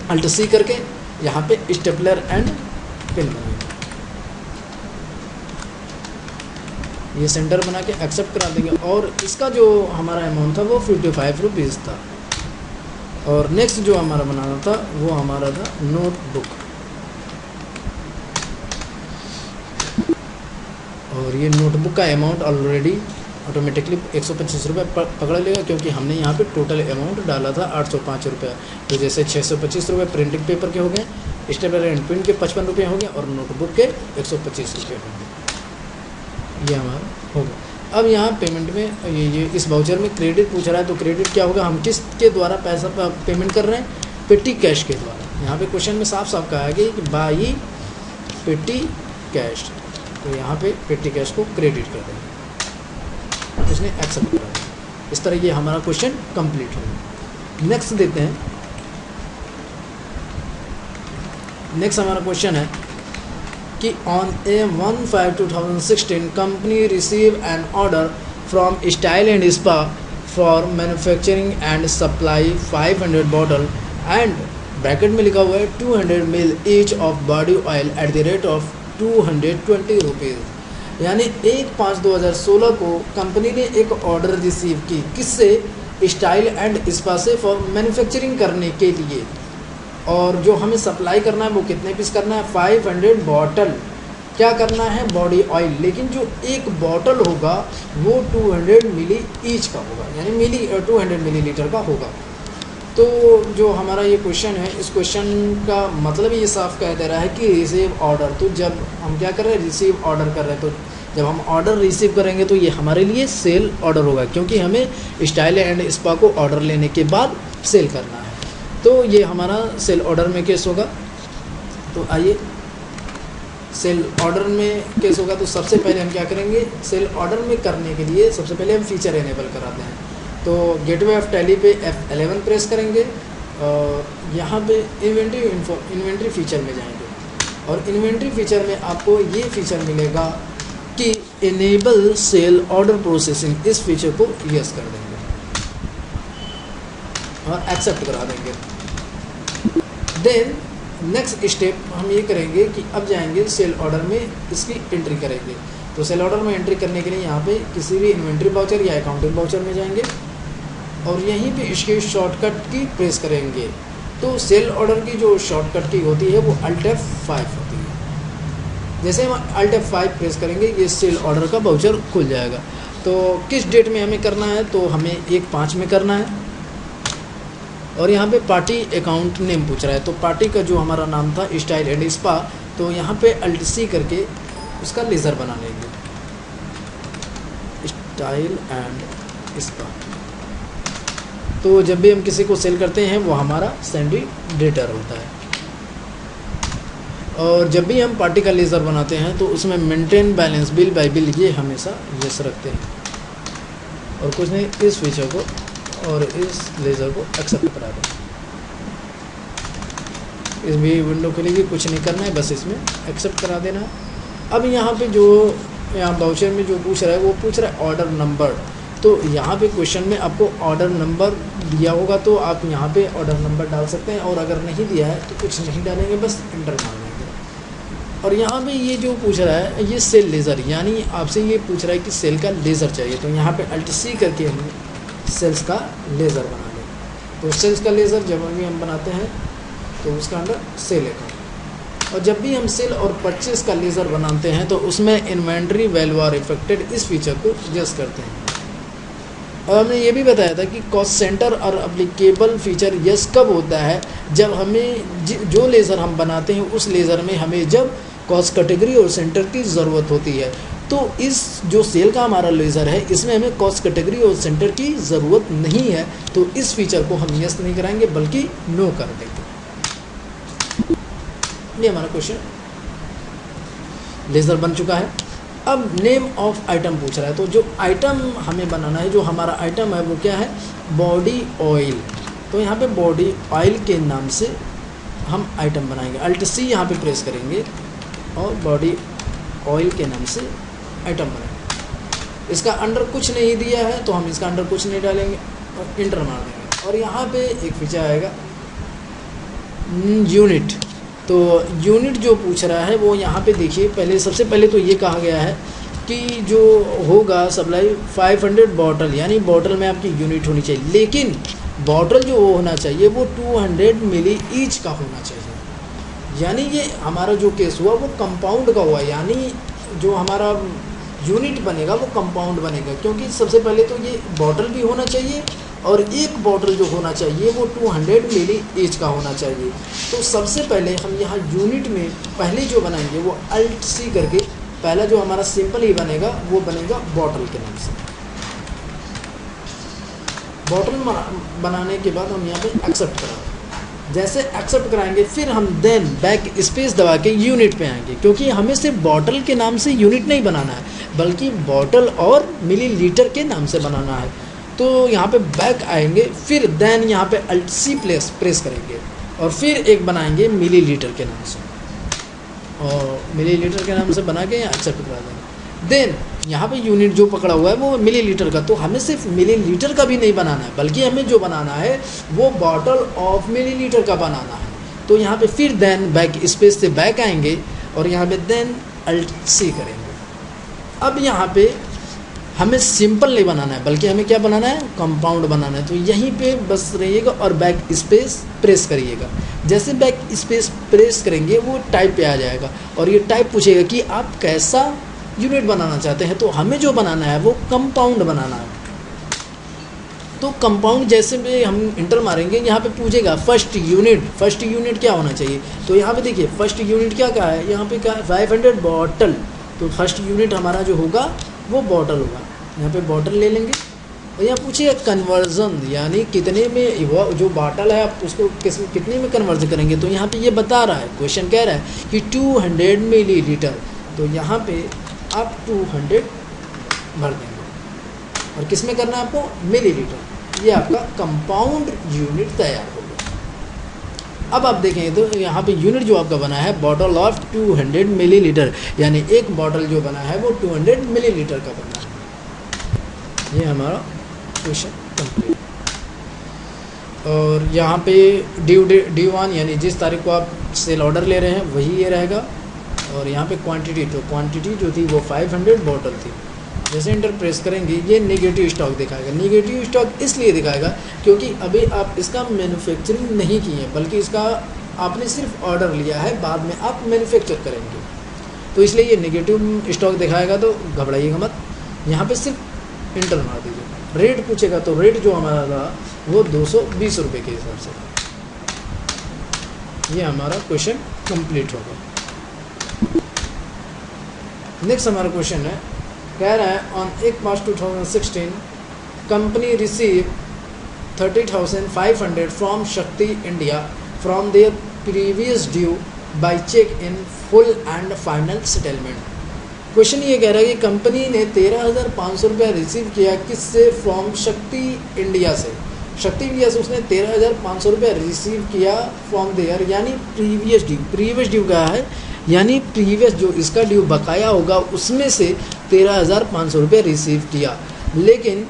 A: अल्ट सी करके यहाँ पे स्टेपलर एंड पिन बनाएंगे। ये सेंटर बना के एक्सेप्ट करा देंगे। और इसका जो हमारा अमाउंट था वो 55 रुपीज़ था। और नेक्स्ट जो हमारा बनाना था वो हमारा था नोटबुक, और ये नोटबुक का अमाउंट ऑलरेडी ऑटोमेटिकली 125 रुपये पकड़ लेगा, क्योंकि हमने यहाँ पे टोटल अमाउंट डाला था 805 रुपये। तो जैसे 625 रुपये प्रिंटिंग पेपर के हो गए, स्टेपलर एंड पिन के 55 रुपये हो गए, और नोटबुक के 125 रुपये हो गए। ये हमारा हो गया। अब यहाँ पेमेंट में ये इस वाउचर में क्रेडिट पूछ रहा है, तो क्रेडिट क्या होगा, हम किस के द्वारा पैसा पेमेंट कर रहे हैं, पेटी कैश के द्वारा। यहाँ पे क्वेश्चन में साफ साफ कहा गया कि बाई पेटी कैश, तो यहाँ पे पेटी कैश को क्रेडिट कर देंगे, उसने एक्सेप्ट करा दिया। इस तरह ये हमारा क्वेश्चन कंप्लीट हो गया। नेक्स्ट देते हैं। नेक्स्ट हमारा क्वेश्चन है कि on A 1/5/2016 company receive an order from Style and spa for manufacturing and supply 500 bottle and bracket में लिखा हुआ है 200 ml each of body oil at the rate of 220 rupees. यानी 1/5/2016 को कंपनी ने एक ऑर्डर रिसीव की, किससे, स्टाइल एंड स्पा से, फॉर मैन्युफैक्चरिंग करने के लिए। और जो हमें सप्लाई करना है वो कितने पीस करना है, 500 बॉटल क्या करना है, बॉडी ऑयल। लेकिन जो एक बॉटल होगा वो 200 मिली ईच का होगा, यानी 200 मिलीलीटर का होगा। तो जो हमारा ये क्वेश्चन है, इस क्वेश्चन का मतलब ये साफ कह दे रहा है कि रिसीव ऑर्डर। तो जब हम क्या कर रहे हैं, रिसीव ऑर्डर कर रहे हैं, तो जब हम ऑर्डर रिसीव करेंगे तो ये हमारे लिए सेल ऑर्डर होगा, क्योंकि हमें स्टाइल एंड स्पा को ऑर्डर लेने के बाद सेल करना है। तो ये हमारा सेल ऑर्डर में केस होगा। तो आइए सेल ऑर्डर में केस होगा, तो सबसे पहले हम क्या करेंगे, सेल ऑर्डर में करने के लिए सबसे पहले हम फीचर इनेबल कराते हैं। तो गेटवे ऑफ टैली पे F11 प्रेस करेंगे, और यहाँ पे इन्वेंट्री फीचर में जाएंगे, और इन्वेंट्री फीचर में आपको ये फीचर मिलेगा कि इनेबल सेल ऑर्डर प्रोसेसिंग, इस फीचर को यस कर देंगे और एक्सेप्ट करा देंगे। देन नेक्स्ट स्टेप हम ये करेंगे कि अब जाएंगे सेल ऑर्डर में इसकी एंट्री करेंगे। तो सेल ऑर्डर में एंट्री करने के लिए यहाँ पे किसी भी इन्वेंट्री वाउचर या अकाउंटिंग वाउचर में जाएंगे, और यहीं पे इसके शॉर्टकट की प्रेस करेंगे। तो सेल ऑर्डर की जो शॉर्टकट की होती है वो Alt F5 होती है। जैसे हम Alt F5 प्रेस करेंगे ये सेल ऑर्डर का वाउचर खुल जाएगा। तो किस डेट में हमें करना है, तो हमें 1/5 में करना है। और यहाँ पे पार्टी अकाउंट नेम पूछ रहा है, तो पार्टी का जो हमारा नाम था स्टाइल एंड स्पा, तो यहाँ पे Alt C करके उसका लेज़र बना लेंगे, स्टाइल एंड स्पा। तो जब भी हम किसी को सेल करते हैं वो हमारा सेंडिडेटर होता है। और जब भी हम पार्टी का लेज़र बनाते हैं तो उसमें maintain balance bill bye bill ये हमेशा यस रखते हैं। और कुछ नहीं, इस फीचर को और इस लेज़र को एक्सेप्ट करा दें। इसमें विंडो खुलेगी, कुछ नहीं करना है, बस इसमें एक्सेप्ट करा देना। अब यहाँ पे जो यहाँ वाउचर में जो पूछ रहा है वो पूछ रहा है ऑर्डर नंबर। तो यहाँ पे क्वेश्चन में आपको ऑर्डर नंबर दिया होगा, तो आप यहाँ पे ऑर्डर नंबर डाल सकते हैं, और अगर नहीं दिया है तो कुछ नहीं डालेंगे, बस इंटर मार देंगे। और यहाँ पे ये जो पूछ रहा है ये सेल लेज़र, यानी आपसे ये पूछ रहा है कि सेल का लेज़र चाहिए। तो यहाँ पे Alt C करके हम सेल्स का लेज़र बना लें। तो सेल्स का लेज़र जब भी हम बनाते हैं तो उसका अंदर सेल अकाउंट, और जब भी हम सेल और परचेस का लेज़र बनाते हैं तो उसमें इन्वेंट्री वैल्यू आर इफेक्टेड, इस फीचर को यस करते हैं। और हमने ये भी बताया था कि कॉस्ट सेंटर और अप्लीकेबल फीचर यस कब होता है, जब हमें जो लेज़र हम बनाते हैं उस लेज़र में हमें जब कॉस्ट कैटेगरी और सेंटर की ज़रूरत होती है। तो इस जो सेल का हमारा लेज़र है इसमें हमें कॉस्ट कैटेगरी और सेंटर की ज़रूरत नहीं है, तो इस फीचर को हम यस नहीं कराएंगे बल्कि नो कर देंगे। ये हमारा क्वेश्चन लेज़र बन चुका है। अब नेम ऑफ आइटम पूछ रहा है, तो जो आइटम हमें बनाना है, जो हमारा आइटम है वो क्या है, बॉडी ऑयल। तो यहाँ पे बॉडी ऑयल के नाम से हम आइटम बनाएंगे। अल्ट सी यहाँ पे प्रेस करेंगे और बॉडी ऑयल के नाम से आइटम बनाएंगे। इसका अंडर कुछ नहीं दिया है तो हम इसका अंडर कुछ नहीं डालेंगे और इंटर मार देंगे। और यहाँ पे एक फीचर आएगा यूनिट। तो यूनिट जो पूछ रहा है वो यहाँ पे देखिए, पहले सबसे पहले तो ये कहा गया है कि जो होगा सप्लाई 500 बॉटल, यानी बॉटल में आपकी यूनिट होनी चाहिए, लेकिन बॉटल जो होना चाहिए वो 200 मिली ईच का होना चाहिए। यानी ये हमारा जो केस हुआ वो कंपाउंड का हुआ, यानी जो हमारा यूनिट बनेगा वो कंपाउंड बनेगा, क्योंकि सबसे पहले तो ये बॉटल भी होना चाहिए और एक बॉटल जो होना चाहिए वो 200 मिली ईच का होना चाहिए। तो सबसे पहले हम यहाँ यूनिट में पहले जो बनाएंगे वो अल्ट सी करके पहला जो हमारा सिंपल ही बनेगा वो बनेगा बॉटल के नाम से। बॉटल बनाने के बाद हम यहाँ पे एक्सेप्ट कराएंगे। जैसे एक्सेप्ट कराएंगे फिर हम देन बैक स्पेस दबा के यूनिट पे आएंगे, क्योंकि हमें सिर्फ बॉटल के नाम से यूनिट नहीं बनाना है बल्कि बॉटल और मिलीलीटर के नाम से बनाना है। तो यहाँ पे बैक आएंगे, फिर देन यहाँ पे अल्ट सी प्रेस करेंगे और फिर एक बनाएंगे मिलीलीटर के नाम से, और मिलीलीटर के नाम से बना के यहाँ एक्सेप्ट करा देंगे। देन यहाँ पे यूनिट जो पकड़ा हुआ है वो मिलीलीटर का, तो हमें सिर्फ मिलीलीटर का भी नहीं बनाना है बल्कि हमें जो बनाना है वो बॉटल ऑफ मिलीलीटर का बनाना है। तो यहाँ पे फिर देन बैक स्पेस से बैक आएंगे और यहाँ पे देन अल्ट सी करेंगे। अब यहाँ पे हमें सिंपल नहीं बनाना है बल्कि हमें क्या बनाना है, कंपाउंड बनाना है। तो यहीं पे बस रहिएगा और बैक स्पेस प्रेस करिएगा। जैसे बैक स्पेस प्रेस करेंगे वो टाइप पे आ जाएगा और ये टाइप पूछेगा कि आप कैसा यूनिट बनाना चाहते हैं। तो हमें जो बनाना है वो कंपाउंड बनाना है। तो कंपाउंड जैसे भी हम इंटर मारेंगे यहाँ पे पूछेगा फर्स्ट यूनिट क्या होना चाहिए। तो यहाँ पे देखिए फर्स्ट यूनिट क्या कहा है, यहाँ पे कहा है 500 बॉटल। तो फर्स्ट यूनिट हमारा जो होगा वो बॉटल होगा। यहाँ पे बॉटल ले लेंगे और यहाँ पूछिए कन्वर्जन, यानी कितने में वो जो बॉटल है आप उसको कितने में कन्वर्जन करेंगे। तो यहाँ पे ये बता रहा है, क्वेश्चन कह रहा है कि 200 मिलीलीटर। तो यहाँ पे आप 200 भर देंगे और किस में करना है आपको, मिलीलीटर। ये आपका कंपाउंड यूनिट तैयार हो गया। अब आप देखें तो यहाँ पे यूनिट जो आपका बना है बॉटल ऑफ 200 मिलीलीटर, यानी एक बॉटल जो बना है वो 200 मिलीलीटर का बना है। ये हमारा क्वेश्चन कंप्लीट। और यहाँ पे ड्यू ऑन, यानी जिस तारीख को आप सेल ऑर्डर ले रहे हैं वही ये रहेगा। और यहाँ पे क्वांटिटी, तो क्वांटिटी जो थी वो 500 बॉटल थी। जैसे इंटर प्रेस करेंगे ये नेगेटिव स्टॉक दिखाएगा। नेगेटिव स्टॉक इसलिए दिखाएगा क्योंकि अभी आप इसका मैन्युफैक्चरिंग नहीं किए हैं बल्कि इसका आपने सिर्फ ऑर्डर लिया है, बाद में आप मैन्युफैक्चर करेंगे, तो इसलिए ये नेगेटिव स्टॉक दिखाएगा। तो घबराइएगा मत, यहाँ पे सिर्फ इंटर मार दीजिए। रेट पूछेगा तो रेट जो हमारा था वो 220 रुपये के हिसाब से। ये हमारा क्वेश्चन कंप्लीट होगा। नेक्स्ट हमारा क्वेश्चन है, कह रहा है on 1 March 2016 company receive 30,500 from Shakti India from their previous due by cheque in full and final settlement. Question ये कह रहा है कि कंपनी ने 13,500 रुपया रिसीव किया किससे, फ्रॉम शक्ति इंडिया से। शक्ति इंडिया से उसने 13,500 रुपया रिसीव किया फ्रॉम देयर, यानी प्रीवियस ड्यू क्या है, यानी प्रीवियस जो इसका ड्यू बकाया होगा उसमें से 13,500 रुपये रिसीव किया, लेकिन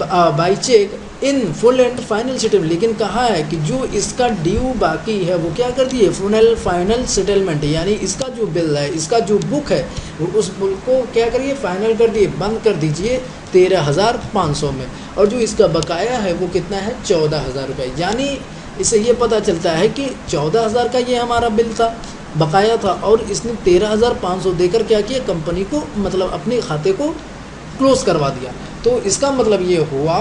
A: by cheque in full and final settlement. लेकिन कहा है कि जो इसका ड्यू बाकी है वो क्या कर दिए, फुल फाइनल सेटलमेंट, यानी इसका जो बिल है, इसका जो बुक है वो उस बुक को क्या करिए, फाइनल कर दिए, बंद कर दीजिए 13,500 में। और जो इसका बकाया है वो कितना है, 14,000 रुपये। यानी इससे ये पता चलता है कि 14,000 का ये हमारा बिल था, बकाया था, और इसने 13,500 देकर क्या किया, कंपनी को मतलब अपने खाते को क्लोज करवा दिया। तो इसका मतलब ये हुआ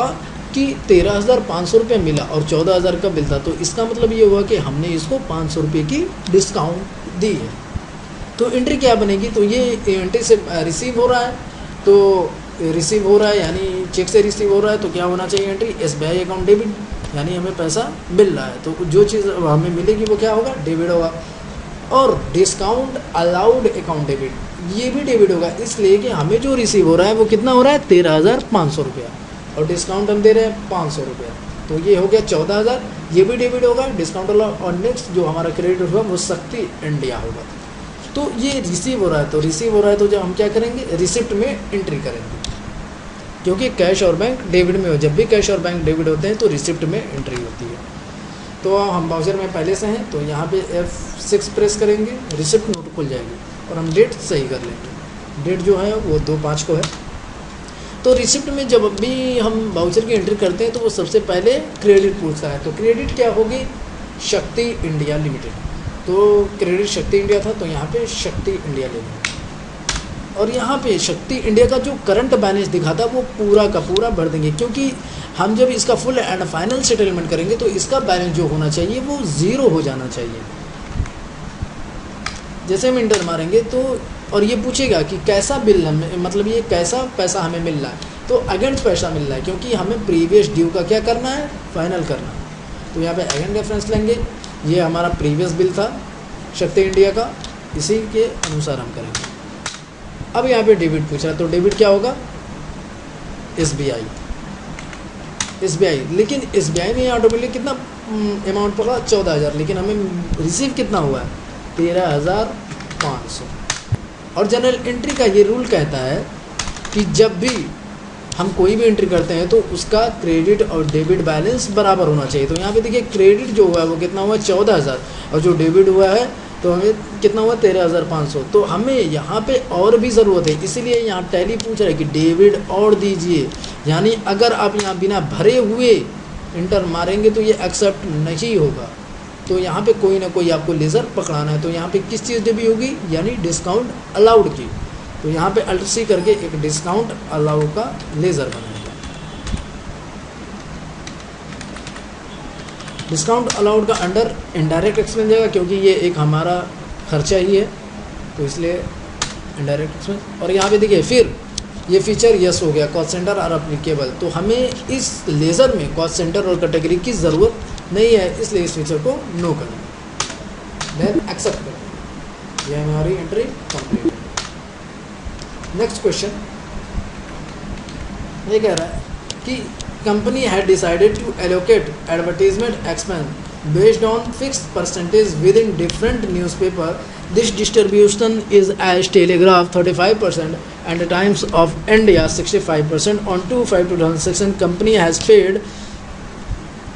A: कि 13,500 रुपये मिला और 14,000 का बिल था, तो इसका मतलब ये हुआ कि हमने इसको 500 रुपये की डिस्काउंट दी है। तो एंट्री क्या बनेगी, तो ये एंट्री से रिसीव हो रहा है, तो रिसीव हो रहा है यानी चेक से रिसीव हो रहा है, तो क्या होना चाहिए एंट्री, SBI अकाउंट डेबिट, यानी हमें पैसा मिल रहा है, तो जो चीज़ हमें मिलेगी वो क्या होगा, डेबिट होगा। और डिस्काउंट अलाउड अकाउंट डेबिट, ये भी डेबिट होगा, इसलिए कि हमें जो रिसीव हो रहा है वो कितना हो रहा है, 13,500 रुपया, और डिस्काउंट हम दे रहे हैं 500 रुपया, तो ये हो गया 14,000, ये भी डेबिट होगा, डिस्काउंट अलाउड। और नेक्स्ट जो हमारा क्रेडिट होगा वो शक्ति इंडिया होगा। तो ये रिसीव हो रहा है, तो रिसीव हो रहा है तो जब हम क्या करेंगे, रिसिप्ट में एंट्री करेंगे, क्योंकि कैश और बैंक डेबिट में हो, जब भी कैश और बैंक डेबिट होते हैं तो रिसिप्ट में एंट्री होती है। तो हम वाउचर में पहले से हैं, तो यहाँ पे F6 प्रेस करेंगे, रिसिप्ट नोट खुल जाएगी और हम डेट सही कर लेंगे। डेट जो है वो 2/5 को है। तो रिसिप्ट में जब भी हम वाउचर की एंट्री करते हैं तो वो सबसे पहले क्रेडिट पूछता है, तो क्रेडिट क्या होगी, शक्ति इंडिया लिमिटेड, तो क्रेडिट शक्ति इंडिया था, तो यहाँ पे शक्ति इंडिया ले लेंगे। और यहाँ पे शक्ति इंडिया का जो करंट बैलेंस दिखा था वो पूरा का पूरा भर देंगे, क्योंकि हम जब इसका फुल एंड फाइनल सेटलमेंट करेंगे तो इसका बैलेंस जो होना चाहिए वो 0 हो जाना चाहिए। जैसे हम इंटर मारेंगे तो और ये पूछेगा कि कैसा बिल हमें, मतलब ये कैसा पैसा हमें मिल रहा है, तो अगेंस्ट पैसा मिल रहा है, क्योंकि हमें प्रीवियस ड्यू का क्या करना है, फाइनल करना है। तो यहाँ पे अगेंस्ट रेफरेंस लेंगे, ये हमारा प्रीवियस बिल था शक्ति इंडिया का, इसी के अनुसार हम करेंगे। अब यहाँ पे डेबिट पूछ रहा है, तो डेबिट क्या होगा, SBI, लेकिन SBI में ऑटोमेटिक कितना अमाउंट पड़ा, 14,000, लेकिन हमें रिसीव कितना हुआ है, 13,500। और जनरल एंट्री का ये रूल कहता है कि जब भी हम कोई भी एंट्री करते हैं तो उसका क्रेडिट और डेबिट बैलेंस बराबर होना चाहिए। तो यहाँ पे देखिए क्रेडिट जो हुआ है वो कितना हुआ, 14,000, और जो डेबिट हुआ है तो हमें कितना हुआ, 13,500। तो हमें यहाँ पे और भी ज़रूरत है, इसीलिए यहाँ टैली पूछ रहा है कि डेबिट और दीजिए, यानी अगर आप यहाँ बिना भरे हुए इंटर मारेंगे तो ये एक्सेप्ट नहीं होगा। तो यहाँ पे कोई ना कोई आपको लेज़र पकड़ाना है, तो यहाँ पे किस चीज़ डेबिट होगी, यानी डिस्काउंट अलाउड की। तो यहाँ पे अल्ट C करके एक डिस्काउंट अलाउड का लेज़र बनाएगा। डिस्काउंट अलाउड का अंडर इनडायरेक्ट एक्सपेंस जाएगा, क्योंकि ये एक हमारा खर्चा ही है, तो इसलिए इनडायरेक्ट एक्सपेंस। और यहाँ पे देखिए फिर ये फीचर यस हो गया, कॉस्ट सेंटर आर अप्लीकेबल, तो हमें इस लेज़र में कॉस्ट सेंटर और कैटेगरी की ज़रूरत नहीं है, इसलिए इस फीचर को नो करें, देन एक्सेप्ट करें। ये हमारी एंट्री कंप्लीट है। नेक्स्ट क्वेश्चन ये कह रहा है कि company had decided to allocate advertisement expense based on fixed percentage within different newspaper. This distribution is as Telegraph 35% and Times of India 65%. On 2/5/2006 company has paid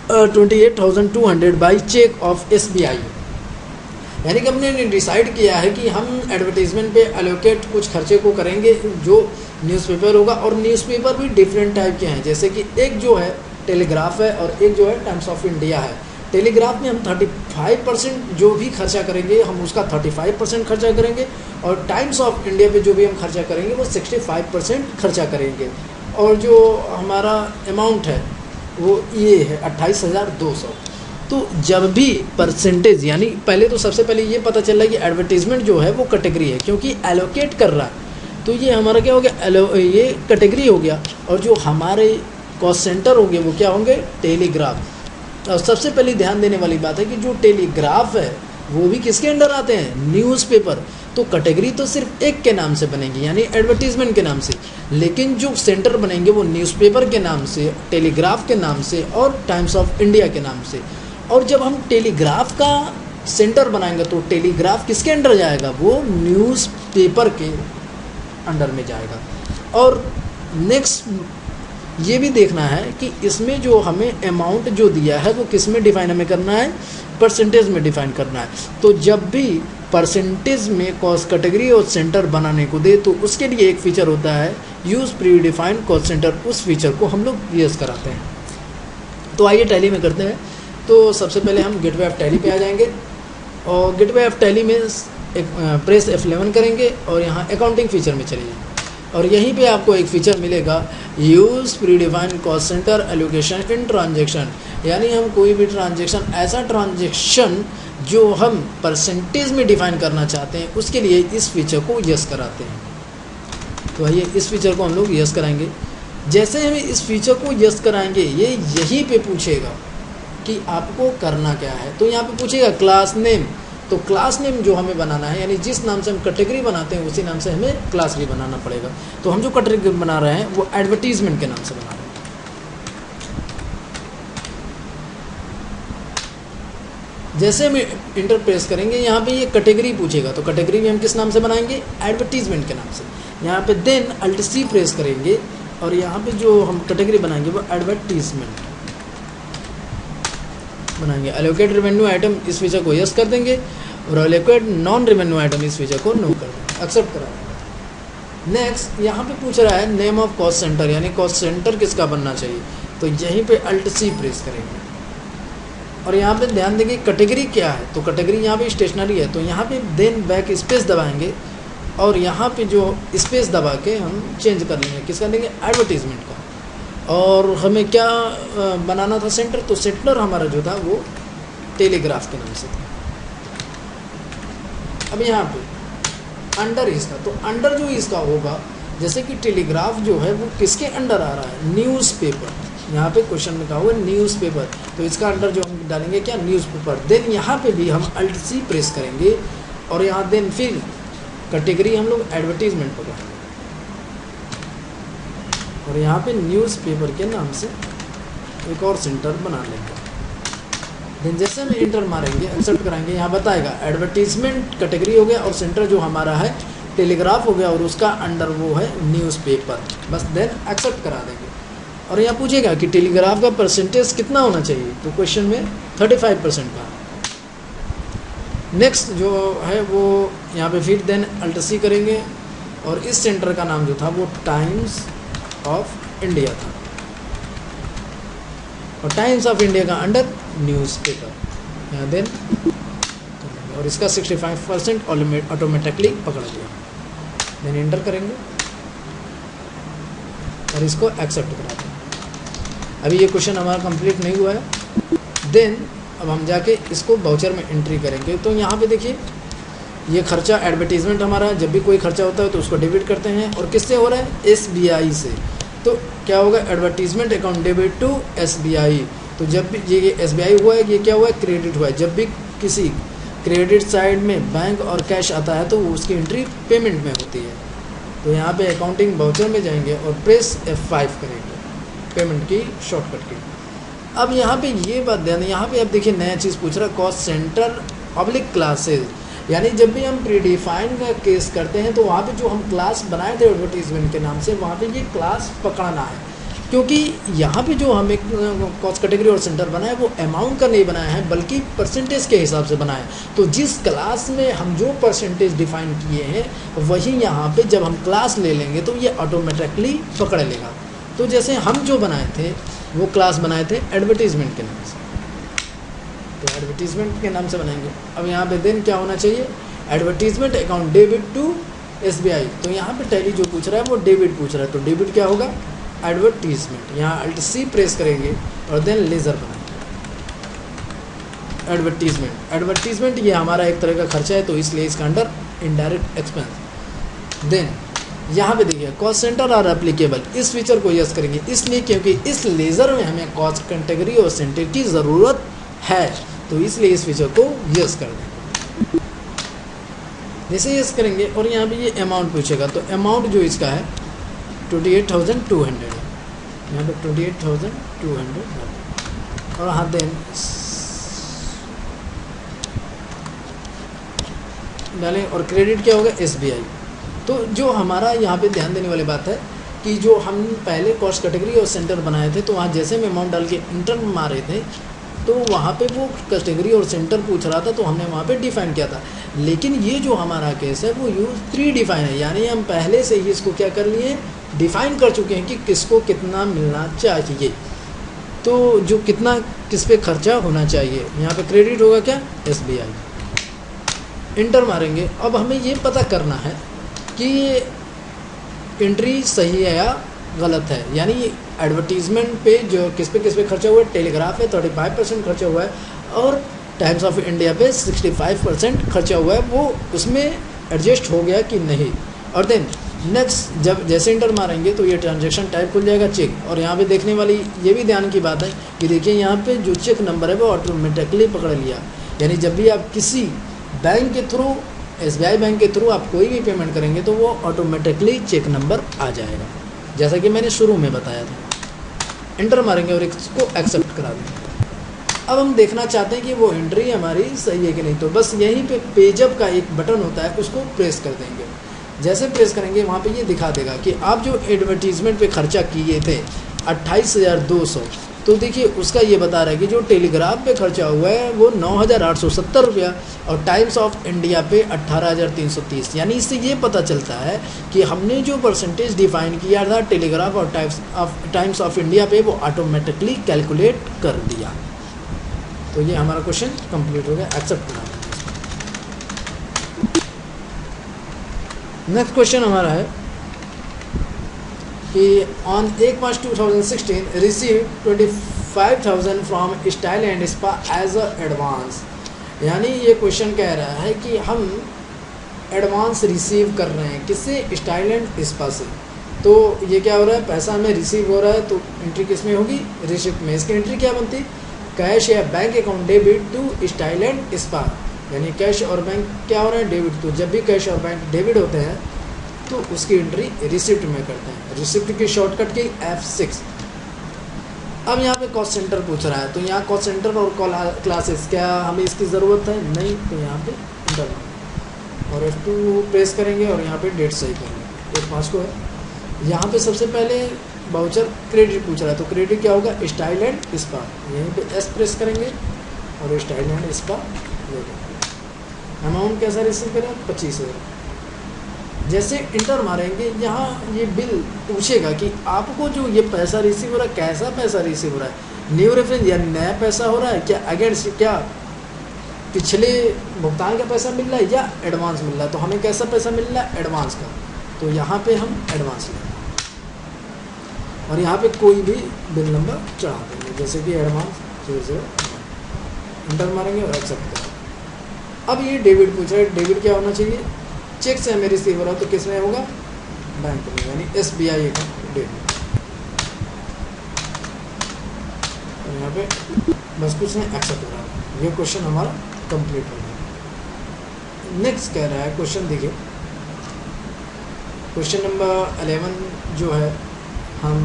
A: 28,200 by check of SBI। यानी company ने decide किया है कि हम advertisement पे allocate कुछ खर्चे को करेंगे जो न्यूज़पेपर होगा, और न्यूज़पेपर भी डिफरेंट टाइप के हैं, जैसे कि एक जो है टेलीग्राफ है और एक जो है टाइम्स ऑफ इंडिया है। टेलीग्राफ में हम 35% जो भी खर्चा करेंगे हम उसका 35% खर्चा करेंगे, और टाइम्स ऑफ इंडिया पे जो भी हम खर्चा करेंगे वो 65% खर्चा करेंगे। और जो हमारा अमाउंट है वो ये है 28,200। तो जब भी परसेंटेज, यानी पहले तो सबसे पहले ये पता चल रहा है कि एडवर्टीजमेंट जो है वो कैटेगरी है, क्योंकि एलोकेट कर रहा है, तो ये हमारा क्या हो गया, ये कैटेगरी हो गया। और जो हमारे कॉस्ट सेंटर होंगे वो क्या होंगे, टेलीग्राफ। और सबसे पहले ध्यान देने वाली बात है कि जो टेलीग्राफ है वो भी किसके अंडर आते हैं, न्यूज़पेपर। तो कैटेगरी तो सिर्फ एक के नाम से बनेगी, यानी एडवर्टीजमेंट के नाम से, लेकिन जो सेंटर बनेंगे वो न्यूज़पेपर के नाम से, टेलीग्राफ के नाम से और टाइम्स ऑफ इंडिया के नाम से। और जब हम टेलीग्राफ का सेंटर बनाएंगे तो टेलीग्राफ किसके अंडर जाएगा, वो न्यूज़पेपर के अंडर में जाएगा। और नेक्स्ट ये भी देखना है कि इसमें जो हमें अमाउंट जो दिया है वो किस में डिफाइन हमें करना है, परसेंटेज में डिफाइन करना है। तो जब भी परसेंटेज में कॉस्ट कैटेगरी और सेंटर बनाने को दे तो उसके लिए एक फीचर होता है use pre defined cost centre, उस फीचर को हम लोग यूज़ कराते हैं। तो आइए टैली में करते हैं। तो सबसे पहले हम गेटवे ऑफ टैली पे आ जाएंगे और गेटवे ऑफ टैली में एक प्रेस F11 करेंगे और यहाँ अकाउंटिंग फीचर में चले जाएंगे। और यहीं पे आपको एक फीचर मिलेगा, use pre defined cost centre allocation in transaction, यानी हम कोई भी ट्रांजेक्शन, ऐसा ट्रांजेक्शन जो हम परसेंटेज में डिफाइन करना चाहते हैं, उसके लिए इस फीचर को यस कराते हैं। तो आइए इस फीचर को हम लोग यस कराएंगे। जैसे हम इस फीचर को यस कराएंगे, ये यहीं पे पूछेगा कि आपको करना क्या है। तो यहाँ पे पूछेगा क्लास नेम, तो क्लास नेम जो हमें बनाना है, यानी जिस नाम से हम कैटेगरी बनाते हैं उसी नाम से हमें क्लास भी बनाना पड़ेगा। तो हम जो कैटेगरी बना रहे हैं वो एडवर्टीजमेंट के नाम से बना रहे हैं। जैसे हम इंटर प्रेस करेंगे, यहाँ पे ये कैटेगरी पूछेगा, तो कैटेगरी भी हम किस नाम से बनाएंगे, एडवर्टीजमेंट के नाम से। यहाँ पे देन अल्ट सी प्रेस करेंगे और यहाँ पे जो हम कैटेगरी बनाएंगे वो एडवर्टीजमेंट बनाएंगे। एलोकेट रेवेन्यू आइटम, इस फीचर को यस कर देंगे, और एलोकेट नॉन रेवेन्यू आइटम, इस फीचर को नो कर देंगे, एक्सेप्ट करा देंगे। नेक्स्ट यहाँ पे पूछ रहा है नेम ऑफ कॉस्ट सेंटर, यानी कॉस्ट सेंटर किसका बनना चाहिए, तो यहीं पे अल्ट सी प्रेस करेंगे और यहाँ पे ध्यान देंगे कैटेगरी क्या है, तो कैटेगरी यहाँ पे स्टेशनरी है, तो यहाँ पे देन बैक स्पेस दबाएंगे और यहाँ पे जो स्पेस दबा के हम चेंज कर लेंगे, किसका देंगे, एडवर्टीजमेंट का। और हमें क्या बनाना था सेंटर, तो सेंटर हमारा जो था वो टेलीग्राफ के नाम से था। अब यहाँ पे अंडर इसका, तो अंडर जो इसका होगा, जैसे कि टेलीग्राफ जो है वो किसके अंडर आ रहा है, न्यूज़पेपर। यहाँ पे क्वेश्चन में कहा हुआ है न्यूज़पेपर, तो इसका अंडर जो हम डालेंगे क्या, न्यूज़पेपर। देन यहाँ पे भी हम अल्ट सी प्रेस करेंगे और यहाँ देन फिर कैटेगरी हम लोग एडवर्टीजमेंट पकड़ेंगे और यहाँ पे न्यूज़पेपर के नाम से एक और सेंटर बना लेंगे। देन जैसे हम इंटर मारेंगे, एक्सेप्ट कराएंगे, यहाँ बताएगा एडवर्टीजमेंट कैटेगरी हो गया और सेंटर जो हमारा है टेलीग्राफ हो गया और उसका अंडर वो है न्यूज़पेपर। बस देन एक्सेप्ट करा देंगे और यहाँ पूछेगा कि टेलीग्राफ का परसेंटेज कितना होना चाहिए, तो क्वेश्चन में 35% का। नेक्स्ट जो है वो यहाँ पे फिर देन अल्ट सी करेंगे और इस सेंटर का नाम जो था वो टाइम्स ऑफ इंडिया था और टाइम्स ऑफ इंडिया का अंडर न्यूज़पेपर, यहाँ देन और इसका 65% ऑटोमेटिकली पकड़ लिया। देन इंटर करेंगे और इसको एक्सेप्ट करा देंगे। अभी ये क्वेश्चन हमारा कंप्लीट नहीं हुआ है। देन अब हम जाके इसको वाउचर में एंट्री करेंगे। तो यहाँ पे देखिए ये खर्चा एडवर्टीजमेंट हमारा, जब भी कोई खर्चा होता है तो उसको डेबिट करते हैं और किससे हो रहा है, SBI से। तो क्या होगा, advertisement account debit to SBI। तो जब भी ये SBI हुआ है, ये क्या हुआ है, क्रेडिट हुआ है। जब भी किसी क्रेडिट साइड में बैंक और कैश आता है तो उसकी एंट्री पेमेंट में होती है। तो यहाँ पे अकाउंटिंग वाउचर में जाएंगे और प्रेस F5 करेंगे पेमेंट की शॉर्टकट की। अब यहाँ पे ये बात ध्यान है, यहाँ पे अब देखिए नया चीज़ पूछ रहा है, कॉस्ट सेंटर पब्लिक क्लासेज, यानी जब भी हम प्रीडिफाइंड का केस करते हैं तो वहाँ पे जो हम क्लास बनाए थे एडवर्टीजमेंट के नाम से, वहाँ पे ये क्लास पकड़ना है। क्योंकि यहाँ पे जो हमें कॉस्ट कैटेगरी और सेंटर बनाया है वो अमाउंट का नहीं बनाया है बल्कि परसेंटेज के हिसाब से बनाया है। तो जिस क्लास में हम जो परसेंटेज डिफाइन किए हैं वही यहाँ पे जब हम क्लास ले लेंगे तो ये ऑटोमेटिकली पकड़ लेगा। तो जैसे हम जो बनाए थे वो क्लास बनाए थे एडवर्टीजमेंट के नाम से, तो एडवर्टीजमेंट के नाम से बनाएंगे। अब यहाँ पे देन क्या होना चाहिए, advertisement account debit to SBI। तो यहाँ पे टैली जो पूछ रहा है वो डेबिट पूछ रहा है, तो डेबिट क्या होगा, एडवर्टीजमेंट। यहाँ अल्ट सी प्रेस करेंगे और देन लेज़र बनाएंगे एडवर्टीजमेंट। एडवर्टीजमेंट ये हमारा एक तरह का खर्चा है तो इसलिए इसका अंडर इनडायरेक्ट एक्सपेंस। देन यहाँ पे देखिए कॉस्ट सेंटर और एप्लीकेबल, इस फीचर को यस करेंगे इसलिए क्योंकि इस लेज़र में हमें कॉस्ट कैटेगरी और सेंटर की ज़रूरत है, तो इसलिए इस फीचर को यस कर देंगे। जैसे यस करेंगे और यहाँ पे ये अमाउंट पूछेगा, तो अमाउंट जो इसका है 28,200 है, यहाँ पे 28,200 और हाँ देन डालें और क्रेडिट क्या होगा, SBI। तो जो हमारा यहाँ पे ध्यान देने वाली बात है कि जो हम पहले कॉस्ट कैटेगरी और सेंटर बनाए थे तो वहाँ जैसे हम अमाउंट डाल के इंटर मारे थे तो वहाँ पे वो कैटेगरी और सेंटर पूछ रहा था तो हमने वहाँ पे डिफाइन किया था। लेकिन ये जो हमारा केस है वो यूज प्री डिफाइन है, यानी हम पहले से ही इसको क्या कर लिए, डिफाइन कर चुके हैं कि किसको कितना मिलना चाहिए, तो जो कितना किस पे खर्चा होना चाहिए। यहाँ पे क्रेडिट होगा क्या, SBI। इंटर मारेंगे। अब हमें ये पता करना है कि एंट्री सही है या गलत है। यानी एडवर्टीज़मेंट पे जो किस पे खर्चा हुआ है, टेलीग्राफ पे 35% खर्चा हुआ है और टाइम्स ऑफ इंडिया पे 65% खर्चा हुआ है, वो उसमें एडजस्ट हो गया कि नहीं। और देन नेक्स्ट जब जैसे इंटर मारेंगे तो ये ट्रांजैक्शन टाइप खुल जाएगा चेक। और यहाँ पे देखने वाली ये भी ध्यान की बात है कि देखिए यहाँ पे जो चेक नंबर है वो ऑटोमेटिकली पकड़ लिया। यानी जब भी आप किसी बैंक के थ्रू, SBI बैंक के थ्रू आप कोई भी पेमेंट करेंगे तो वो ऑटोमेटिकली चेक नंबर आ जाएगा, जैसा कि मैंने शुरू में बताया था। इंटर मारेंगे और इसको एक्सेप्ट करा देंगे। अब हम देखना चाहते हैं कि वो एंट्री हमारी सही है कि नहीं, तो बस यहीं पे पेजअप का एक बटन होता है, उसको प्रेस कर देंगे। जैसे प्रेस करेंगे वहाँ पे ये दिखा देगा कि आप जो एडवर्टीज़मेंट पे खर्चा किए थे 28,200, तो देखिए उसका ये बता रहा है कि जो टेलीग्राफ पे खर्चा हुआ है वो 9,870 रुपया और टाइम्स ऑफ इंडिया पे 18,330। यानी इससे ये पता चलता है कि हमने जो परसेंटेज डिफाइन किया था टेलीग्राफ और टाइम्स ऑफ इंडिया पे वो ऑटोमेटिकली कैलकुलेट कर दिया। तो ये हमारा क्वेश्चन कंप्लीट हो गया, एक्सेप्ट करना। नेक्स्ट क्वेश्चन हमारा है कि on 1/5/2016 receive 25,000 from Style and Spa as a advance. यानी ये क्वेश्चन कह रहा है कि हम एडवांस रिसीव कर रहे हैं किससे, स्टाइल एंड स्पा से। तो ये क्या हो रहा है, पैसा हमें रिसीव हो रहा है, तो एंट्री किस में होगी, रिसिप्ट में। इसकी एंट्री क्या बनती, कैश या bank account debit to Style and Spa. यानी कैश और बैंक क्या हो रहा है, डेबिट। तो जब भी कैश और बैंक डेबिट होते हैं तो उसकी एंट्री रिसिप्ट में करते हैं। रिसिप्ट की शॉर्टकट की F6। अब यहाँ पे कॉस्ट सेंटर पूछ रहा है, तो यहाँ कॉस्ट सेंटर और क्लासेस क्या हमें इसकी ज़रूरत है, नहीं। तो यहाँ पे इंटर और F2 प्रेस करेंगे और यहाँ पे डेट सही करेंगे, 1/5 को है। यहाँ पे सबसे पहले वाउचर क्रेडिट पूछ रहा है, तो क्रेडिट क्या होगा, स्टाइल एंड स्पा। यहीं पे S प्रेस करेंगे और स्टाइल एंड स्पा ले लेंगे। अमाउंट कैसा रिसीव करें, 25,000। जैसे इंटर मारेंगे यहाँ ये बिल पूछेगा कि आपको जो ये पैसा रिसीव हो रहा है कैसा पैसा रिसीव हो रहा है, न्यू रेफरेंस या नया पैसा हो रहा है, क्या अगेंस्ट क्या पिछले भुगतान का पैसा मिल रहा है या एडवांस मिल रहा है। तो हमें कैसा पैसा मिल रहा है, एडवांस का। तो यहाँ पे हम एडवांस लेंगे और यहाँ पे कोई भी बिल नंबर चढ़ा देंगे, जैसे कि एडवांस 00। इंटर मारेंगे और एक्सेप्ट करेंगे। अब ये डेबिट पूछ रहा है, डेबिट क्या होना चाहिए, चेक से हमें रिसीव हो रहा है, तो किस में होगा, बैंक में, यानी SBI अकाउंट डेबिट। और यहाँ पे बस कुछ नहीं, एक्सेप्ट हो रहा है। ये क्वेश्चन हमारा कंप्लीट हो गया। नेक्स्ट कह रहा है क्वेश्चन, देखिए क्वेश्चन नंबर 11 जो है हम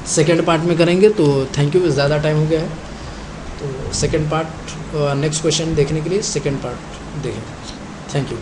A: सेकेंड पार्ट में करेंगे। तो थैंक यू, ज़्यादा टाइम हो गया है, तो सेकेंड पार्ट नेक्स्ट क्वेश्चन देखने के लिए सेकेंड पार्ट देखें। Thank you.